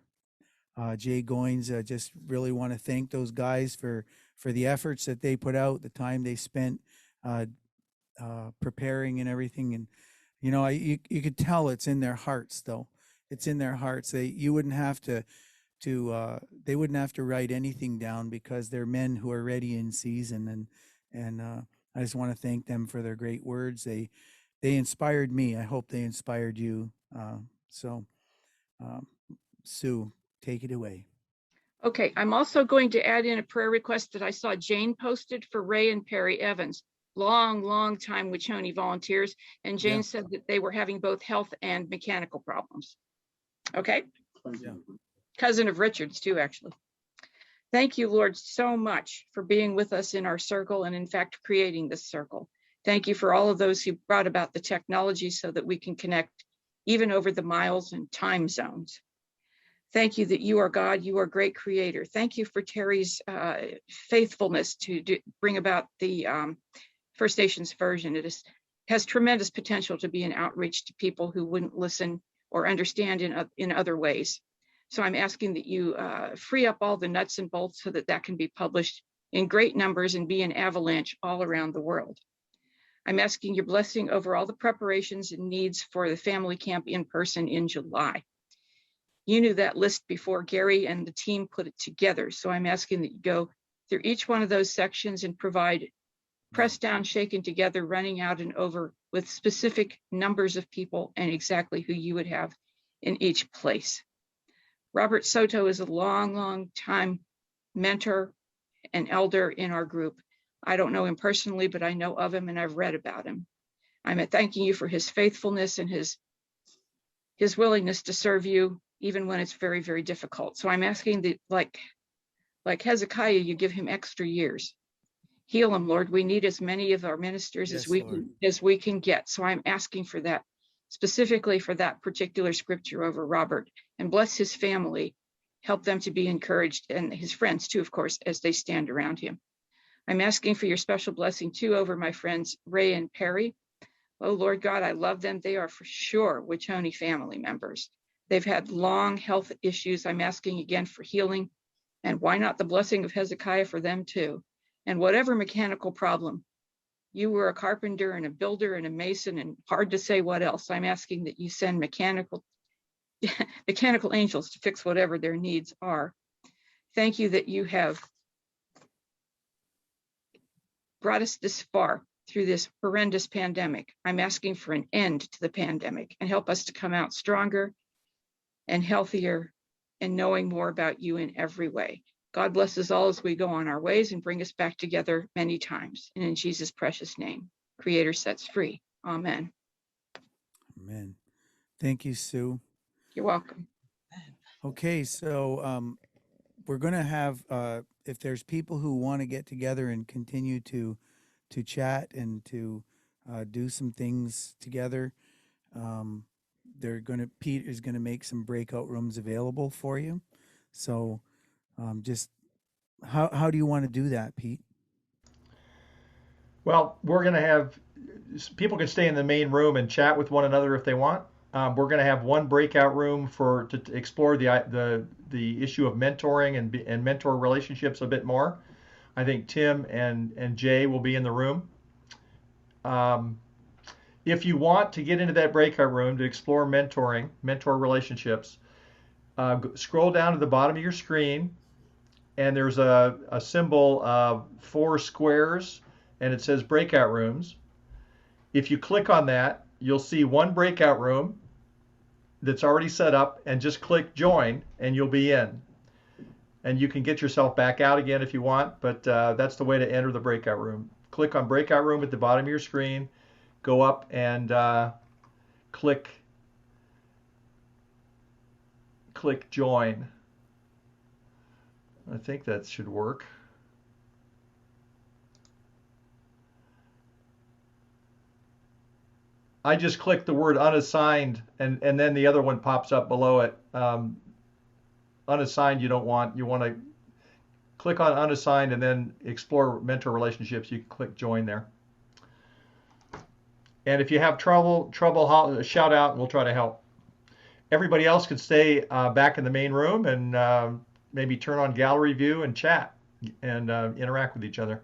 Jay Goins. Just really want to thank those guys for the efforts that they put out, the time they spent preparing and everything. And, you could tell it's in their hearts, though. It's in their hearts. They wouldn't have to write anything down because they're men who are ready in season. And I just want to thank them for their great words. They inspired me. I hope they inspired you. Sue, take it away. Okay, I'm also going to add in a prayer request that I saw Jane posted for Ray and Perry Evans. Long time Wiconi volunteers. And Jane said that they were having both health and mechanical problems. Okay. Yeah. Cousin of Richard's too, actually. Thank you, Lord, so much for being with us in our circle and in fact, creating this circle. Thank you for all of those who brought about the technology so that we can connect even over the miles and time zones. Thank you that you are God, you are great creator. Thank you for Terry's faithfulness to bring about the First Nations version. It has tremendous potential to be an outreach to people who wouldn't listen or understand in other ways. So I'm asking that you free up all the nuts and bolts so that can be published in great numbers and be an avalanche all around the world. I'm asking your blessing over all the preparations and needs for the family camp in person in July. You knew that list before Gary and the team put it together. So I'm asking that you go through each one of those sections and provide pressed down, shaken together, running out and over with specific numbers of people and exactly who you would have in each place. Robert Soto is a long time mentor and elder in our group. I don't know him personally, but I know of him and I've read about him. I'm thanking you for his faithfulness and his willingness to serve you, even when it's very, very difficult. So I'm asking that, like Hezekiah, you give him extra years. Heal him, Lord. We need as many of our ministers as we can get. So I'm asking for that, specifically for that particular scripture over Robert, and bless his family, help them to be encouraged, and his friends too, of course, as they stand around him. I'm asking for your special blessing too over my friends Ray and Perry. Oh, Lord God, I love them. They are for sure Wiconi family members. They've had long health issues. I'm asking again for healing, and why not the blessing of Hezekiah for them too? And whatever mechanical problem, you were a carpenter and a builder and a mason and hard to say what else. I'm asking that you send mechanical angels to fix whatever their needs are. Thank you that you have brought us this far through this horrendous pandemic. I'm asking for an end to the pandemic and help us to come out stronger and healthier and knowing more about you in every way. God bless us all as we go on our ways and bring us back together many times. And in Jesus' precious name, Creator sets free. Amen. Amen. Thank you, Sue. You're welcome. Okay, so we're going to have, if there's people who want to get together and continue to chat and to do some things together, Pete is gonna make some breakout rooms available for you. So just how do you want to do that, Pete? Well, we're going to have people can stay in the main room and chat with one another if they want. We're going to have one breakout room to explore the issue of mentoring and mentor relationships a bit more. I think Tim and Jay will be in the room. If you want to get into that breakout room to explore mentor relationships, scroll down to the bottom of your screen, and there's a symbol of 4 squares, and it says breakout rooms. If you click on that, you'll see one breakout room that's already set up, and just click join and you'll be in. And you can get yourself back out again if you want, but that's the way to enter the breakout room. Click on breakout room at the bottom of your screen, go up and click join. I think that should work. I just clicked the word unassigned, and then the other one pops up below it. Unassigned you want to click on unassigned and then explore mentor relationships. You can click join there. And if you have trouble, shout out and we'll try to help. Everybody else can stay back in the main room and maybe turn on gallery view and chat and interact with each other.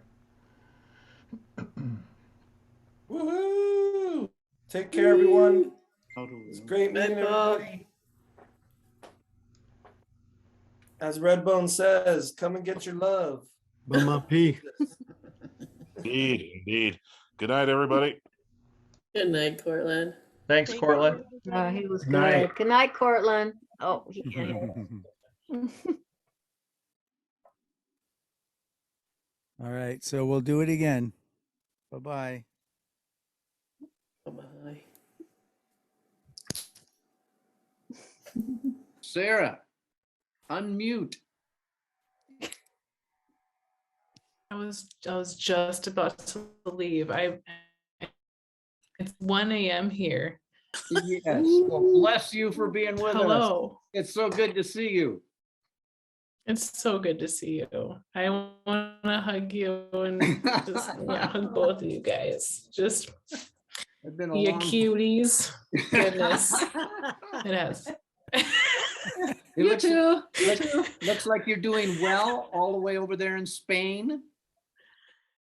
Woohoo! Take care, everyone. It's great meeting everybody. As Redbone says, come and get your love. Indeed, indeed. Good night, everybody. Good night, Courtland. Thanks, Courtland. He was Good night. good. Good night, Courtland. Oh, he can't hear. All right, so we'll do it again. Bye-bye. Bye. Sarah, unmute. I was just about to leave. It's 1 a.m. here. Yes. Well, bless you for being with us. Hello. It's so good to see you. It's so good to see you. I want to hug you and just hug both of you guys. Just you cuties. Goodness. It has. You too. Looks like you're doing well all the way over there in Spain.